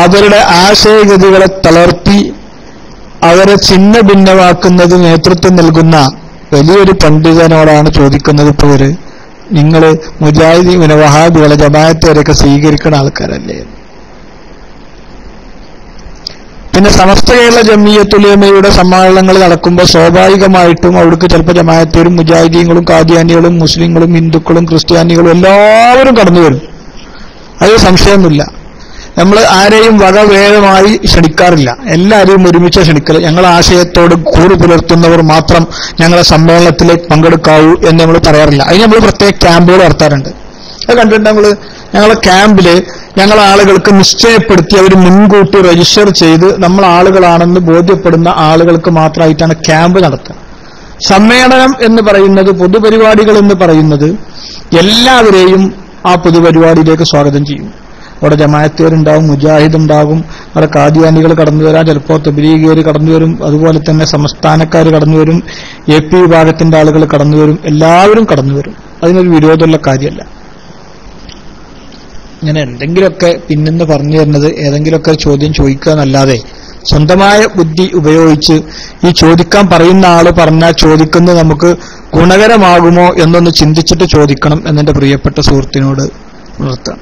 അവരുടെ ആശയഗതികളെ തളർത്തി അവരെ ഛിന്ന ഭിന്നമാക്കുന്നത് നേതൃത്വം നൽകുന്ന വലിയൊരു പണ്ഡിതനോടാണ് ചോദിക്കുന്നത്. ഇപ്പോൾ നിങ്ങൾ മുജാഹിദീൻ വഹാബികളെ ജമാഅത്തുകാരെയൊക്കെ സ്വീകരിക്കുന്ന ആൾക്കാരല്ലേ? പിന്നെ സമസ്ത കേരള ജംഇയ്യത്തുൽ ഉലമയുടെ സമ്മേളനങ്ങൾ നടക്കുമ്പോൾ സ്വാഭാവികമായിട്ടും അവിടേക്ക് ചിലപ്പോൾ ജമാഅത്തുകാരും മുജാഹിദീങ്ങളും കാദിയാനികളും മുസ്ലിങ്ങളും ഹിന്ദുക്കളും ക്രിസ്ത്യാനികളും എല്ലാവരും കടന്നു വരും. അതിൽ സംശയമൊന്നുമില്ല. നമ്മൾ ആരെയും വകഭേദമായി ക്ഷണിക്കാറില്ല, എല്ലാവരെയും ഒരുമിച്ച് ക്ഷണിക്കൽ. ഞങ്ങളെ ആശയത്തോട് കൂറ് പുലർത്തുന്നവർ മാത്രം ഞങ്ങളെ സമ്മേളനത്തിലേക്ക് പങ്കെടുക്കാവൂ എന്ന് നമ്മൾ പറയാറില്ല. അതിന് നമ്മൾ പ്രത്യേക ക്യാമ്പുകൾ നടത്താറുണ്ട്. അത് കണ്ടിട്ട് ഞങ്ങളെ ക്യാമ്പില് ഞങ്ങളെ ആളുകൾക്ക് നിശ്ചയപ്പെടുത്തി അവർ മുൻകൂട്ടി രജിസ്റ്റർ ചെയ്ത് നമ്മൾ ആളുകളാണെന്ന് ബോധ്യപ്പെടുന്ന ആളുകൾക്ക് മാത്രമായിട്ടാണ് ക്യാമ്പ് നടത്തുക. സമ്മേളനം എന്ന് പറയുന്നത്, പൊതുപരിപാടികൾ എന്ന് പറയുന്നത് എല്ലാവരെയും ആ പൊതുപരിപാടിയിലേക്ക് സ്വാഗതം ചെയ്യും. അവിടെ ജമാഅത്തുകാരുണ്ടാവും, മുജാഹിദ് ഉണ്ടാകും, അവിടെ കാദിയാനികൾ കടന്നു വരാം, ചിലപ്പോൾ തബ്ലീഗുകാർ കടന്നു വരും, അതുപോലെ തന്നെ സംസ്ഥാനക്കാർ കടന്നു വരും, AP വിഭാഗത്തിന്റെ ആളുകൾ കടന്നു വരും, എല്ലാവരും കടന്നു വരും. അതിനൊരു വിരോധമുള്ള കാര്യമല്ല. ഇങ്ങനെ എന്തെങ്കിലുമൊക്കെ പിന്നെന്ന് പറഞ്ഞു തരുന്നത് ഏതെങ്കിലുമൊക്കെ ചോദ്യം ചോദിക്കുക എന്നല്ലാതെ സ്വന്തമായ ബുദ്ധി ഉപയോഗിച്ച് ഈ ചോദിക്കാൻ പറയുന്ന ആള് പറഞ്ഞാൽ ചോദിക്കുന്നത് നമുക്ക് ഗുണകരമാകുമോ എന്നൊന്ന് ചിന്തിച്ചിട്ട് ചോദിക്കണം എന്നെന്റെ പ്രിയപ്പെട്ട സുഹൃത്തിനോട് ഉണർത്താം.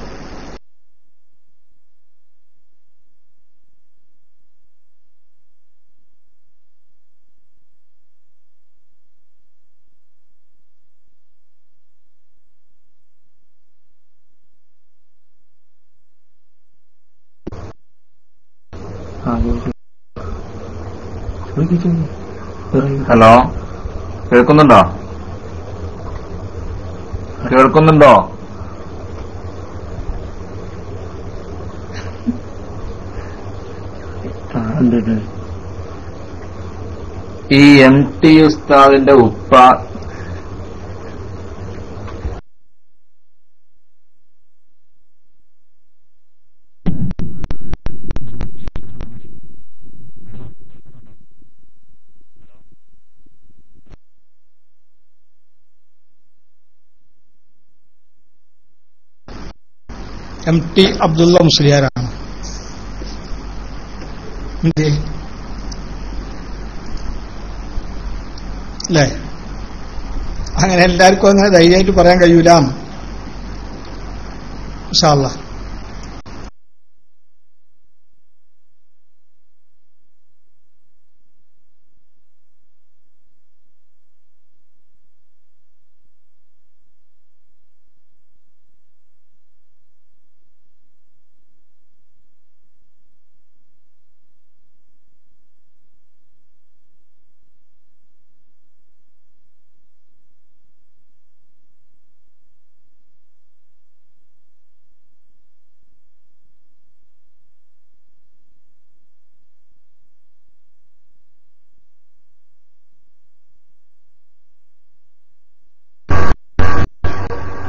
ഹലോ, കേൾക്കുന്നുണ്ടോ? കേൾക്കുന്നുണ്ടോ? ഈ MT ഉസ്താദിന്റെ ഉപ്പ MT അബ്ദുള്ള മുസ്ലിയാരാണ്. അല്ലേ? അങ്ങനെ എല്ലാവർക്കും അങ്ങനെ ധൈര്യമായിട്ട് പറയാൻ കഴിയൂല. ഇൻഷാ അല്ലാഹ്.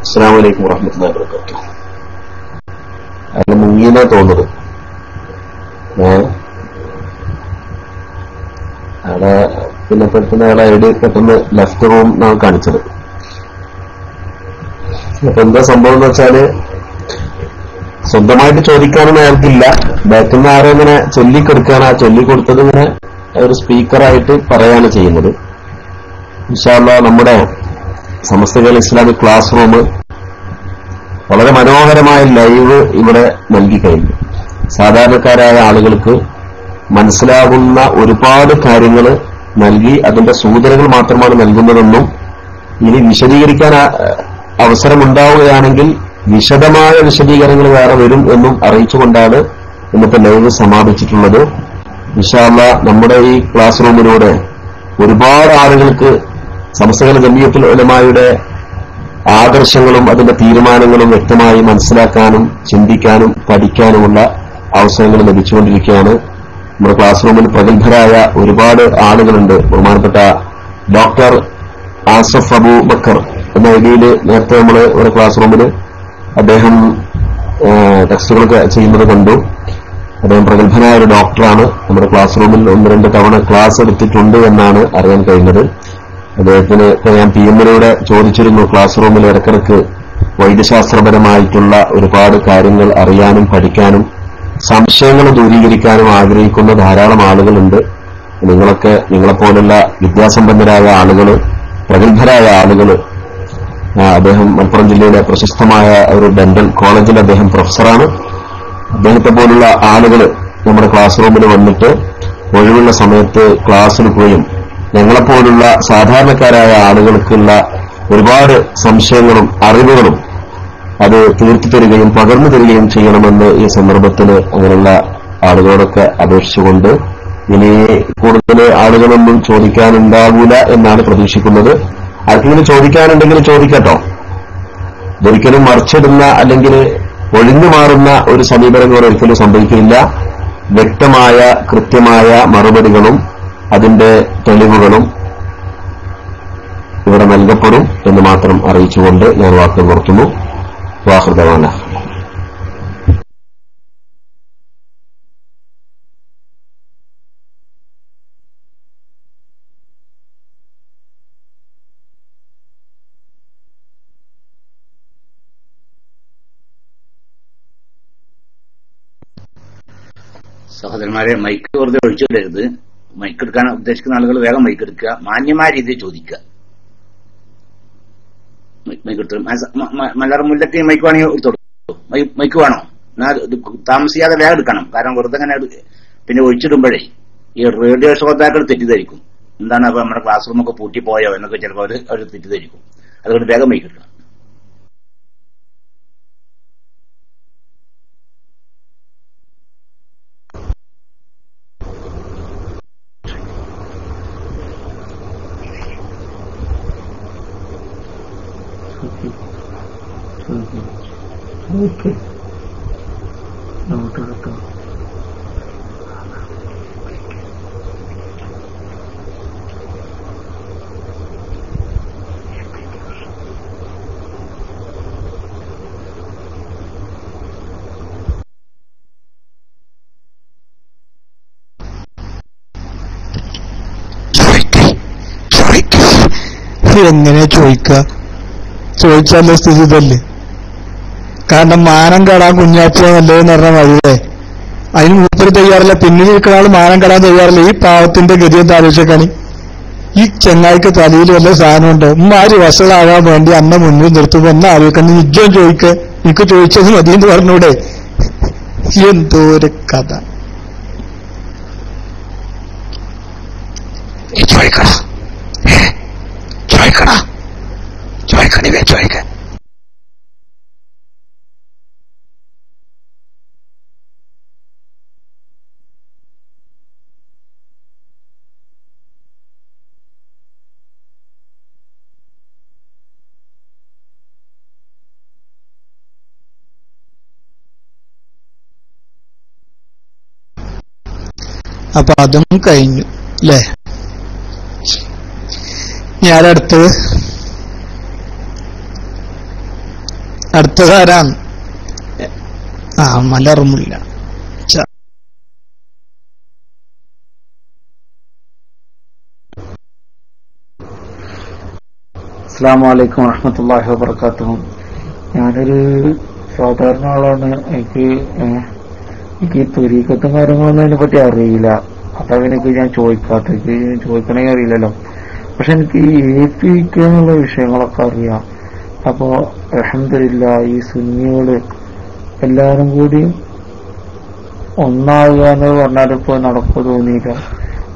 അസ്സലാമു അലൈക്കും വറഹ്മത്തുള്ളാഹി വബറകാതുഹു. അയാൾ മുങ്ങിയെന്നാ തോന്നുന്നത്. അയാളെ പിന്നെ പെട്ടെന്ന് അയാളെ ഐഡി പെട്ടെന്ന് ലെഫ്റ്റ് റൂം എന്നാണ് കാണിച്ചത്. അപ്പൊ എന്താ സംഭവം എന്ന് വെച്ചാല് സ്വന്തമായിട്ട് ചോദിക്കാനൊന്നും അയാൾക്കില്ല. ബാക്കിൽ നിന്ന് ആരോ ഇങ്ങനെ ചൊല്ലിക്കൊടുക്കുകയാണ്. ആ ചൊല്ലിക്കൊടുത്തത് ഇങ്ങനെ ഒരു സ്പീക്കറായിട്ട് പറയാണ് ചെയ്യുന്നത്. ഇൻഷാ അല്ലാഹ് നമ്മുടെ Samastha Kerala Islamic class room വളരെ മനോഹരമായ ലൈവ് ഇവിടെ നൽകിക്കഴിഞ്ഞു. സാധാരണക്കാരായ ആളുകൾക്ക് മനസ്സിലാകുന്ന ഒരുപാട് കാര്യങ്ങൾ നൽകി അതിന്റെ സൂചനകൾ മാത്രമാണ് നൽകുന്നതെന്നും ഇനി വിശദീകരിക്കാൻ അവസരമുണ്ടാവുകയാണെങ്കിൽ വിശദമായ വിശദീകരണങ്ങൾ വേറെ വരും എന്നും അറിയിച്ചുകൊണ്ടാണ് ഇന്നത്തെ ലൈവ് സമാപിച്ചിട്ടുള്ളത്. ഇൻഷാ അല്ലാഹ് നമ്മുടെ ഈ ക്ലാസ് റൂമിലൂടെ ഒരുപാട് ആളുകൾക്ക് സമസ്ത കേരള ജംഇയ്യത്തുൽ ഉലമായുടെ ആദർശങ്ങളും അതിന്റെ തീരുമാനങ്ങളും വ്യക്തമായി മനസ്സിലാക്കാനും ചിന്തിക്കാനും പഠിക്കാനുമുള്ള അവസരങ്ങൾ ലഭിച്ചുകൊണ്ടിരിക്കുകയാണ്. നമ്മുടെ ക്ലാസ് റൂമിൽ പ്രഗത്ഭരായ ഒരുപാട് ആളുകളുണ്ട്. ബഹുമാനപ്പെട്ട ഡോക്ടർ ആസഫ് അബൂബക്കർ എന്ന ഐഡിയിൽ നേരത്തെ നമ്മൾ ഒരു ക്ലാസ് റൂമിൽ അദ്ദേഹം ടെക്സ്റ്റുകളൊക്കെ ചെയ്യുന്നത് കണ്ടു. അദ്ദേഹം പ്രഗത്ഭനായ ഒരു ഡോക്ടറാണ്. നമ്മുടെ ക്ലാസ് റൂമിൽ 1-2 തവണ ക്ലാസ് എടുത്തിട്ടുണ്ട് എന്നാണ് അറിയാൻ കഴിഞ്ഞത്. അദ്ദേഹത്തിന് ഞാൻ PMലൂടെ ചോദിച്ചിരുന്നു, ക്ലാസ് റൂമിൽ ഇടക്കിടക്ക് വൈദ്യശാസ്ത്രപരമായിട്ടുള്ള ഒരുപാട് കാര്യങ്ങൾ അറിയാനും പഠിക്കാനും സംശയങ്ങൾ ദൂരീകരിക്കാനും ആഗ്രഹിക്കുന്ന ധാരാളം ആളുകളുണ്ട്. നിങ്ങളൊക്കെ നിങ്ങളെപ്പോലുള്ള വിദ്യാസമ്പന്നരായ ആളുകൾ, പ്രഗത്ഭരായ ആളുകൾ, അദ്ദേഹം മലപ്പുറം ജില്ലയിലെ പ്രശസ്തമായ ഒരു ഡെന്റൽ കോളേജിൽ അദ്ദേഹം പ്രൊഫസറാണ്. അദ്ദേഹത്തെ പോലുള്ള ആളുകൾ നമ്മുടെ ക്ലാസ് റൂമിൽ വന്നിട്ട് ഒഴിവുള്ള സമയത്ത് ക്ലാസ് എടുക്കുകയും ഞങ്ങളെപ്പോലുള്ള സാധാരണക്കാരായ ആളുകൾക്കുള്ള ഒരുപാട് സംശയങ്ങളും അറിവുകളും അത് തീർത്തു തരികയും പകർന്നു തരികയും ചെയ്യണമെന്ന് ഈ സന്ദർഭത്തിൽ അങ്ങനെയുള്ള ആളുകളോടൊക്കെ അപേക്ഷിച്ചുകൊണ്ട് ഇനി കൂടുതൽ ആളുകളൊന്നും ചോദിക്കാനുണ്ടാകൂല എന്നാണ് പ്രതീക്ഷിക്കുന്നത്. ആർക്കെങ്കിലും ചോദിക്കാനുണ്ടെങ്കിൽ ചോദിക്കട്ടോ. ഇതൊരിക്കലും മറിച്ചിടുന്ന അല്ലെങ്കിൽ ഒഴിഞ്ഞു മാറുന്ന ഒരു സമീപനം കൂടെ ഒരിക്കലും സംഭവിക്കില്ല. വ്യക്തമായ കൃത്യമായ മറുപടികളും അതിന്റെ തെളിവുകളും ഇവിടെ നൽകപ്പെടും എന്ന് മാത്രം അറിയിച്ചുകൊണ്ട് ഞാൻ വാക്കുകൾ നിർത്തുന്നു. വാഹൃദവാന. സഹോദരന്മാരെ, മൈക്ക് വെറുതെ ഒഴിച്ചുവിടരുത്. മൈക്ക് എടുക്കാൻ ഉദ്ദേശിക്കുന്ന ആളുകൾ വേഗം മൈക്ക് എടുക്കുക. മാന്യമായ രീതിയിൽ ചോദിക്കുക. മൈക്ക് എടുത്തു മലർ മുല്ലക്ക് മൈക്ക് വേണമെങ്കിൽ എടുത്തോളൂ. മൈക്ക് വേണോ? എന്നാൽ താമസിയാതെ വേഗം എടുക്കണം. കാരണം വെറുതെ അങ്ങനെ പിന്നെ ഒഴിച്ചിടുമ്പോഴേ ഈ റേഡിയോ ശ്രോതാക്കൾ തെറ്റിദ്ധരിക്കും. എന്താണ് അപ്പൊ നമ്മുടെ ക്ലാസ് റൂമൊക്കെ പൂട്ടിപ്പോയോ എന്നൊക്കെ ചിലപ്പോൾ അവർ തെറ്റിദ്ധരിക്കും. അതുകൊണ്ട് വേഗം മൈക്ക് എടുക്കണം. നോട്ടെടുത്തോ. എങ്ങനെ ചോദിച്ചാലേ സ്ഥിതി ഇതല്ലേ. കാരണം മാനം കടാൻ കുഞ്ഞാച്ചനല്ലേന്ന് പറഞ്ഞ മതിയേ. അതിന് മൂപ്പര് തയ്യാറില്ല, പിന്നിൽ നിൽക്കുന്ന ആൾ മാനം കടാൻ തയ്യാറില്ല. ഈ പാവത്തിന്റെ ഗതി എന്താ ആലോചിക്കാണ്? ഈ ചെങ്ങായിക്ക് തലയിൽ വല്ല സാധനമുണ്ട്, ഉമ്മാര് വഷളാകാൻ വേണ്ടി അന്നെ മുന്നിൽ നിർത്തുമ്പോ ഒന്ന് ആലോചിക്കണം. നിജം ചോദിക്ക്, എനിക്ക് ചോദിച്ചത് മതിയെന്ന് പറഞ്ഞൂടെ? എന്തോ ഒരു കഥ. ചോദിക്കണ ചോദിക്കണേ ചോദിക്ക. അപ്പൊ അതും കഴിഞ്ഞു അല്ലേ? അടുത്തതാരാണ്? മലർമുല്ല. അസ്സലാമു അലൈക്കും വറഹ്മത്തുള്ളാഹി വബറകാതുഹു. ഞാനൊരു സാധാരണ ആളാണ്. എനിക്ക് ഈ ത്വരീഖത്തും കാര്യങ്ങളൊന്നും അതിനെപ്പറ്റി അറിയില്ല. അതാണ് എനിക്ക് ഞാൻ ചോദിക്കാത്തത്. ചോദിക്കണമെങ്കിൽ അറിയില്ലല്ലോ. പക്ഷെ എനിക്ക് ഈ APK എന്നുള്ള വിഷയങ്ങളൊക്കെ അറിയാം. അപ്പോ അൽഹംദുലില്ലാഹ് ഈ സുന്നികള് എല്ലാവരും കൂടി ഒന്നാകുക എന്ന് പറഞ്ഞാലിപ്പോ നടക്കു തോന്നിയില്ല.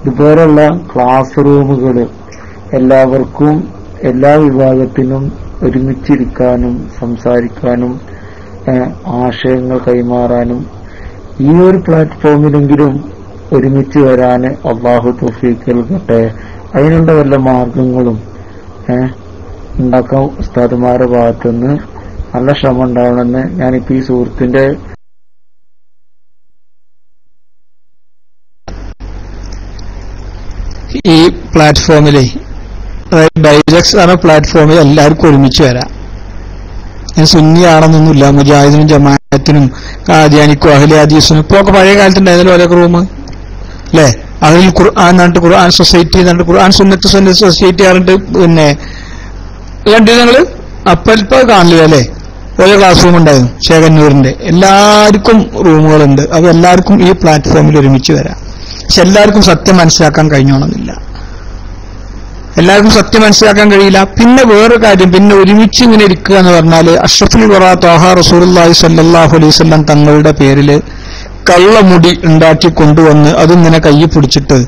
ഇതുപോലുള്ള ക്ലാസ് റൂമുകള് എല്ലാവർക്കും എല്ലാ വിഭാഗത്തിനും ഒരുമിച്ചിരിക്കാനും സംസാരിക്കാനും ആശയങ്ങൾ കൈമാറാനും ഈ ഒരു പ്ലാറ്റ്ഫോമിലെങ്കിലും ഒരുമിച്ച് വരാൻ അള്ളാഹു തൗഫീഖ് നൽകട്ടെ. അതിനുള്ള വല്ല മാർഗങ്ങളും ഉണ്ടാക്കാൻ ഉസ്താദുമാരുടെ ഭാഗത്തുനിന്ന് നല്ല ശ്രമം ഉണ്ടാവണമെന്ന് ഞാനിപ്പോ ഈ സുഹൃത്തിന്റെ ഈ പ്ലാറ്റ്ഫോമിലെ ഡൈജക്സ് എന്ന പ്ലാറ്റ്ഫോമിൽ എല്ലാവർക്കും ഒരുമിച്ച് വരാം. സുന്നിയാണെന്നൊന്നുമില്ല. മുജാഹിദിനും ജമാഅത്തിനും ഖാദിയാനിക്കും അഹ്ലി ഹദീസിനും ഇപ്പൊ ഒക്കെ പഴയ കാലത്തുണ്ടായിരുന്നല്ലോ ഓരോ റൂം അല്ലേ? അതിൽ ഖുർആൻ പറഞ്ഞിട്ട് ഖുർആൻ സൊസൈറ്റി എന്നിട്ട് ഖുർആൻ സുന്നത്ത് സൊസൈറ്റി പറഞ്ഞിട്ട് പിന്നെ കണ്ടു ഞങ്ങള് അപ്പൽപ്പ കാണില്ല അല്ലേ? ഓരോ ക്ലാസ് റൂം ഉണ്ടായിരുന്നു ചേകന്നൂരിന്റെ. എല്ലാവർക്കും റൂമുകളുണ്ട്. അപ്പൊ എല്ലാവർക്കും ഈ പ്ലാറ്റ്ഫോമിൽ ഒരുമിച്ച് വരാം. പക്ഷെ എല്ലാവർക്കും സത്യം മനസ്സിലാക്കാൻ കഴിഞ്ഞോണമെന്നില്ല. എല്ലാവർക്കും സത്യം മനസ്സിലാക്കാൻ കഴിയില്ല. പിന്നെ വേറെ കാര്യം, പിന്നെ ഒരുമിച്ച് ഇങ്ങനെ ഇരിക്കുക എന്ന് പറഞ്ഞാല് അഷ്റഫുൽ വറാ ത്വാഹ റസൂലുള്ളാഹി സ്വല്ലല്ലാഹു അലൈഹി വസല്ലം തങ്ങളുടെ പേരില് കള്ളമുടി ഉണ്ടാക്കി കൊണ്ടുവന്ന് അതിങ്ങനെ കയ്യിൽ പിടിച്ചിട്ട്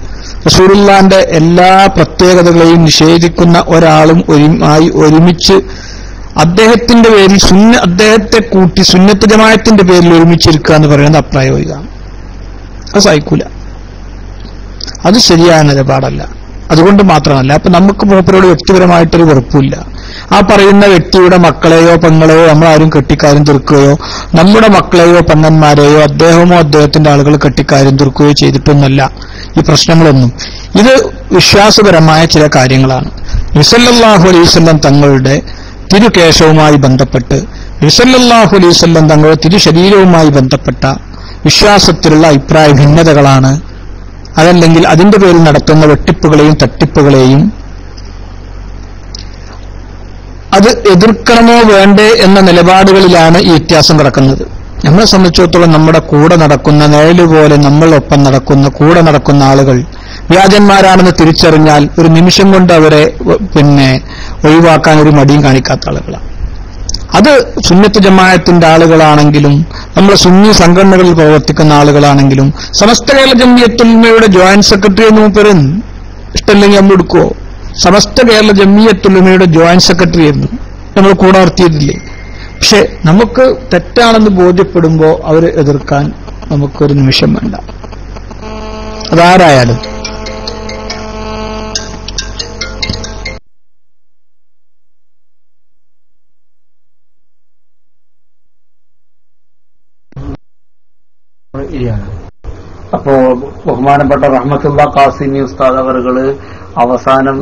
റസൂലുള്ളാഹിന്റെ എല്ലാ പ്രത്യേകതകളെയും നിഷേധിക്കുന്ന ഒരാളും ഒരുമിച്ച് അദ്ദേഹത്തിന്റെ പേരിൽ അദ്ദേഹത്തെ കൂട്ടി സുന്നത്ത് ജമാഅത്തിന്റെ പേരിൽ ഒരുമിച്ചിരിക്കുക എന്ന് പറയുന്നത് അപ്രായോഗികമാണ്. അത് സഹിക്കൂല. അത് ശരിയായ നിലപാടല്ല. അതുകൊണ്ട് മാത്രമല്ല, അപ്പൊ നമുക്ക് മൂപ്പരോട് വ്യക്തിപരമായിട്ടൊരു വെറുപ്പില്ല. ആ പറയുന്ന വ്യക്തിയുടെ മക്കളെയോ പെങ്ങളെയോ നമ്മളാരും കെട്ടിക്കാര്യം തീർക്കുകയോ നമ്മുടെ മക്കളെയോ പെങ്ങന്മാരെയോ അദ്ദേഹമോ അദ്ദേഹത്തിന്റെ ആളുകൾ കെട്ടിക്കാര്യം തീർക്കുകയോ ചെയ്തിട്ടൊന്നുമല്ല ഈ പ്രശ്നങ്ങളൊന്നും. ഇത് വിശ്വാസപരമായ ചില കാര്യങ്ങളാണ്. നബി സല്ലല്ലാഹു അലൈഹി വസല്ലം തങ്ങളുടെ തിരുകേശവുമായി ബന്ധപ്പെട്ട്, നബി സല്ലല്ലാഹു അലൈഹി വസല്ലം തങ്ങളുടെ തിരുശരീരവുമായി ബന്ധപ്പെട്ട വിശ്വാസത്തിലുള്ള അഭിപ്രായ ഭിന്നതകളാണ്. അതല്ലെങ്കിൽ അതിന്റെ പേരിൽ നടത്തുന്ന വെട്ടിപ്പുകളെയും തട്ടിപ്പുകളെയും അത് എതിർക്കണമോ വേണ്ടേ എന്ന നിലപാടുകളിലാണ് ഈ വ്യത്യാസം കിടക്കുന്നത്. നമ്മളെ സംബന്ധിച്ചിടത്തോളം നമ്മുടെ കൂടെ നടക്കുന്ന നിഴലുപോലെ നമ്മളൊപ്പം നടക്കുന്ന കൂടെ നടക്കുന്ന ആളുകൾ വ്യാജന്മാരാണെന്ന് തിരിച്ചറിഞ്ഞാൽ ഒരു നിമിഷം കൊണ്ട് അവരെ ഒഴിവാക്കാൻ ഒരു മടിയും കാണിക്കാത്ത ആളുകളാണ്. അത് സുന്നത്ത് ജമാഅത്തിന്റെ ആളുകളാണെങ്കിലും നമ്മളെ സുന്നി സംഘടനകളിൽ പ്രവർത്തിക്കുന്ന ആളുകളാണെങ്കിലും സമസ്ത കേരള ജംഇയ്യത്തുൽ ഉലമയുടെ ജോയിന്റ് സെക്രട്ടറി എന്ന് മൂപ്പരും ഇഷ്ടമില്ലെങ്കിൽ നമ്മൾ എടുക്കുവോ? സമസ്ത കേരള ജംഇയ്യത്തുൽ ഉലമയുടെ ജോയിന്റ് സെക്രട്ടറി എന്ന് നമ്മൾ കൂടെ നടത്തിയതില്ലേ? പക്ഷെ നമുക്ക് തെറ്റാണെന്ന് ബോധ്യപ്പെടുമ്പോൾ അവരെ എതിർക്കാൻ നമുക്കൊരു നിമിഷം വേണ്ട, അതാരായാലും. അപ്പോ ബഹുമാനപ്പെട്ട റഹ്മത്തുള്ള ഖാസിമി ഉസ്താദ് അവറുകള് അവസാനം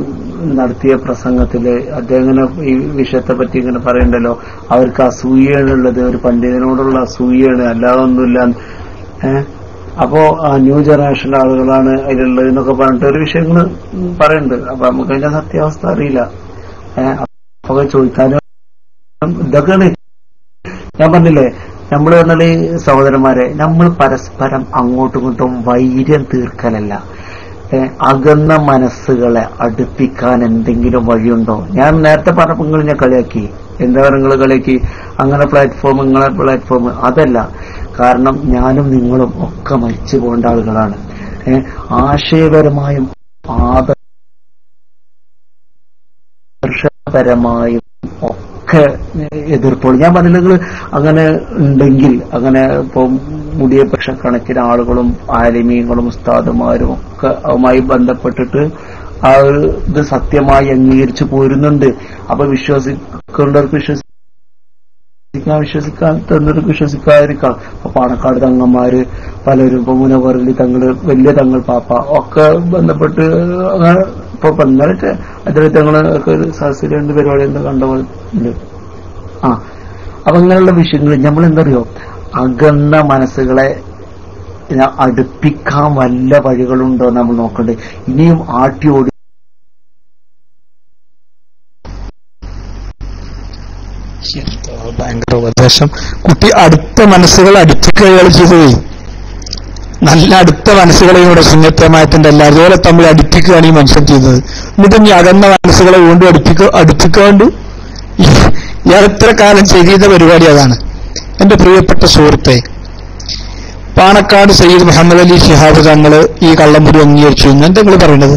നടത്തിയ പ്രസംഗത്തില് അദ്ദേഹം ഇങ്ങനെ ഈ വിഷയത്തെ പറ്റി ഇങ്ങനെ പറയണ്ടല്ലോ, അവർക്ക് അസൂയാണുള്ളത്, ഒരു പണ്ഡിതനോടുള്ള അസൂയാണ്, അല്ലാതെ ഒന്നുമില്ല. അപ്പോ ന്യൂ ജനറേഷന്റെ ആളുകളാണ് അതിലുള്ളത് എന്നൊക്കെ പറഞ്ഞിട്ട് ഒരു വിഷയങ്ങൾ പറയുന്നുണ്ട്. അപ്പൊ നമുക്ക് അതിന്റെ സത്യാവസ്ഥ അറിയില്ല. അപ്പൊ ചോദിക്കാനും ഇതൊക്കെയാണ് ഞാൻ പറഞ്ഞില്ലേ. നമ്മൾ പറഞ്ഞാല് സഹോദരന്മാരെ, നമ്മൾ പരസ്പരം അങ്ങോട്ടും ഇങ്ങോട്ടും വൈര്യം തീർക്കലല്ല, അകന്ന മനസ്സുകളെ അടുപ്പിക്കാൻ എന്തെങ്കിലും വഴിയുണ്ടോ? ഞാൻ നേരത്തെ പറഞ്ഞപ്പോൾ നിങ്ങൾ ഞാൻ കളിയാക്കി, എന്താ നിങ്ങൾ കളിയാക്കി, അങ്ങനെ പ്ലാറ്റ്ഫോം നിങ്ങളെ പ്ലാറ്റ്ഫോം അതല്ല. കാരണം ഞാനും നിങ്ങളും ഒക്കെ മരിച്ചു പോകേണ്ട ആളുകളാണ്. ആശയപരമായും ആദർശപരമായും ഒക്കെ എതിർപ്പോൾ ഞാൻ പറഞ്ഞില്ല. അങ്ങനെ ഉണ്ടെങ്കിൽ അങ്ങനെ ഇപ്പൊ മുടിയ ലക്ഷക്കണക്കിന് ആളുകളും ആലിമീങ്ങളും ഉസ്താദുമാരും ഒക്കെ അതുമായി ബന്ധപ്പെട്ടിട്ട് ആ ഇത് സത്യമായി അംഗീകരിച്ചു പോരുന്നുണ്ട്. അപ്പൊ വിശ്വസിക്കേണ്ടവർക്ക് വിശ്വസിക്കാത്തവർക്ക് വിശ്വസിക്കാതിരിക്കാം. അപ്പൊ പാണക്കാട് തങ്ങന്മാര് പലരും ഇപ്പൊ മുനവറിൽ തങ്ങള് വലിയ തങ്ങൾ പാപ്പ ഒക്കെ ബന്ധപ്പെട്ട് അങ്ങനെ ഇപ്പൊ ഇന്നലെ അദ്ദേഹം തങ്ങളൊക്കെ ഒരു സഹസിലുണ്ട് പരിപാടി എന്താ കണ്ടുണ്ട്. അപ്പൊ ഇങ്ങനെയുള്ള വിഷയങ്ങൾ നമ്മൾ എന്തറിയോ, അകന്ന മനസ്സുകളെ അടുപ്പിക്കാൻ വല്ല വഴികളുണ്ടോ നമ്മൾ നോക്കണ്ടേ. ഇനിയും ആട്ടിയോടി ഭയങ്കര ഉപദേശം. കുട്ടി അടുത്ത മനസ്സുകൾ അടുപ്പിക്കുകകൾ ചെയ്തുപോയി. നല്ല അടുത്ത മനസ്സുകളെയും കൂടെ സുന്നത്തമായത്തിന്റെ എല്ലാവരും ഇതുപോലെ തമ്മിൽ അടുപ്പിക്കുകയാണ് ഈ മനുഷ്യൻ ചെയ്തത്. എന്നിട്ട് ഇനി അകന്ന മനസ്സുകളെ വീണ്ടും അടുപ്പിക്കാണ്ട് എത്ര കാലം ചെയ്ത പരിപാടി അതാണ്. എന്റെ പ്രിയപ്പെട്ട സുഹൃത്തെ, പാണക്കാട് സയ്യിദ് മുഹമ്മദ് അലി ശിഹാബ് തങ്ങള് ഈ കള്ളമ്പുരി അംഗീകരിച്ചു എന്ന് എന്താ നിങ്ങൾ പറയുന്നത്?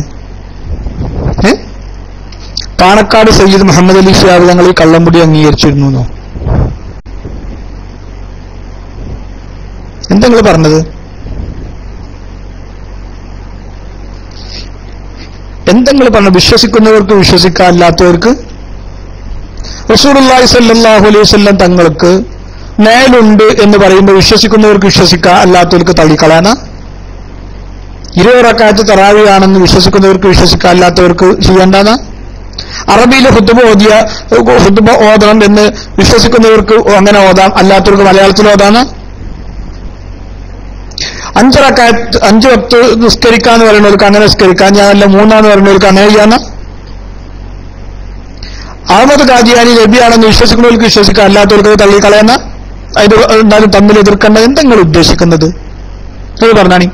പാണക്കാട് സയ്യിദ് മുഹമ്മദ് അലി ശിഹാബ് തങ്ങൾ ഈ കള്ളമ്പുരി അംഗീകരിച്ചിരുന്നു എന്താ നിങ്ങൾ പറഞ്ഞത്? എന്തെങ്കിലും പറഞ്ഞു? വിശ്വസിക്കുന്നവർക്ക് വിശ്വസിക്കാൻ, അല്ലാത്തവർക്ക് റസൂലുള്ളാഹി സ്വല്ലല്ലാഹു അലൈഹി വസല്ലം തങ്ങൾക്ക് നേലുണ്ട് എന്ന് പറയുമ്പോൾ വിശ്വസിക്കുന്നവർക്ക് വിശ്വസിക്കാം, അല്ലാത്തവർക്ക് തള്ളിക്കളയാനാ? 20 റക്അത്ത് തറാവിയാണെന്ന് വിശ്വസിക്കുന്നവർക്ക് വിശ്വസിക്കാം, അല്ലാത്തവർക്ക് ചെയ്യേണ്ടാന്നാ? അറബിയിലെ ഖുത്ബ ഓതണം എന്ന് വിശ്വസിക്കുന്നവർക്ക് അങ്ങനെ ഓതാം, അല്ലാത്തവർക്ക് മലയാളത്തിൽ ഓതാനാ? 5 വക്ത് നിസ്കരിക്കാന്ന് പറയുന്നവർക്ക് അങ്ങനെ നിസ്കരിക്കാൻ, ഞാനല്ല 3 പറയുന്നവർക്ക് അങ്ങനെ ചെയ്യാന്ന? അഹമ്മദ് ഖാദിയാനി നബിയാണെന്ന് വിശ്വസിക്കുന്നവർക്ക് വിശ്വസിക്കാം, അല്ലാത്തവർക്ക് തള്ളിക്കളയുന്ന? അതിന് എന്തായാലും തമ്മിൽ എതിർക്കേണ്ട എന്തെങ്കിലും ഉദ്ദേശിക്കുന്നത് അത് പറഞ്ഞാണി.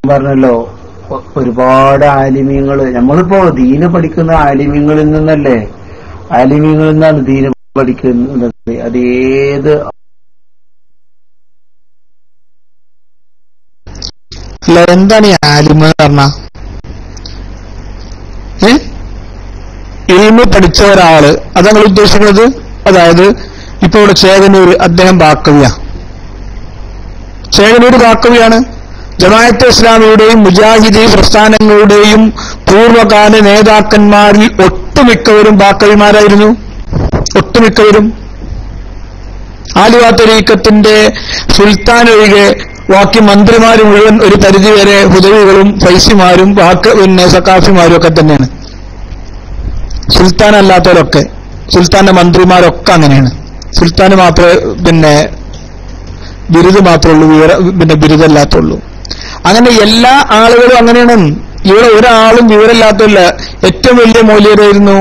പറഞ്ഞല്ലോ, ഒരുപാട് ആലിമീങ്ങള്, നമ്മളിപ്പോ ദീന് പഠിക്കുന്ന ആലിമീങ്ങളിൽ നിന്നല്ലേ, ആലിമീങ്ങളിൽ നിന്നാണ് ദീന് പഠിക്കുന്നത്. അതേത് എന്താണ് ഈ ആലിമ് പറഞ്ഞ? ഇൽമ് പഠിച്ച ഒരാള് അതാണ് ഉദ്ദേശിക്കുന്നത്. അതായത് ഇപ്പൊ ഇവിടെ ചേകനൂര് അദ്ദേഹം ബാക്കവിയ, ചേകനൂര് ബാക്കവിയാണ്. ജമാഅത്തെ ഇസ്ലാമിയുടെയും മുജാഹിദി പ്രസ്ഥാനങ്ങളുടെയും പൂർവ്വകാല നേതാക്കന്മാരിൽ ഒട്ടുമിക്കവരും ബാക്കവിമാരായിരുന്നു. ഒട്ടുമിക്കവരും. ആലുവ തരീഖത്തിന്റെ സുൽത്താൻ ഒഴികെ ബാക്കി മന്ത്രിമാർ മുഴുവൻ ഒരു പരിധിവരെ ഹുദവികളും ഫൈസിമാരും സക്കാഫിമാരും ഒക്കെ തന്നെയാണ്. സുൽത്താൻ അല്ലാത്തവരൊക്കെ, സുൽത്താന്റെ മന്ത്രിമാരൊക്കെ അങ്ങനെയാണ്. സുൽത്താന് മാത്രമേ ബിരുദ് മാത്രമേ ഉള്ളൂ, ബിരുദമല്ലാത്തുള്ളൂ. അങ്ങനെ എല്ലാ ആളുകളും അങ്ങനെയാണ്. ഇവിടെ ഒരാളും വിവരമില്ലാത്തല്ല. ഏറ്റവും വലിയ മൗലിയരായിരുന്നു,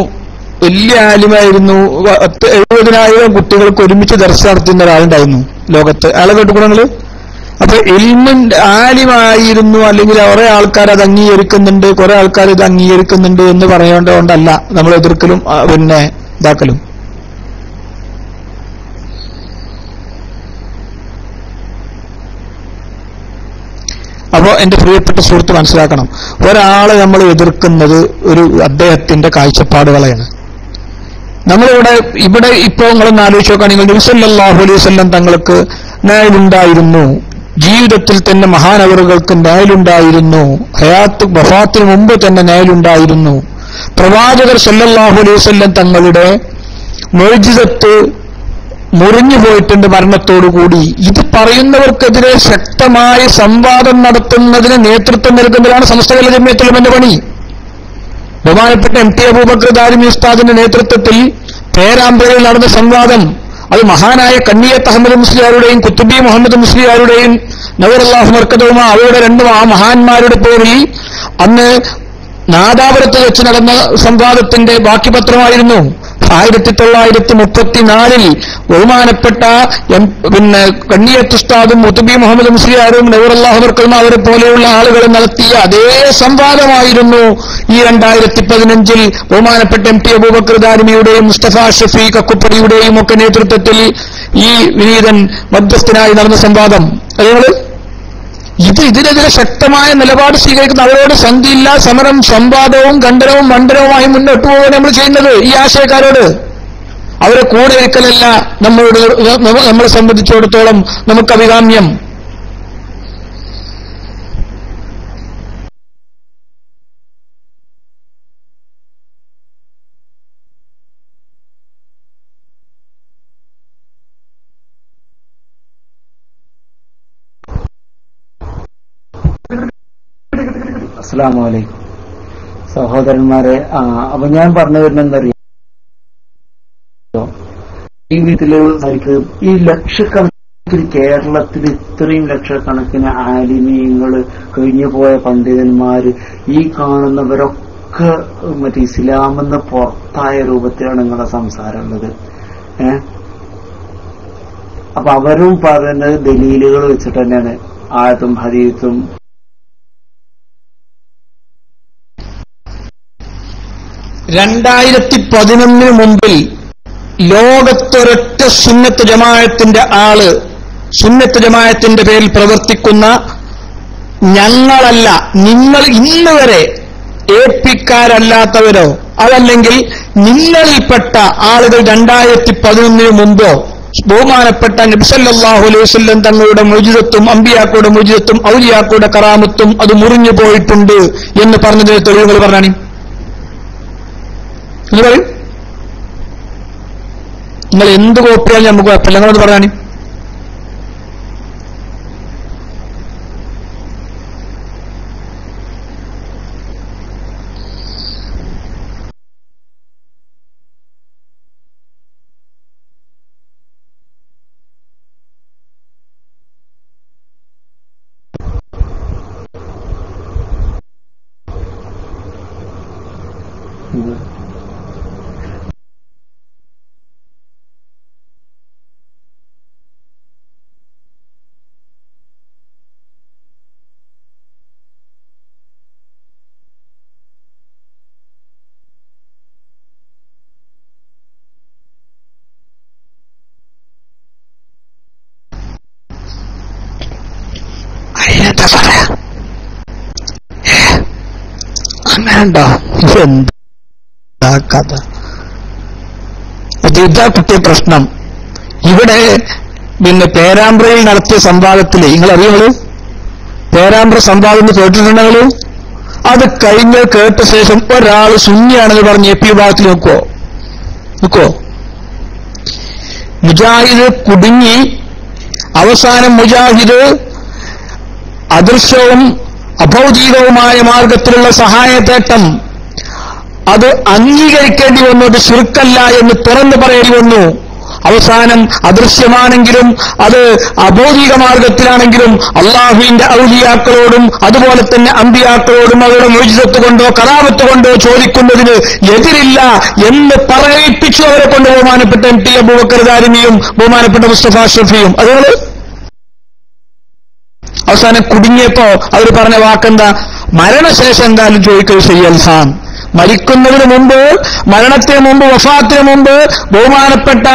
വലിയ ആലിമായിരുന്നു. 70,000 കുട്ടികൾക്ക് ഒരുമിച്ച് ദർശനം നടത്തുന്ന ഒരാളുണ്ടായിരുന്നു ലോകത്ത്. അയാളെ കേട്ടുകൂടങ്ങള്. അപ്പൊ ഇൽമിന്റെ ആലിമായിരുന്നു, അല്ലെങ്കിൽ കുറെ ആൾക്കാർ അത് അംഗീകരിക്കുന്നുണ്ട്, കുറെ ആൾക്കാർ ഇത് അംഗീകരിക്കുന്നുണ്ട് എന്ന് പറയേണ്ടതുകൊണ്ടല്ല നമ്മൾ എതിർക്കലും ഇതാക്കലും. അപ്പോ എന്റെ പ്രിയപ്പെട്ട സുഹൃത്ത് മനസ്സിലാക്കണം, ഒരാളെ നമ്മൾ എതിർക്കുന്നത് ഒരു അദ്ദേഹത്തിന്റെ കാഴ്ചപ്പാടുകളെയാണ്. ഇവിടെ ഇപ്പോൾ നിങ്ങളൊന്ന് ആലോചിച്ച് നോക്കുകയാണെങ്കിൽ നബി സല്ലല്ലാഹു അലൈഹി വസല്ലം തങ്ങൾക്ക് നയലുണ്ടായിരുന്നു. ജീവിതത്തിൽ തന്നെ മഹാനവറുകൾക്ക് നയലുണ്ടായിരുന്നു. വഫാത്തിന് മുമ്പ് തന്നെ നയലുണ്ടായിരുന്നു. പ്രവാചകർ സല്ലല്ലാഹു അലൈഹി വസല്ലം തങ്ങളുടെ മുഅ്ജിസത്ത് മുറിഞ്ഞു പോയിട്ടുണ്ട് മരണത്തോടുകൂടി. ഇത് പറയുന്നവർക്കെതിരെ ശക്തമായ സംവാദം നടത്തുന്നതിന് നേതൃത്വം നൽകുന്നതാണ് സമസ്ത കേരള ജമിയത്തുൽ ഉലമയുടെ പണി. ബഹുമാനപ്പെട്ട MT അബൂബക്കർ ദാരിമി ഉസ്താദിന്റെ നേതൃത്വത്തിൽ പേരാമ്പ്രയിൽ നടന്ന സംവാദം അത് മഹാനായ കണ്ണിയത്ത് അഹമ്മദ് മുസ്ലിയാരുടെയും കുത്തുബി മുഹമ്മദ് മുസ്ലിയാരുടെയും നവറല്ലാഹു മർക്കദുമാ അവരുടെ രണ്ടു ആ മഹാന്മാരുടെ പേരിൽ അന്ന് നാദാപുരത്ത് വെച്ച് നടന്ന സംവാദത്തിന്റെ ബാക്കി പത്രമായിരുന്നു. 1934 ബഹുമാനപ്പെട്ട കണ്ണിയത്ത് ഉസ്താദും മുത്തുബി മുഹമ്മദ് മുസ്ലിയാരും നവറല്ലാഹു മർക്കദുമാ അവരെ പോലെയുള്ള ആളുകൾ നടത്തിയ അതേ സംവാദമായിരുന്നു ഈ 2015 ബഹുമാനപ്പെട്ട MT അബൂബക്കർ ദാരിമിയുടെയും മുസ്തഫ ഷഫീ കക്കുപ്പടിയുടെയും ഒക്കെ നേതൃത്വത്തിൽ ഈ വിനീതൻ മധ്യസ്ഥനായി നടന്ന സംവാദം. അതുകൊണ്ട് ഇതിനെതിരെ ശക്തമായ നിലപാട് സ്വീകരിക്കുന്ന അവരോട് സന്ധിയില്ല, സമരം സംവാദവും ഖണ്ഡനവും മണ്ഡലവുമായി മുന്നോട്ട് പോവുകയാണ് നമ്മൾ ചെയ്യുന്നത്. ഈ ആശയക്കാരോട് അവരെ കൂടെ ഇരിക്കലല്ല നമ്മളെ സംബന്ധിച്ചിടത്തോളം നമുക്ക് അഭികാമ്യം. അസ്സലാമു അലൈക്കും സഹോദരന്മാരെ. അപ്പൊ ഞാൻ പറഞ്ഞു വരുന്നറിയോ, ഈ വീട്ടില് ഈ ലക്ഷക്കണക്കിന് കേരളത്തിൽ ഇത്രയും ലക്ഷക്കണക്കിന് ആലിമീങ്ങള് കഴിഞ്ഞുപോയ പണ്ഡിതന്മാര് ഈ കാണുന്നവരൊക്കെ മറ്റേ ഇസ്ലാമെന്ന് പുറത്തായ രൂപത്തിലാണ് നിങ്ങളുടെ സംസാരമുള്ളത്. അപ്പൊ അവരും പറയുന്നത് ദലീലുകൾ വെച്ചിട്ട് തന്നെയാണ്, ആയത്തും ഹദീസും. 2011 മുമ്പിൽ ലോകത്തൊരൊറ്റ സുന്നത്ത് ജമാഅത്തിന്റെ പേരിൽ പ്രവർത്തിക്കുന്ന ഞങ്ങളല്ല, നിങ്ങൾ ഇന്ന് വരെ ഏപ്പിക്കാരല്ലാത്തവരോ അതല്ലെങ്കിൽ നിങ്ങളിൽപ്പെട്ട ആളുകൾ 2011 മുമ്പോ ബഹുമാനപ്പെട്ട നബി സല്ലല്ലാഹു അലൈഹി വസല്ലം തങ്ങളുടെ മുഅ്ജിസത്തും അമ്പിയാക്കളുടെ മുഅ്ജിസത്തും ഔലിയാക്കളുടെ കറാമത്തും അത് മുറിഞ്ഞു പോയിട്ടുണ്ട് എന്ന് പറഞ്ഞതിന് തെളിവുകൾ പറഞ്ഞാണ് എന്ന് പറയും. നിങ്ങൾ എന്ത് കോപ്പിയാലും നമുക്ക് കുഴപ്പമില്ല, നിങ്ങളത് പറഞ്ഞാണ്. അങ്ങനെയുണ്ടോ? എന്താ കഥ? ഇതാ കുട്ടിയ പ്രശ്നം. ഇവിടെ പേരാമ്പ്രയിൽ നടത്തിയ സംവാദത്തില് നിങ്ങളറിയുള്ളൂ, പേരാമ്പ്ര സംവാദം എന്ന് കേട്ടിട്ടുണ്ടെങ്കിൽ അത് കഴിഞ്ഞ് കേട്ട ശേഷം ഒരാൾ സുന്നിയാണെന്ന് പറഞ്ഞ് എ പി വിഭാഗത്തിൽ നിൽക്കോ? മുജാഹിദ് കുടുങ്ങി അവസാനം മുജാഹിദ് അദൃശ്യവും അഭൗതികവുമായ മാർഗത്തിലുള്ള സഹായത്തേട്ടം അത് അംഗീകരിക്കേണ്ടി വന്നു. അത് ശിർക്കല്ല എന്ന് തുറന്നു പറയേണ്ടി വന്നു. അവസാനം അദൃശ്യമാണെങ്കിലും അത് അഭൗതിക മാർഗത്തിലാണെങ്കിലും അള്ളാഹുവിന്റെ ഔലിയാക്കളോടും അതുപോലെ തന്നെ അമ്പിയാക്കളോടും അവരുടെ മുഅ്ജിസത്ത് കൊണ്ടോ കറാമത്ത് കൊണ്ടോ ചോദിക്കുന്നതിന് എതിരില്ല എന്ന് പറയിപ്പിച്ചു അവരെ കൊണ്ട് ബഹുമാനപ്പെട്ട MT അബൂബക്കർ ദാരിമിയും ബഹുമാനപ്പെട്ട മുസ്തഫ ഷഫിയും. അതുകൊണ്ട് അവസാനം കുടുങ്ങിയപ്പോ അവർ പറഞ്ഞ വാക്കെന്താ? മരണശേഷം എന്തായാലും ചോദിക്കുക ചെയ്യൽ ഹാൻ, മരിക്കുന്നതിന് മുമ്പ്, മരണത്തിന് മുമ്പ്, വഫാത്തിന് മുമ്പ് ബഹുമാനപ്പെട്ട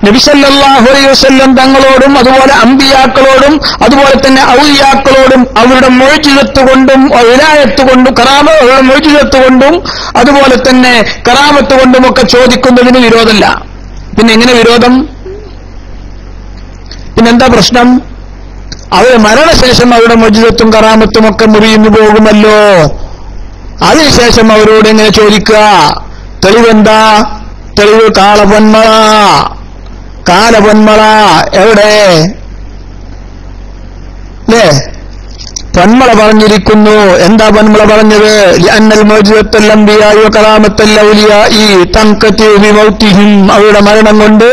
നബി സല്ലല്ലാഹു അലൈഹി വസല്ലം തങ്ങളോടും അതുപോലെ അമ്പിയാക്കളോടും അതുപോലെ തന്നെ ഔലിയാക്കളോടും അവരുടെ മുഅ്ജിസത്ത് കൊണ്ടും വിലായത്ത് കൊണ്ടും മുഅ്ജിസത്ത് കൊണ്ടും അതുപോലെ തന്നെ കറാമത്ത് കൊണ്ടും ഒക്കെ ചോദിക്കുന്നതിന് വിരോധമല്ല. പിന്നെ എങ്ങനെ വിരോധം? പിന്നെന്താ പ്രശ്നം? അവർ മരണശേഷം അവരുടെ മുഅ്ജിസത്തും കറാമത്തും ഒക്കെ മുറിഞ്ഞു പോകുമല്ലോ. അതിനുശേഷം അവരോട് എങ്ങനെ ചോദിക്കുക? തെളിവെന്താ? തെളിവ് കാലപൊന്മള എവിടെ? അല്ലേ? പൊന്മള പറഞ്ഞിരിക്കുന്നു. എന്താ പൊന്മള പറഞ്ഞത്? ലിഅന്നൽ മുഅ്ജിസത്തുൽ അംബിയാഇ വകറാമത്തുൽ ഔലിയാഇ തൻഖതി ബിമൗതിഹിം, അവരുടെ മരണം കൊണ്ട്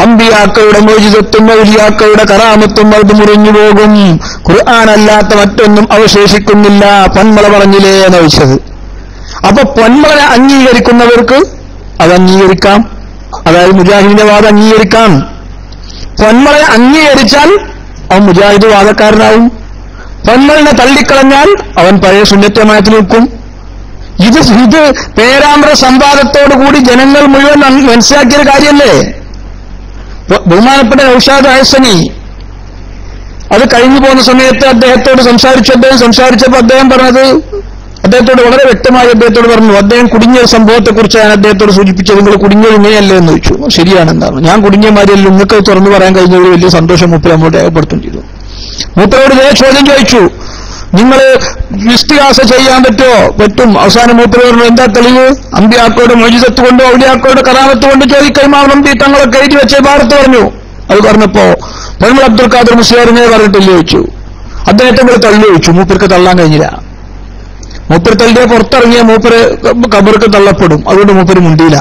അമ്പിയാക്കളുടെ മുഅ്ജിസത്തും ഔലിയാക്കളുടെ കറാമത്തും അത് മുറിഞ്ഞു പോകും, ഖുർആൻ അല്ലാത്ത മറ്റൊന്നും അവശേഷിക്കുന്നില്ല. പൊന്മള പറഞ്ഞില്ലേ എന്ന് ചോദിച്ചത്. അപ്പൊ പൊന്മളനെ അംഗീകരിക്കുന്നവർക്ക് അത് അംഗീകരിക്കാം, അതായത് മുജാഹിദിന്റെ വാദം അംഗീകരിക്കാം. പൊന്മളനെ അംഗീകരിച്ചാൽ അവൻ മുജാഹിദ് വാദക്കാരനാവും. പൊന്മളിനെ തള്ളിക്കളഞ്ഞാൽ അവൻ പഴയ സുന്നത്തമായത്തിൽ നിൽക്കും. ഇത് പേരാമ്പ്ര സംവാദത്തോടുകൂടി ജനങ്ങൾ മുഴുവൻ മനസ്സിലാക്കിയൊരു കാര്യമല്ലേ? ബഹുമാനപ്പെട്ട നൗഷാദ് ഹസനി അത് കഴിഞ്ഞു പോകുന്ന സമയത്ത് അദ്ദേഹത്തോട് സംസാരിച്ചപ്പോൾ അദ്ദേഹം പറഞ്ഞത്, അദ്ദേഹത്തോട് വളരെ വ്യക്തമായി അദ്ദേഹത്തോട് പറഞ്ഞു, അദ്ദേഹം കുടുങ്ങിയ സംഭവത്തെക്കുറിച്ച് ഞാൻ അദ്ദേഹത്തോട് സൂചിപ്പിച്ചത്, നിങ്ങൾ കുടുങ്ങിയത് ഇങ്ങനെയല്ലേ എന്ന് ചോദിച്ചു. ശരിയാണെന്നാണ്. ഞാൻ കുടുങ്ങിയ മാതിരിയല്ല, നിങ്ങൾക്ക് തുറന്നു പറയാൻ കഴിഞ്ഞൊരു വലിയ സന്തോഷം മൂപ്പർ നമ്മോട് രേഖപ്പെടുത്തുകയും ചെയ്തു. മൂപ്പരോട് ഇതേ ചോദ്യം ചോദിച്ചു, നിങ്ങൾ ഇസ്തിഹാസ ചെയ്യാൻ പറ്റും. അവസാനം മൂപ്പർ പറഞ്ഞു, എന്താ തെളിവ്? അമ്പിയാക്കളുടെ മുഅ്ജിസത്ത് കൊണ്ട് ഔലിയാക്കളുടെ കറാമത്ത് കൊണ്ട് ചോദിക്കൈമാർ നമ്പി തങ്ങളൊക്കെ എഴുതി വെച്ച ഭാരത്ത് പറഞ്ഞു. അത് പറഞ്ഞപ്പോ പൊന്മള അബ്ദുൽ ഖാദർ മുസ്ലിയാറിനെ പറഞ്ഞിട്ടില്ല ചോദിച്ചു. അദ്ദേഹത്തെ നിങ്ങൾ തള്ളി ചോദിച്ചു. മൂപ്പർക്ക് തള്ളാൻ കഴിഞ്ഞില്ല. മൂപ്പർ തള്ളിയെ പുറത്തിറങ്ങിയ മൂപ്പര് ഖബർക്ക് തള്ളപ്പെടും. അതുകൊണ്ട് മൂപ്പര് മുണ്ടിയില്ല.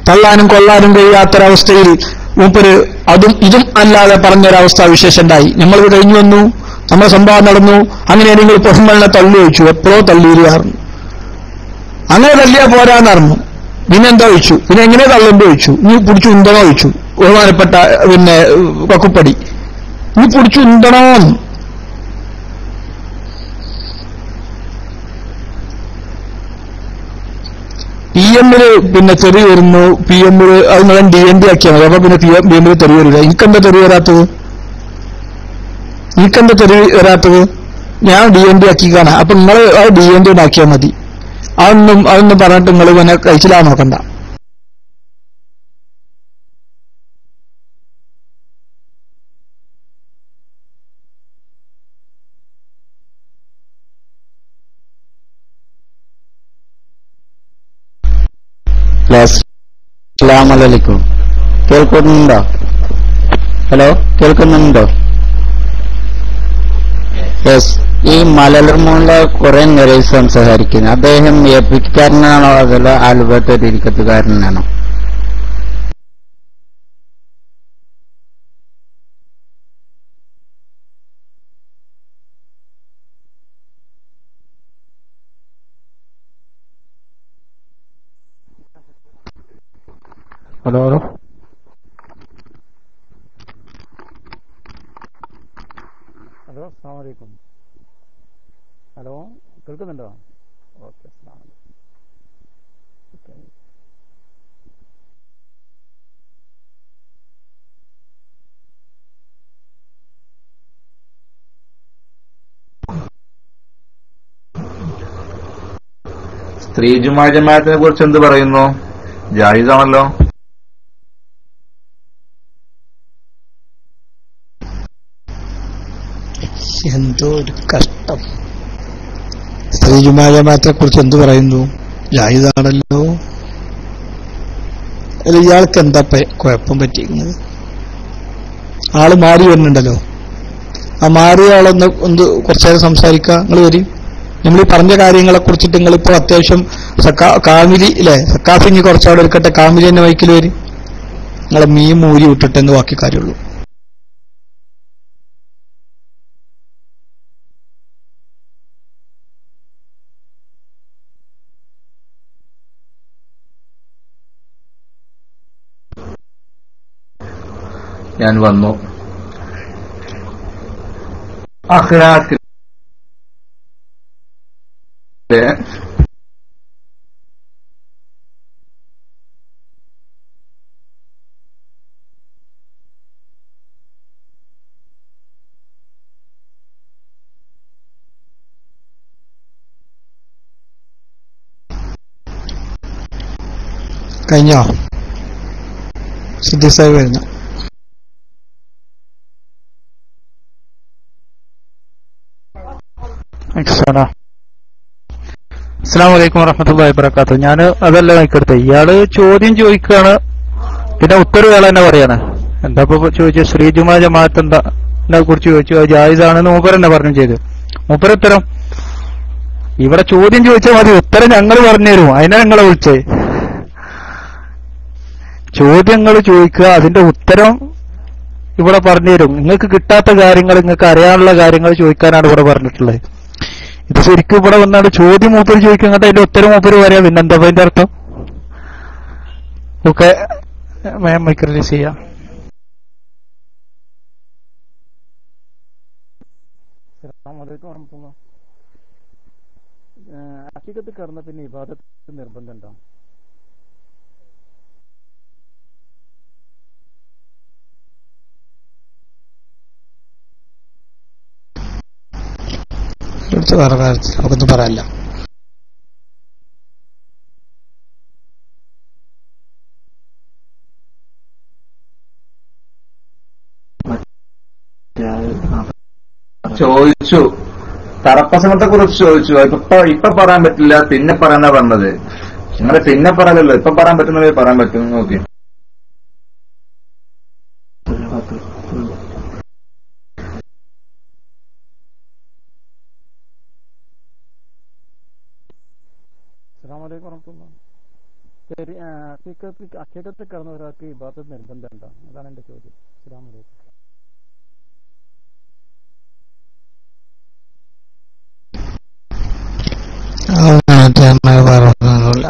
തള്ളാനും കൊള്ളാനും കഴിയാത്തൊരവസ്ഥയിൽ മൂപ്പര് ഇതും അല്ലാതെ പറഞ്ഞൊരവസ്ഥ വിശേഷം ഉണ്ടായി. നമ്മളിത് കഴിഞ്ഞു വന്നു, നമ്മുടെ സംഭവം നടന്നു. അങ്ങനെ നിങ്ങൾ പൊന്മളിനെ തള്ളി ചോദിച്ചു. എപ്പോഴോ തള്ളിയിരുന്നു. അങ്ങനെ തള്ളിയാ പോരാന്നറിഞ്ഞു. പിന്നെന്താ ചോദിച്ചു? പിന്നെ എങ്ങനെ തള്ളുമ്പോ ചോദിച്ചു. നീ പിടിച്ചു ഉന്തണോ ചോദിച്ചു. ബഹുമാനപ്പെട്ട കക്കുപ്പടി, നീ പിടിച്ചു ഉന്തണോ? പി എമ്മില് പിന്നെ തെറി വരുന്നു. പി എമ്മില് അത് ഞാൻ DND ആക്കിയാൽ മതി. അപ്പൊ പിന്നെ പി എമ്മില് തെറി വരില്ല. എനിക്കെന്താ തെറി വരാത്തത്? ഞാൻ DND ആക്കിക്കാണ്. അപ്പൊ നിങ്ങൾ അത് DND ആക്കിയാൽ മതി. അതൊന്നും പറഞ്ഞിട്ട് നിങ്ങൾ പിന്നെ കഴിച്ചില്ലാ നോക്കണ്ട. അസ്സലാമലൈക്കും. കേൾക്കുന്നുണ്ടോ? ഹലോ, കേൾക്കുന്നുണ്ടോ? യെസ്. ഈ മലർമൂല കുറെ നേരം സംസാരിക്കുന്നത്, അദ്ദേഹം എപ്പിക്കാരനാണോ അതല്ല ആൽബർട്ട് തിരിക്കത്തുകാരനാണോ? ഹലോ ഹലോ ഹലോ, അസ്സലാമു അലൈക്കും. ഹലോ, കേൾക്കുന്നുണ്ടോ? ഓക്കെ, അസ്സലാമു അലൈക്കും. സ്ത്രീ ജുമാ ജമാഅത്തിനെ കുറിച്ച് എന്ത് പറയുന്നു? ജായിസാണല്ലോ. എന്തോ ഒരു കഷ്ടം. സ്ത്രീ ജുമാ ജമാഅത്തിനെ കുറിച്ച് എന്ത് പറയുന്നു? ജായിസാണല്ലോ. അല്ല, ഇയാൾക്ക് എന്താ കുഴപ്പം പറ്റിയിരിക്കുന്നത്? ആള് മാറി വരുന്നുണ്ടല്ലോ. ആ മാറിയ ആളൊന്ന് കുറച്ചേരം സംസാരിക്കുക. നിങ്ങൾ വരും. നമ്മൾ ഈ പറഞ്ഞ കാര്യങ്ങളെ കുറിച്ചിട്ട് നിങ്ങളിപ്പോ അത്യാവശ്യം കാമിലി അല്ലെ, സക്കാഫിങ്ങി കുറച്ചവിടെ എടുക്കട്ടെ, കാമിലി തന്നെ വൈക്കിൽ വരും. നിങ്ങളെ മീൻ മൂരി വിട്ടിട്ടെന്ന് ബാക്കി കാര്യമുള്ളൂ. ഞാൻ വന്നു. അഖ്ലാഖിലെ കഴിഞ്ഞോ? സിദ്ദീഖ് സാഹിബ് വരുന്നു. അസ്സലാമു അലൈക്കും വറഹ്മത്തുള്ളാഹി വബറകാതുഹു. ഞാൻ അതല്ല നോക്കെടുത്തത്. ഇയാള് ചോദ്യം ചോദിക്കാണ്, പിന്നെ ഉത്തരവ് ഇയാൾ തന്നെ പറയാണ്. എന്താ ഇപ്പൊ ചോദിച്ചത്? ശ്രീജുമാ ജമാഅത്ത് എന്താ കുറിച്ച് ചോദിച്ചു, അത് ജായിസാണെന്ന് മൂപ്പർ തന്നെ പറഞ്ഞു ചെയ്തു. മൂപ്പർ ഉത്തരം ഇവിടെ ചോദ്യം ചോദിച്ചാൽ മതി, ഉത്തരം ഞങ്ങൾ പറഞ്ഞുതരും. അതിനെ നിങ്ങളെ വിളിച്ചേ. ചോദ്യങ്ങൾ ചോദിക്കുക, അതിന്റെ ഉത്തരം ഇവിടെ പറഞ്ഞുതരും. നിങ്ങൾക്ക് കിട്ടാത്ത കാര്യങ്ങൾ, നിങ്ങൾക്ക് അറിയാനുള്ള കാര്യങ്ങൾ ചോദിക്കാനാണ് ഇവിടെ പറഞ്ഞിട്ടുള്ളത്. ഇത് ശരിക്കും ഇവിടെ വന്നാണ് ചോദ്യം മൂപ്പര് ചോദിക്കും, എന്നിട്ട് അതിന്റെ ഉത്തരം മൂപ്പര് പറയാം. പിന്നെന്താ അതിന്റെ അർത്ഥം? ഓക്കെ, മൈക്ക് റിലീസ് ചെയ്യാം. അക്കീകത്ത് കടന്ന പിന്നെ ഇബാദത്ത് നിർബന്ധം ഉണ്ടോ? വേറെ കാര്യത്തിൽ നമുക്കൊന്നും പറയാനില്ല. ചോദിച്ചു, തറപ്രസംഗത്തെ കുറിച്ച് ചോദിച്ചു. ഇപ്പൊ പറയാൻ പറ്റില്ല, പിന്നെ പറയാനാ പറഞ്ഞത്. നിങ്ങള് പിന്നെ പറയാനല്ലോ, ഇപ്പൊ പറയാൻ പറ്റുന്നത് പറയാൻ പറ്റും. നോക്കി ശരി. അക്കീകത്ത് കടന്ന ഒരാൾക്ക് ഇബാദത്ത് നിർബന്ധം ഉണ്ടോ? അതാണ് എന്റെ ചോദ്യം. അസ്സലാമു അലൈക്കും. പറഞ്ഞില്ല.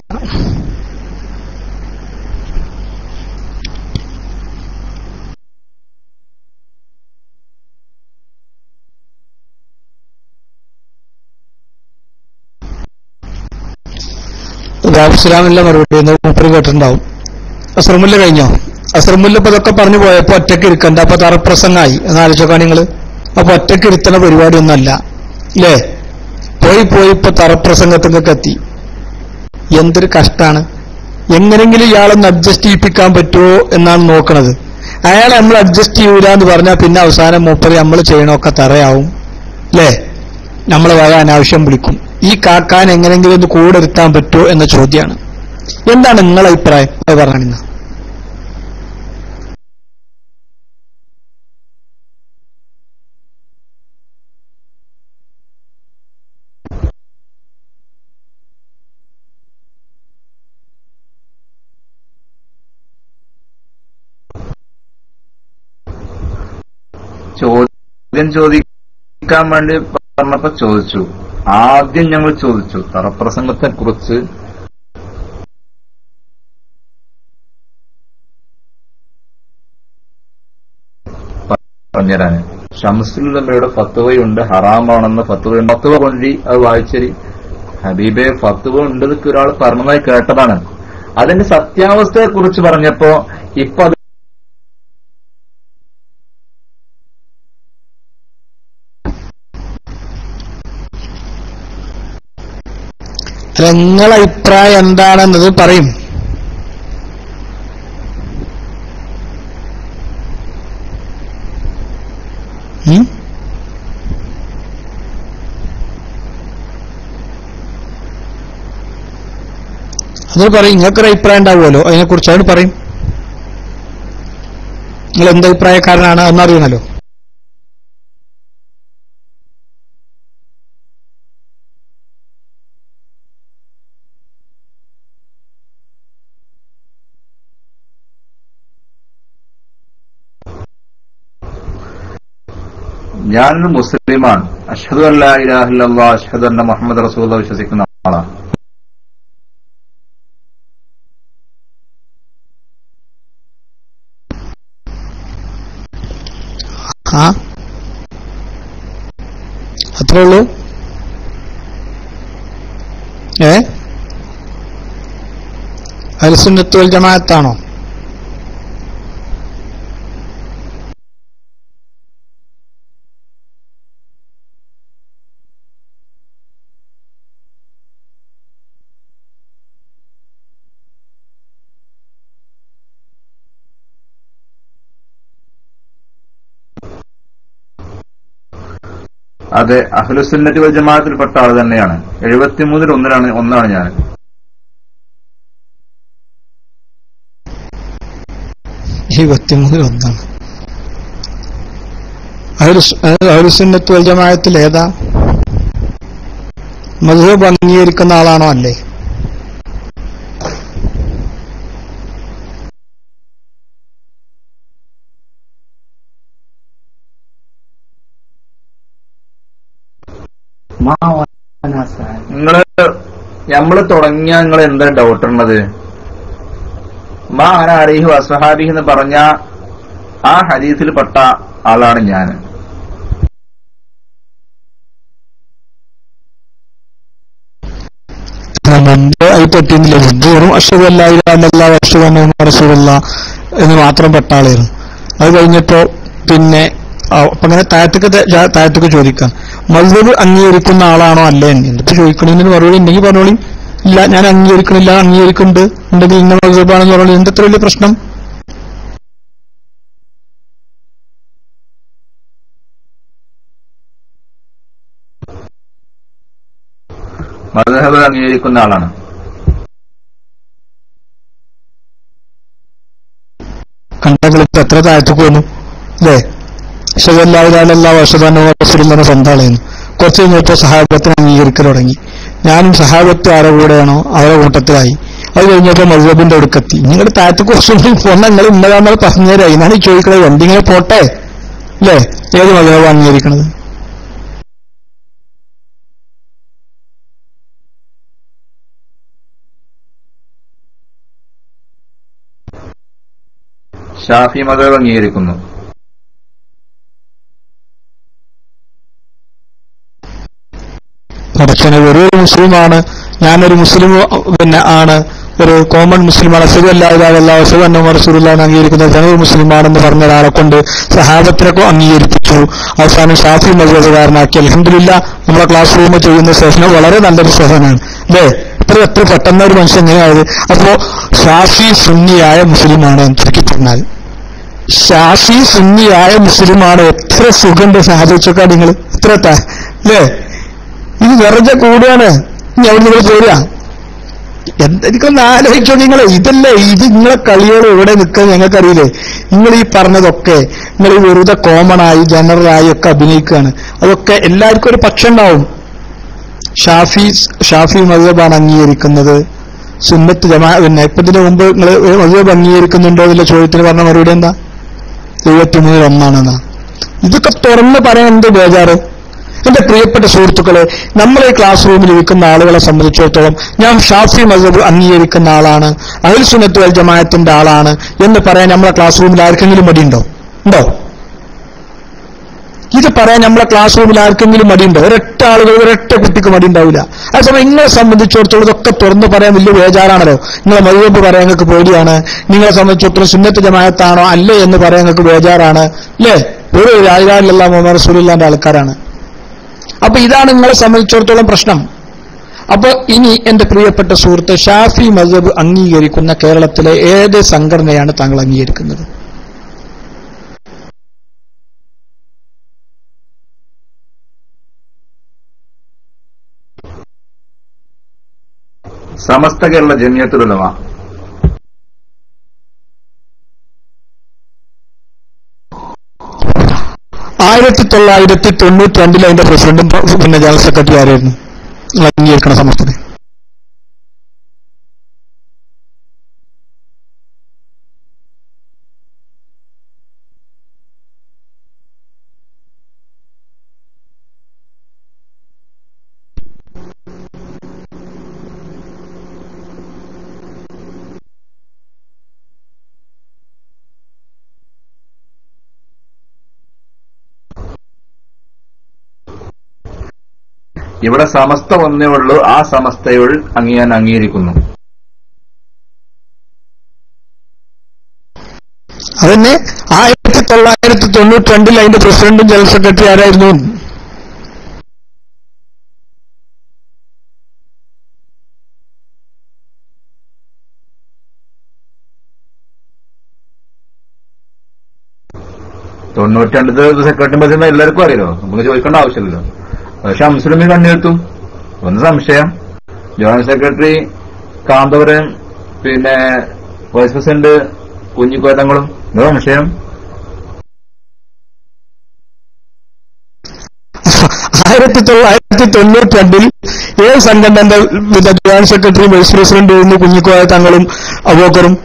ഇസ്ലാമില്ല മറുപടി മൂപ്പര് കേട്ടിട്ടുണ്ടാവും. അസ്രമുല്ല കഴിഞ്ഞോ? അസ്രമുല്ല ഇപ്പൊ ഇതൊക്കെ പറഞ്ഞു പോയപ്പോ ഒറ്റയ്ക്ക് ഇരിക്കണ്ട, അപ്പൊ തറപ്രസംഗമായി എന്ന് ആലോചിച്ചോക്കാ നിങ്ങള്. അപ്പൊ ഒറ്റയ്ക്ക് ഇരുത്തണ പരിപാടിയൊന്നല്ല അല്ലേ? പോയി ഇപ്പൊ തറപ്രസംഗത്തിനൊക്കെ എത്തി. എന്തൊരു കഷ്ടാണ്. എങ്ങനെങ്കിലും ഇയാളൊന്ന് അഡ്ജസ്റ്റ് ചെയ്യിപ്പിക്കാൻ പറ്റുമോ എന്നാണ് നോക്കണത്. അയാൾ നമ്മൾ അഡ്ജസ്റ്റ് ചെയ്യൂല എന്ന് പറഞ്ഞാൽ പിന്നെ അവസാനം മൂപ്പര് നമ്മൾ ചെയ്യണമൊക്കെ തറയാവും അല്ലേ? നമ്മളെ വക അനാവശ്യം വിളിക്കും. ഈ കാക്കാൻ എങ്ങനെങ്കിലും ഒന്ന് കൂടെ ഇരുത്താൻ പറ്റുമോ എന്ന ചോദ്യമാണ്. എന്താണ് നിങ്ങളുടെ അഭിപ്രായം? അത് പറഞ്ഞ ചോദ്യം ചോദിക്കാൻ വേണ്ടി പറഞ്ഞപ്പോ ചോദിച്ചു. ആദ്യം ഞങ്ങൾ ചോദിച്ചു തറപ്രസംഗത്തെ കുറിച്ച് പറഞ്ഞുതരാന്. ഷംസുലുലമയുടെ ഫത്വയുണ്ട്, ഹറാമാണെന്ന് ഫത്വയുണ്ട്. ഫത്വ കൊണ്ടി അത് വായിച്ചരി ഹബീബെ ഫത്വ ഉണ്ടെന്നൊക്കെ ഒരാൾ പറഞ്ഞതായി കേട്ടതാണ്. അതിന്റെ സത്യാവസ്ഥയെ കുറിച്ച് പറഞ്ഞപ്പോ ഇപ്പൊ അത് നിങ്ങളെ അഭിപ്രായം എന്താണെന്നത് പറയും. അത് പറയും. നിങ്ങൾക്കൊരു അഭിപ്രായം ഉണ്ടാവുമല്ലോ, അതിനെക്കുറിച്ച് അത് പറയും. നിങ്ങൾ എന്ത് അഭിപ്രായക്കാരനാണ് എന്നറിയണല്ലോ. ഞാനൊരു മുസ്ലിമാണ്. അഷ്ഹദു അല്ലാ ഇലാഹ ഇല്ലല്ലാഹ് അഷ്ഹദു അന്ന മുഹമ്മദ് റസൂലുള്ളാഹ് വിശ്വസിക്കുന്ന ആളാണ്. അത്രേ ഉള്ളൂ. അഹ്ലുസുന്നത്ത് വൽ ജമാഅത്താണോ? അതെ, അഹ്ലുസുന്നത്തി വൽ ജമാഅത്തിൽപ്പെട്ട ആൾ തന്നെയാണ്. 73 ഒന്നാണ് ഞാൻ. ഒന്നാണ്. അഹ്ലുസുന്നത്ത് വൽ ജമാഅത്തിൽ ഏതാ? മദ്ഹബ് അംഗീകരിക്കുന്ന ആളാണോ അല്ലേ? നമ്മള് തുടങ്ങിയ നിങ്ങൾ എന്താ ഡൗട്ട് ഉള്ളത്? മാ അന അലൈഹി വസ്സഹാബി എന്ന് പറഞ്ഞ ആ ഹദീസിൽ പെട്ട ആളാണ് ഞാൻ. പറ്റിയില്ല. വെറും അഷ്ഹദു അല്ലാ ഇലാഹ ഇല്ലല്ലാഹ് വഅഷ്ഹദു അന്ന മുഹമ്മദൻ റസൂലുള്ളാഹ് എന്ന് മാത്രം പെട്ട ആളായിരുന്നു. അത് കഴിഞ്ഞപ്പോ പിന്നെ അപ്പൊ അങ്ങനെ താഴത്തേക്ക് ചോദിക്കാം, മദ്ഹബ് അംഗീകരിക്കുന്ന ആളാണോ അല്ലേ? എന്നിട്ട് ചോദിക്കണതിന് മറുപടി ഉണ്ടെങ്കിൽ പറഞ്ഞോളി. ഇല്ല, ഞാൻ അംഗീകരിക്കണില്ല, അംഗീകരിക്കുന്നുണ്ട് ഉണ്ടെങ്കിൽ ഇന്ന മദ്ഹബാണെന്ന് പറഞ്ഞോളി. എന്ത് എത്ര വലിയ പ്രശ്നം? മദ്ഹബ് അംഗീകരിക്കുന്ന ആളാണ്. കണ്ടകളിപ്പോ എത്ര താഴത്തേക്ക് വന്നു അല്ലേ? അഷ്ഹദു സ്വന്താളെന്ന് കുറച്ച് കഴിഞ്ഞപ്പോൾ സഹാബത്തിനെ അംഗീകരിക്കൽ തുടങ്ങി. ഞാനും സഹാബത്ത് ആരുടെ കൂടെയാണോ അവരുടെ കൂട്ടത്തിലായി. അത് കഴിഞ്ഞപ്പോൾ മദ്ഹബിന്റെ അടുക്കെത്തി. നിങ്ങളുടെ താഴത്തേക്ക് കുറച്ചുകൂടി പോന്ന നിങ്ങൾ ഇന്നതാണെന്ന് പറഞ്ഞുതരായി. ഞാൻ ചോദിക്കണത് എന്തിങ്ങനെ പോട്ടെ അല്ലേ? ഏത് മദ്ഹബ് അംഗീകരിക്കണത്? ഷാഫി മദ്ഹബ് അംഗീകരിക്കുന്നു. പഠിച്ചനെ ഒരു മുസ്ലിമാണ്, ഞാനൊരു മുസ്ലിം പിന്നെ ആണ്, ഒരു കോമൺ മുസ്ലിമാണ്. അഷ്ഹദു അല്ലാ ഇലാഹ ഇല്ലല്ലാഹ് വഅഷ്ഹദു അന്ന മുഹമ്മദൻ റസൂലുള്ളാഹി അംഗീകരിക്കുന്ന ജനറൽ മുസ്ലിമാണെന്ന് പറഞ്ഞ ഒരാളെ കൊണ്ട് സഹാബത്തിനൊക്കെ അംഗീകരിപ്പിച്ചു. അവസാനം ഷാഫി മദ്ഹബുകാരനാക്കി. അൽഹംദുലില്ലാ, നമ്മളെ ക്ലാസ് റൂമിൽ ചെയ്യുന്ന സെഷന് വളരെ നല്ലൊരു സെഷനാണ് അല്ലേ? എത്ര പെട്ടെന്ന ഒരു മനുഷ്യൻ എങ്ങനെയായത്? അപ്പോ ഷാഫി സുന്നിയായ മുസ്ലിമാണ് എന്ന് ചുരുക്കി പറഞ്ഞാൽ, ഷാഫി സുന്നിയായ മുസ്ലിമാണ്. എത്ര സുഖണ്ട് സാധിച്ചൊക്കെ നിങ്ങൾ എത്ര അല്ലേ? ഇത് വെറുതെ കൂടുകയാണ്. ഇനി അവിടെ നിങ്ങൾ പോരുക. എനിക്കൊന്ന് ആലോചിച്ചോ നിങ്ങൾ. ഇതല്ലേ ഇത് നിങ്ങളെ കളിയോട് എവിടെ നിൽക്കുക ഞങ്ങൾക്കറിയില്ലേ? നിങ്ങൾ ഈ പറഞ്ഞതൊക്കെ നിങ്ങൾ ഈ വെറുതെ കോമണായി ജനറലായി ഒക്കെ അഭിനയിക്കുകയാണ്. അതൊക്കെ എല്ലാവർക്കും ഒരു പക്ഷം ഉണ്ടാവും. ഷാഫി മദ്ഹബാണ് അംഗീകരിക്കുന്നത്. സുന്നത്ത് പിന്നെ ഇപ്പൊ ഇതിനു മുമ്പ് നിങ്ങൾ മദ്ഹബ് അംഗീകരിക്കുന്നുണ്ടോ എന്നുള്ള ചോദ്യത്തിന് പറഞ്ഞ മറുപടി എന്താ? 73 ഒന്നാണെന്നാ. ഇതൊക്കെ തുറന്ന് പറയാൻ എന്ത് ബേജാറ്? എന്റെ പ്രിയപ്പെട്ട സുഹൃത്തുക്കളെ, നമ്മളെ ക്ലാസ് റൂമിൽ ഇരിക്കുന്ന ആളുകളെ സംബന്ധിച്ചിടത്തോളം ഞാൻ ഷാഫി മദ്ഹബ് അംഗീകരിക്കുന്ന ആളാണ്, അഹ്ലുസ് സുന്നത്ത് വൽ ജമാഅത്തിന്റെ ആളാണ് എന്ന് പറയാൻ നമ്മളെ ക്ലാസ് റൂമിൽ ആർക്കെങ്കിലും മടിയുണ്ടോ? ഇത് പറയാൻ നമ്മളെ ക്ലാസ് റൂമിൽ ആർക്കെങ്കിലും മടിയുണ്ടോ? ഒരൊറ്റ കുട്ടിക്ക് മടി ഉണ്ടാവില്ല. അതേസമയം നിങ്ങളെ സംബന്ധിച്ചിടത്തോളം ഇതൊക്കെ തുറന്നു പറയാൻ വലിയ ബേജാറാണല്ലോ. നിങ്ങളെ മദ്ഹബ് പറയാൻ നിങ്ങൾക്ക് പേടിയാണ്. നിങ്ങളെ സംബന്ധിച്ചിടത്തോളം സുന്നത്ത് ജമാഅത്താണോ അല്ലേ എന്ന് പറയാൻ നിങ്ങൾക്ക് ബേജാറാണ് അല്ലേ? ഒരു ലാ ഇലാഹ ഇല്ലല്ലാഹ് മുഹമ്മദൻ റസൂലുള്ളാഹിന്റെ ആൾക്കാരാണ്. അപ്പൊ ഇതാണ് നിങ്ങളെ സംബന്ധിച്ചിടത്തോളം പ്രശ്നം. അപ്പൊ ഇനി എന്റെ പ്രിയപ്പെട്ട സുഹൃത്ത്, ഷാഫി മദ്ഹബ് അംഗീകരിക്കുന്ന കേരളത്തിലെ ഏത് സംഘടനയാണ് താങ്കൾ അംഗീകരിക്കുന്നത്? സമസ്ത കേരള ജമിയത്തുൽ ഉലമ. ആയിരത്തി 1992 അതിന്റെ പ്രസിഡന്റും പിന്നെ ജനറൽ സെക്രട്ടറി ആരായിരുന്നു അംഗീകരിക്കണ സമസ്തയുടെ? ഇവിടെ സമസ്ത ഒന്നേ ഉള്ളൂ. ആ സമസ്തയോട് ഞാൻ അംഗീകരിക്കുന്നു. അതന്നെ 1992 അതിന്റെ പ്രസിഡന്റും ജനറൽ സെക്രട്ടറി ആരായിരുന്നു? തൊണ്ണൂറ്റി സെക്രട്ടറി പ്രസിഡന്റ് എല്ലാവർക്കും അറിയാലോ, നമുക്ക് ചോദിക്കേണ്ട ആവശ്യമില്ലല്ലോ. പക്ഷെ മുസ്ലിമിൽ കണ്ണുകെത്തും. ഒന്ന് സംശയം, ജോയിന്റ് സെക്രട്ടറി കാന്തപുരം, പിന്നെ വൈസ് പ്രസിഡന്റ് കുഞ്ഞിക്കോയത്തങ്ങളും, എന്താ സംശയം? 1992 ഏത് സംഘടനന്റെ ജോയിന്റ് സെക്രട്ടറി വൈസ് പ്രസിഡന്റ് ആയിരുന്നു കുഞ്ഞിക്കോയ തങ്ങളും അബൂബക്കറും?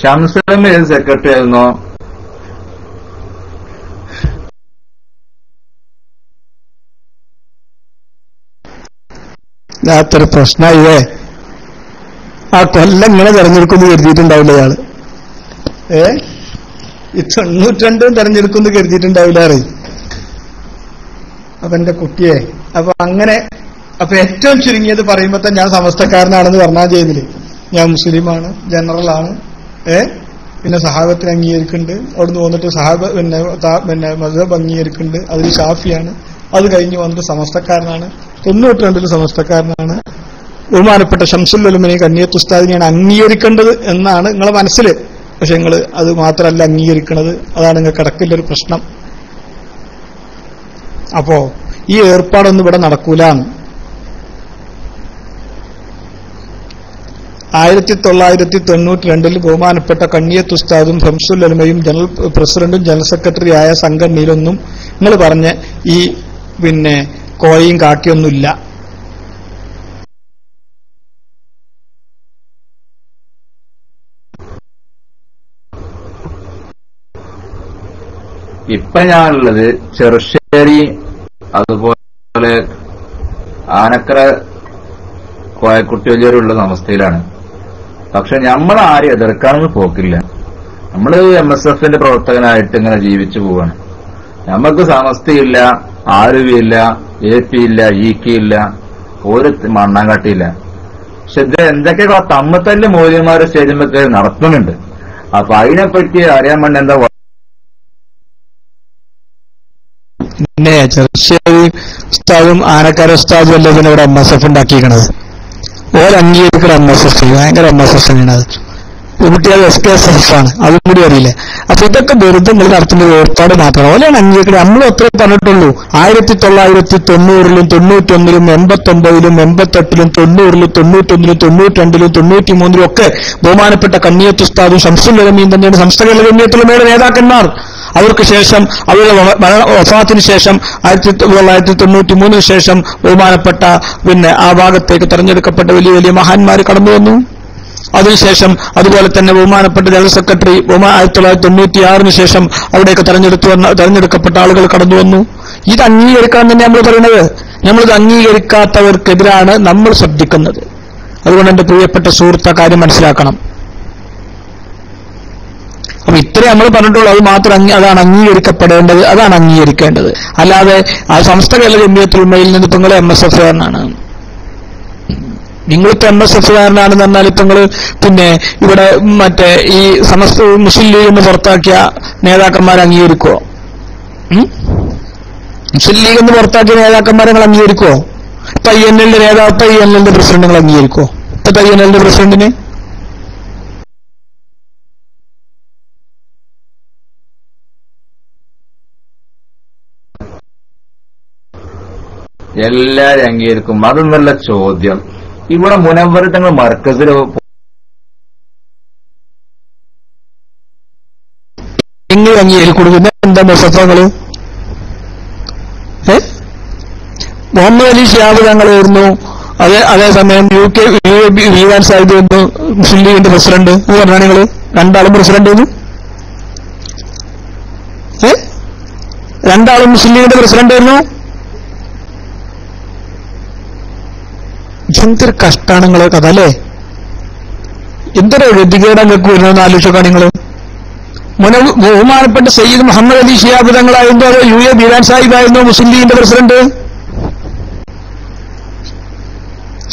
ഷംസുലമ ഏത് സെക്രട്ടറി ആയിരുന്നോ? അത്ര പ്രശ്നമായില്ലേ? ആ കൊല്ലം ഇങ്ങനെ തെരഞ്ഞെടുക്കുന്നു കരുതിയിട്ടുണ്ടാവില്ല ഇയാള്. ഈ 92 തെരഞ്ഞെടുക്കുന്നു കരുതിയിട്ടുണ്ടാവില്ല അറിയും. അപ്പൊ എന്റെ കുട്ടിയെ അപ്പൊ ഏറ്റവും ചുരുങ്ങിയത് പറയുമ്പോ തന്നെ ഞാൻ സമസ്തക്കാരനാണെന്ന് പറഞ്ഞാൽ ചെയ്തില്ലേ? ഞാൻ മുസ്ലിമാണ്, ജനറലാണ്, പിന്നെ സഹാബത്തിന് അംഗീകരിക്കുന്നുണ്ട്, അവിടുന്ന് വന്നിട്ട് പിന്നെ മദ്ഹബ് അംഗീകരിക്കുന്നുണ്ട്, അതിൽ ഷാഫിയാണ്, അത് കഴിഞ്ഞ് വന്നിട്ട് സമസ്തക്കാരനാണ്, 92 സമസ്തക്കാരനാണ്, ബഹുമാനപ്പെട്ട ശംസുൽ ഉലമയെ കണ്ണിയത്ത് ഉസ്താദിനെയാണ് അംഗീകരിക്കേണ്ടത് എന്നാണ് നിങ്ങളെ മനസ്സിൽ. പക്ഷെ നിങ്ങൾ അത് മാത്രമല്ല അംഗീകരിക്കുന്നത്, അതാണ് നിങ്ങൾക്ക് ഇടയ്ക്കുള്ളൊരു പ്രശ്നം. അപ്പോ ഈ ഏർപ്പാടൊന്നും ഇവിടെ നടക്കൂലാണ്. 1992 ബഹുമാനപ്പെട്ട കണ്ണിയത്ത് ഉസ്താദും ശംസുൽ ഉലമയും ജനറൽ പ്രസിഡന്റും ജനറൽ സെക്രട്ടറിയായ സംഘടനയിലൊന്നും നിങ്ങൾ പറഞ്ഞ ഈ പിന്നെ കോയയും കാക്കിയൊന്നുമില്ല. ഇപ്പൊ ഞാനുള്ളത് ചെറുശ്ശേരി, അതുപോലെ ആനക്കര, കോയക്കുട്ടി വലിയൊരുള്ള അവസ്ഥയിലാണ്. പക്ഷെ നമ്മൾ ആരും എതിർക്കാനൊന്നും പോക്കില്ല. നമ്മള് MSFന്റെ പ്രവർത്തകനായിട്ട് ഇങ്ങനെ ജീവിച്ചു പോവാണ്. നമുക്ക് സമസ്തയില്ല, ആരുവിയില്ല, AP ഇല്ല, EK ഇല്ല, ഒരു മണ്ണാങ്കട്ടിയില്ല. പക്ഷെ ഇത് എന്തൊക്കെ തമ്മത്തല്ല് മൂല്യന്മാര് സ്റ്റേജിലൊക്കെ നടത്തുന്നുണ്ട്. അപ്പൊ അതിനെപ്പറ്റി അറിയാൻ വേണ്ടി എന്താ പിന്നെ ചെറുശ്ശേരി ഉസ്താദും ആനക്കാര ഉസ്താദും അല്ലേ പിന്നെ ഇവിടെ MSF ഉണ്ടാക്കിയിരിക്കണത്. ഓരംഗീകരിക്കുന്ന MSF ഭയങ്കര MSF തന്നെയാണ്. അത് കുട്ടികൾ SKSF ആണ്, അതും കൂടി അറിയില്ല. അപ്പൊ ഇതൊക്കെ വെറുതെ നിങ്ങൾ നടത്തുന്ന ഏർപ്പാട് മാത്രമാണ്. ഓലാണ് അംഗീകരിക്കുന്നത്. നമ്മളും അത്രേ പറഞ്ഞിട്ടുള്ളൂ. 1990-ലും 91-ലും 89-ലും 88-ലും 90-ലും 91-ലും 92-ലും 93-ലും ഒക്കെ ബഹുമാനപ്പെട്ട കണ്ണിയത്ത് ഉസ്താദും ശംസുൽ ഉലമയും തന്നെയാണ് സംസ്ഥകളുടെ കണ്ണിയത്തുലമയുടെ നേതാക്കന്മാർ. അവർക്ക് ശേഷം അവരുടെ വഫാത്തിന് ശേഷം 1993 ശേഷം ബഹുമാനപ്പെട്ട പിന്നെ ആ ഭാഗത്തേക്ക് തെരഞ്ഞെടുക്കപ്പെട്ട വലിയ വലിയ മഹാന്മാർ കടന്നു വന്നു. അതിനുശേഷം അതുപോലെ തന്നെ ബഹുമാനപ്പെട്ട ജനറൽ സെക്രട്ടറി 1996 ശേഷം അവിടേക്ക് തെരഞ്ഞെടുക്കപ്പെട്ട ആളുകൾ കടന്നു വന്നു. ഇത് അംഗീകരിക്കാൻ തന്നെ നമ്മൾ പറയുന്നത്. നമ്മളിത് അംഗീകരിക്കാത്തവർക്കെതിരാണ് നമ്മൾ ശബ്ദിക്കുന്നത്. അതുകൊണ്ട് എന്റെ പ്രിയപ്പെട്ട സുഹൃത്ത് കാര്യം മനസ്സിലാക്കണം. അപ്പൊ ഇത്രേ നമ്മൾ പറഞ്ഞിട്ടുള്ളൂ. അത് മാത്രം അതാണ് അംഗീകരിക്കപ്പെടേണ്ടത്, അതാണ് അംഗീകരിക്കേണ്ടത്. അല്ലാതെ ആ സംസ്ഥകളുടെ ജമിയത്തുൽ ഉലമയിൽ നിന്ന് ഇപ്പൊ നിങ്ങൾ MSFകാരനാണ്, നിങ്ങളിപ്പോ MSFകാരനാണെന്ന് പറഞ്ഞാൽ ഇപ്പൊ നിങ്ങൾ പിന്നെ ഇവിടെ മറ്റേ ഈ സമസ്ത മുസ്ലിം ലീഗ് എന്ന് പുറത്താക്കിയ നേതാക്കന്മാരെ അംഗീകരിക്കുവോ? മുസ്ലിം ലീഗ് എന്ന് പുറത്താക്കിയ നേതാക്കന്മാരെ നിങ്ങൾ അംഗീകരിക്കുവോ? ഇപ്പൊ INLന്റെ നേതാവ്, ഇപ്പൊ INLന്റെ പ്രസിഡന്റ് നിങ്ങൾ അംഗീകരിക്കുവോ? ഇപ്പൊ INLന്റെ പ്രസിഡന്റിന് എല്ലാരും അംഗീകരിക്കും. അതൊന്നല്ല ചോദ്യം. ഇവിടെ മുനവ്വർ തങ്ങൾ മർക്കസിൽ എങ്ങനെ അംഗീകരിക്കുന്നു? പിന്നെ എന്താ മുസഫകള്? മുഹമ്മദ് അലി ഷിഹാബ് തങ്ങളായിരുന്നു. അതേസമയം UK വിവാൻ സാഹിബ് ആയിരുന്നു മുസ്ലിം ലീഗിന്റെ പ്രസിഡന്റ് എന്ന് പറഞ്ഞാൽ നിങ്ങള് രണ്ടാളും പ്രസിഡന്റ് ആയിരുന്നു. രണ്ടാളും മുസ്ലിം ലീഗിന്റെ പ്രസിഡന്റ് ആയിരുന്നു. എന്തൊരു കഷ്ടാണ് നിങ്ങളെ കഥ അല്ലേ? എന്തൊരു ഗതികേടങ്ങൾക്ക് വരുന്നതെന്ന് ആലോചിച്ചോക്കാം നിങ്ങൾ. ബഹുമാനപ്പെട്ട സയ്യിദ് മുഹമ്മദ് അലി ഷിഹാബ് തങ്ങളായിരുന്നു, അതോ UA ബീരാൻ സാഹിബായിരുന്നു മുസ്ലിം ലീഗിന്റെ പ്രസിഡന്റ്?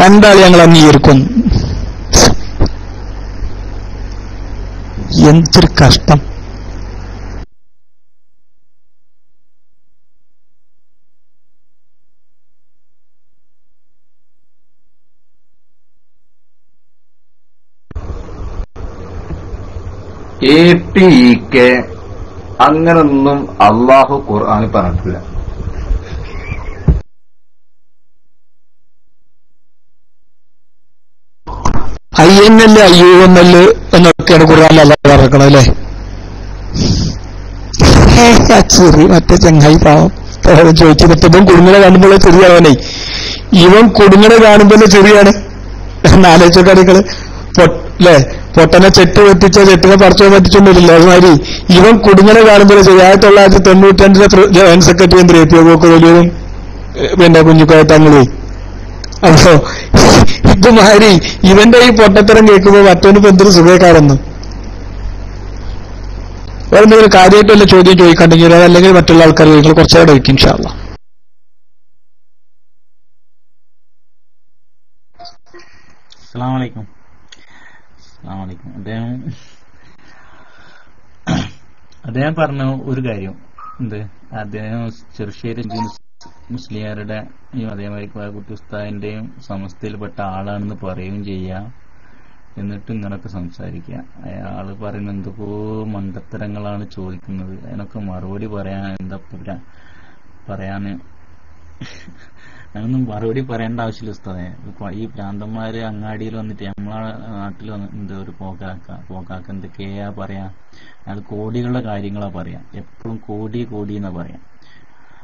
രണ്ടാളെ ഞങ്ങൾ അംഗീകരിക്കുന്നു. എന്തൊരു കഷ്ടം. ATEK അങ്ങനൊന്നും അള്ളാഹു ഖുർആനിൽ പറഞ്ഞിട്ടില്ല. INL IUNL എന്നൊക്കെയാണ് ഖുർആനിൽ അല്ലാഹു പറഞ്ഞത് അല്ലേ? ചെറിയ മറ്റേ ചങ്ങായി പാവം ചോദിച്ചു മറ്റേതും കുടുങ്ങണ കാണുമ്പോൾ ചെറിയാവനെ, ഇവൻ കുടുങ്ങണ കാണുമ്പോൾ ചെറിയാണ് എന്നാലോചിച്ചോക്കാണികള് അല്ലേ? പൊട്ടനെ ചെട്ട് വെട്ടിച്ച ചെട്ടിനെ പറിച്ചോ പറ്റിച്ചൊന്നുമില്ല. അതുമാതിരി ഇവൻ കുടുങ്ങണ കാണുമ്പോൾ ചെറിയ 1995 ജോയിന്റ് സെക്രട്ടറി എന്ത് രേപ്പിയൊക്കെ വലിയതും പിന്നെ കുഞ്ഞിക്കോയത്തങ്ങളെ. അപ്പോ ഇതുമാതിരി ഇവന്റെ ഈ പൊട്ടത്തരം കേൾക്കുമ്പോൾ മറ്റൊന്നിപ്പോ എന്തൊരു സുഖക്കാരെന്ന് വേറെന്തെങ്കിലും കാര്യമായിട്ട് വല്ല ചോദ്യം ചോദിക്കണ്ടെങ്കിൽ അതല്ലെങ്കിൽ മറ്റുള്ള ആൾക്കാർ ചോദിക്കുന്നത് കുറച്ചുകൂടെ വയ്ക്കും ഇൻഷാ അല്ലാഹ്. അസ്സലാമു അലൈക്കും. അദ്ദേഹം പറഞ്ഞ ഒരു കാര്യം എന്ത്, അദ്ദേഹം ചെറുശ്ശേരി മുസ്ലിയാരുടെ അതേമാതിരി കുട്ടി ഉസ്താദിന്റെയും സമസ്തയിൽപ്പെട്ട ആളാണെന്ന് പറയുകയും ചെയ്യാം, എന്നിട്ട് ഇങ്ങനൊക്കെ സംസാരിക്കുക. അയാള് പറയുന്ന എന്തൊക്കെ മണ്ടത്തരങ്ങളാണ് ചോദിക്കുന്നത്. അതിനൊക്കെ മറുപടി പറയാൻ എന്താ പറയാന്? അതിനൊന്നും മറുപടി പറയേണ്ട ആവശ്യമില്ല ഉസ്താദേ. ഈ ഭ്രാന്തന്മാര് അങ്ങാടിയിൽ വന്നിട്ട് നമ്മളെ നാട്ടിൽ വന്നിട്ട് ഒരു പോക്കാക്ക എന്തൊക്കെയാ പറയാ? അയാൾ കോടികളുടെ കാര്യങ്ങളാ പറയാം, എപ്പോഴും കോടി എന്നാ പറയാം.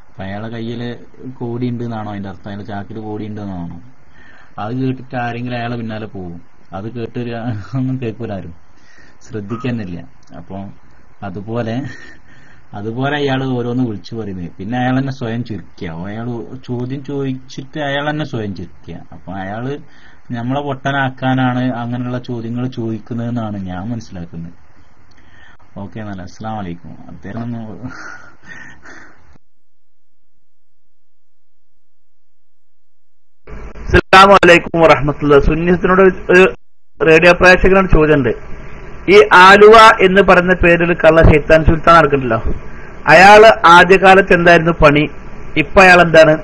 അപ്പൊ അയാളെ കയ്യില് കോടി ഉണ്ട് എന്നാണോ അതിന്റെ അർത്ഥം? അയാളെ ചാക്കില് കോടി ഉണ്ട് എന്നാണോ? അത് കേട്ടിട്ട് ആരെങ്കിലും അയാളെ പിന്നാലെ പോകും. അത് കേട്ട് ഒന്നും കേൾക്കൂലാരും, ശ്രദ്ധിക്കുന്നില്ല. അപ്പൊ അതുപോലെ അയാൾ ഓരോന്ന് വിളിച്ചു പറയുന്നത്. പിന്നെ അയാൾ തന്നെ സ്വയം ചിരിക്കുക. അയാൾ ചോദ്യം ചോദിച്ചിട്ട് അയാൾ തന്നെ സ്വയം ചിരിക്കുക. അപ്പൊ അയാള് നമ്മളെ പൊട്ടനാക്കാനാണ് അങ്ങനെയുള്ള ചോദ്യങ്ങൾ ചോദിക്കുന്നതെന്നാണ് ഞാൻ മനസ്സിലാക്കുന്നത്. ഓക്കെ, നല്ല അസ്സലാമു അലൈക്കും. അദ്ദേഹം അസ്സലാമു അലൈക്കും വറഹ്മത്തുള്ളാഹി. സുന്നത്തിനോട് ഒരു റേഡിയോ പ്രേക്ഷകനോട് ചോദ്യമുണ്ട്. ഈ ആലുവ എന്ന് പറയുന്ന പേരിൽ കള്ള ശൈത്താൻ സുൽത്താൻ നടക്കുന്നുണ്ടല്ലോ, അയാള് ആദ്യകാലത്ത് എന്തായിരുന്നു പണി? ഇപ്പൊ അയാൾ എന്താണ്?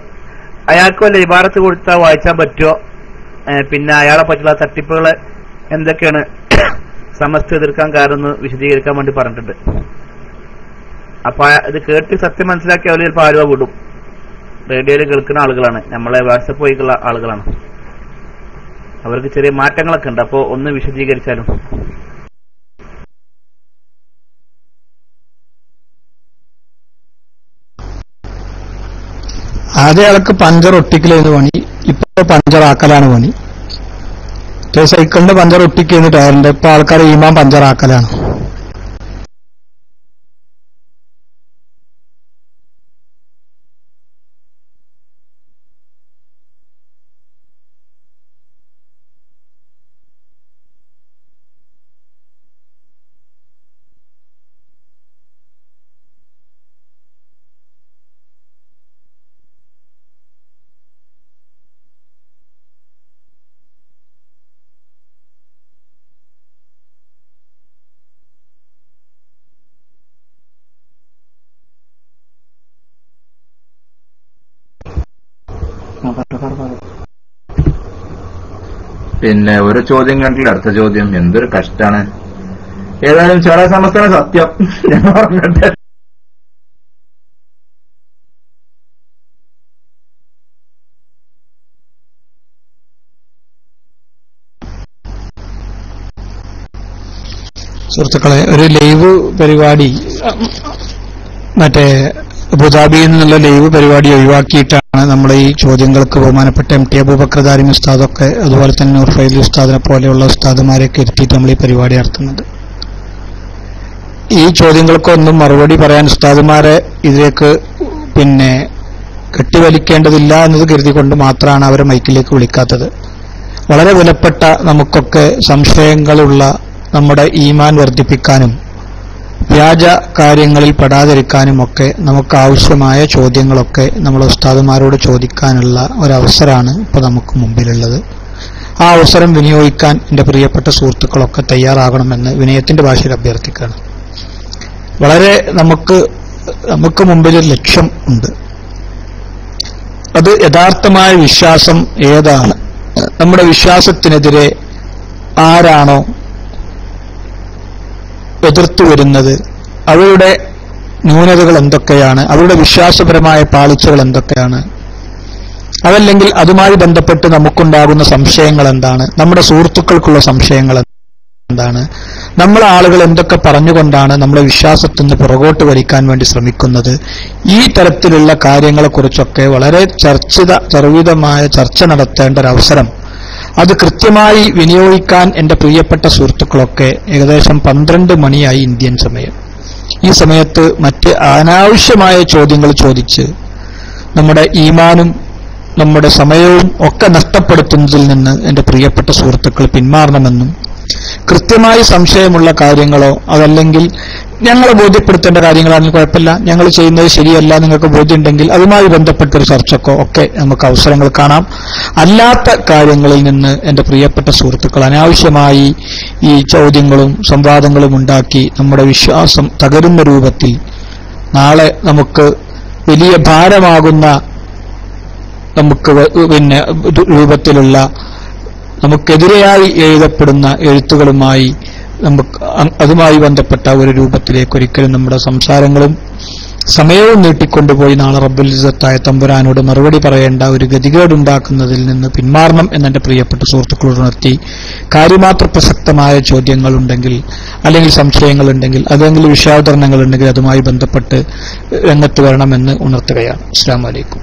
അയാൾക്ക് വല്ല ഇബാറത്ത് കൊടുത്താൽ വായിച്ചാൻ പറ്റുമോ? പിന്നെ അയാളെ പറ്റിയുള്ള തട്ടിപ്പുകള് എന്തൊക്കെയാണ് സമസ്ത എതിർക്കാൻ കാരണം വിശദീകരിക്കാൻ വേണ്ടി പറഞ്ഞിട്ടുണ്ട്. അപ്പൊ ഇത് കേട്ട് സത്യം മനസ്സിലാക്കി അവർ ചിലപ്പോൾ ആലുവ വിടും. റേഡിയോയിൽ കേൾക്കുന്ന ആളുകളാണ്, നമ്മളെ വാട്സപ്പ് വഴിക്കുള്ള ആളുകളാണ്. അവർക്ക് ചെറിയ മാറ്റങ്ങളൊക്കെ ഉണ്ട്. അപ്പോ ഒന്ന് വിശദീകരിച്ചാലും. ആദ്യം അയാൾക്ക് പഞ്ചർ ഒട്ടിക്കലായിരുന്നു പണി, ഇപ്പൊ പഞ്ചറാക്കലാണ് പണി. സൈക്കിളിന്റെ പഞ്ചർ ഒട്ടിക്കുന്നു ടയറിന്റെ, ഇപ്പൊ ആൾക്കാർ ഈമാൻ പഞ്ചറാക്കലാണ്. പിന്നെ ഒരു ചോദ്യം കണ്ടില്ല, അടുത്ത ചോദ്യം. എന്തൊരു കഷ്ടാണ്. ഏതായാലും ചെറിയ സമസ്തന സത്യം ഞാൻ പറഞ്ഞിട്ട്. സുഹൃത്തുക്കളെ, ഒരു ലൈവ് പരിപാടി മറ്റേ അബുദാബിയിൽ നിന്നുള്ള ലൈവ് പരിപാടി ഒഴിവാക്കിയിട്ടാണ് നമ്മൾ ഈ ചോദ്യങ്ങൾക്ക് ബഹുമാനപ്പെട്ട MT അബൂബക്കർ ദാരിമി ഉസ്താദൊക്കെ അതുപോലെ തന്നെ നൂർ ഫൈസി ഉസ്താദിനെ പോലെയുള്ള ഉസ്താദുമാരെയൊക്കെ ഇരുത്തിയിട്ട് നമ്മൾ ഈ പരിപാടി നടത്തുന്നത്. ഈ ചോദ്യങ്ങൾക്കൊന്നും മറുപടി പറയാൻ ഉസ്താദുമാരെ ഇതിലേക്ക് പിന്നെ കെട്ടിവലിക്കേണ്ടതില്ല എന്നത് കരുതിക്കൊണ്ട് മാത്രമാണ് അവരെ മൈക്കിലേക്ക് വിളിക്കാത്തത്. വളരെ വിലപ്പെട്ട നമുക്കൊക്കെ സംശയങ്ങളുള്ള നമ്മുടെ ഈമാൻ വർദ്ധിപ്പിക്കാനും വ്യാജ കാര്യങ്ങളിൽ പെടാതിരിക്കാനുമൊക്കെ നമുക്ക് ആവശ്യമായ ചോദ്യങ്ങളൊക്കെ നമ്മൾ ഉസ്താദുമാരോട് ചോദിക്കാനുള്ള ഒരവസരമാണ് ഇപ്പോൾ നമുക്ക് മുമ്പിലുള്ളത്. ആ അവസരം വിനിയോഗിക്കാൻ എൻ്റെ പ്രിയപ്പെട്ട സുഹൃത്തുക്കളൊക്കെ തയ്യാറാകണമെന്ന് വിനയത്തിന്റെ ഭാഷയിൽ അഭ്യർത്ഥിക്കുകയാണ്. വളരെ നമുക്ക് മുമ്പിലൊരു ലക്ഷ്യം ഉണ്ട്. അത് യഥാർത്ഥമായ വിശ്വാസം ഏതാണ്, നമ്മുടെ വിശ്വാസത്തിനെതിരെ ആരാണോ എതിർത്തു വരുന്നത്, അവരുടെ ന്യൂനതകൾ എന്തൊക്കെയാണ്, അവരുടെ വിശ്വാസപരമായ പാളിച്ചകൾ എന്തൊക്കെയാണ്, അതല്ലെങ്കിൽ അതുമായി ബന്ധപ്പെട്ട് നമുക്കുണ്ടാകുന്ന സംശയങ്ങൾ എന്താണ്, നമ്മുടെ സുഹൃത്തുക്കൾക്കുള്ള സംശയങ്ങൾ എന്താണ്, നമ്മളെ ആളുകൾ എന്തൊക്കെ പറഞ്ഞുകൊണ്ടാണ് നമ്മളെ വിശ്വാസത്തിൽ നിന്ന് പുറകോട്ട് വലിക്കാൻ വേണ്ടി ശ്രമിക്കുന്നത്, ഈ തരത്തിലുള്ള കാര്യങ്ങളെക്കുറിച്ചൊക്കെ വളരെ ചർവിതമായ ചർച്ച നടത്തേണ്ട ഒരവസരം അത് കൃത്യമായി വിനിയോഗിക്കാൻ എന്റെ പ്രിയപ്പെട്ട സുഹൃത്തുക്കളൊക്കെ ഏകദേശം 12 മണിയായി ഇന്ത്യൻ സമയം. ഈ സമയത്ത് മറ്റ് അനാവശ്യമായ ചോദ്യങ്ങൾ ചോദിച്ച് നമ്മുടെ ഈമാനും നമ്മുടെ സമയവും ഒക്കെ നഷ്ടപ്പെടുത്തുന്നതിൽ നിന്ന് എന്റെ പ്രിയപ്പെട്ട സുഹൃത്തുക്കൾ പിന്മാറണമെന്നും, കൃത്യമായി സംശയമുള്ള കാര്യങ്ങളോ അതല്ലെങ്കിൽ ഞങ്ങളെ ബോധ്യപ്പെടുത്തേണ്ട കാര്യങ്ങളാണെങ്കിൽ കുഴപ്പമില്ല, ഞങ്ങൾ ചെയ്യുന്നത് ശരിയല്ല, നിങ്ങൾക്ക് ബോധ്യമുണ്ടെങ്കിൽ അതുമായി ബന്ധപ്പെട്ടൊരു ചർച്ചക്കോ ഒക്കെ നമുക്ക് അവസരങ്ങൾ കാണാം. അല്ലാത്ത കാര്യങ്ങളിൽ നിന്ന് എന്റെ പ്രിയപ്പെട്ട സുഹൃത്തുക്കൾ അനാവശ്യമായി ഈ ചോദ്യങ്ങളും സംവാദങ്ങളും ഉണ്ടാക്കി നമ്മുടെ വിശ്വാസം തകരുന്ന രൂപത്തിൽ നാളെ നമുക്ക് വലിയ ഭാരമാകുന്ന നമുക്ക് രൂപത്തിലുള്ള നമുക്കെതിരെയായി എഴുതപ്പെടുന്ന എഴുത്തുകളുമായി നമുക്ക് അതുമായി ബന്ധപ്പെട്ട ഒരു രൂപത്തിലേക്ക് ഒരിക്കലും നമ്മുടെ സംസാരങ്ങളും സമയവും നീട്ടിക്കൊണ്ടുപോയി നാളെ റബ്ബുൽ ഇസ്സത്തായ തമ്പുരാനോട് മറുപടി പറയേണ്ട ഒരു ഗതികേടുണ്ടാക്കുന്നതിൽ നിന്ന് പിന്മാറണം എന്നെന്റെ പ്രിയപ്പെട്ട സുഹൃത്തുക്കളോട് ഉണർത്തി, കാര്യമാത്ര പ്രസക്തമായ ചോദ്യങ്ങളുണ്ടെങ്കിൽ അല്ലെങ്കിൽ സംശയങ്ങളുണ്ടെങ്കിൽ അല്ലെങ്കിൽ വിഷയാവതരണങ്ങളുണ്ടെങ്കിൽ അതുമായി ബന്ധപ്പെട്ട് രംഗത്ത് വരണമെന്ന് ഉണർത്തുകയാണ്. അസ്സലാമു അലൈക്കും.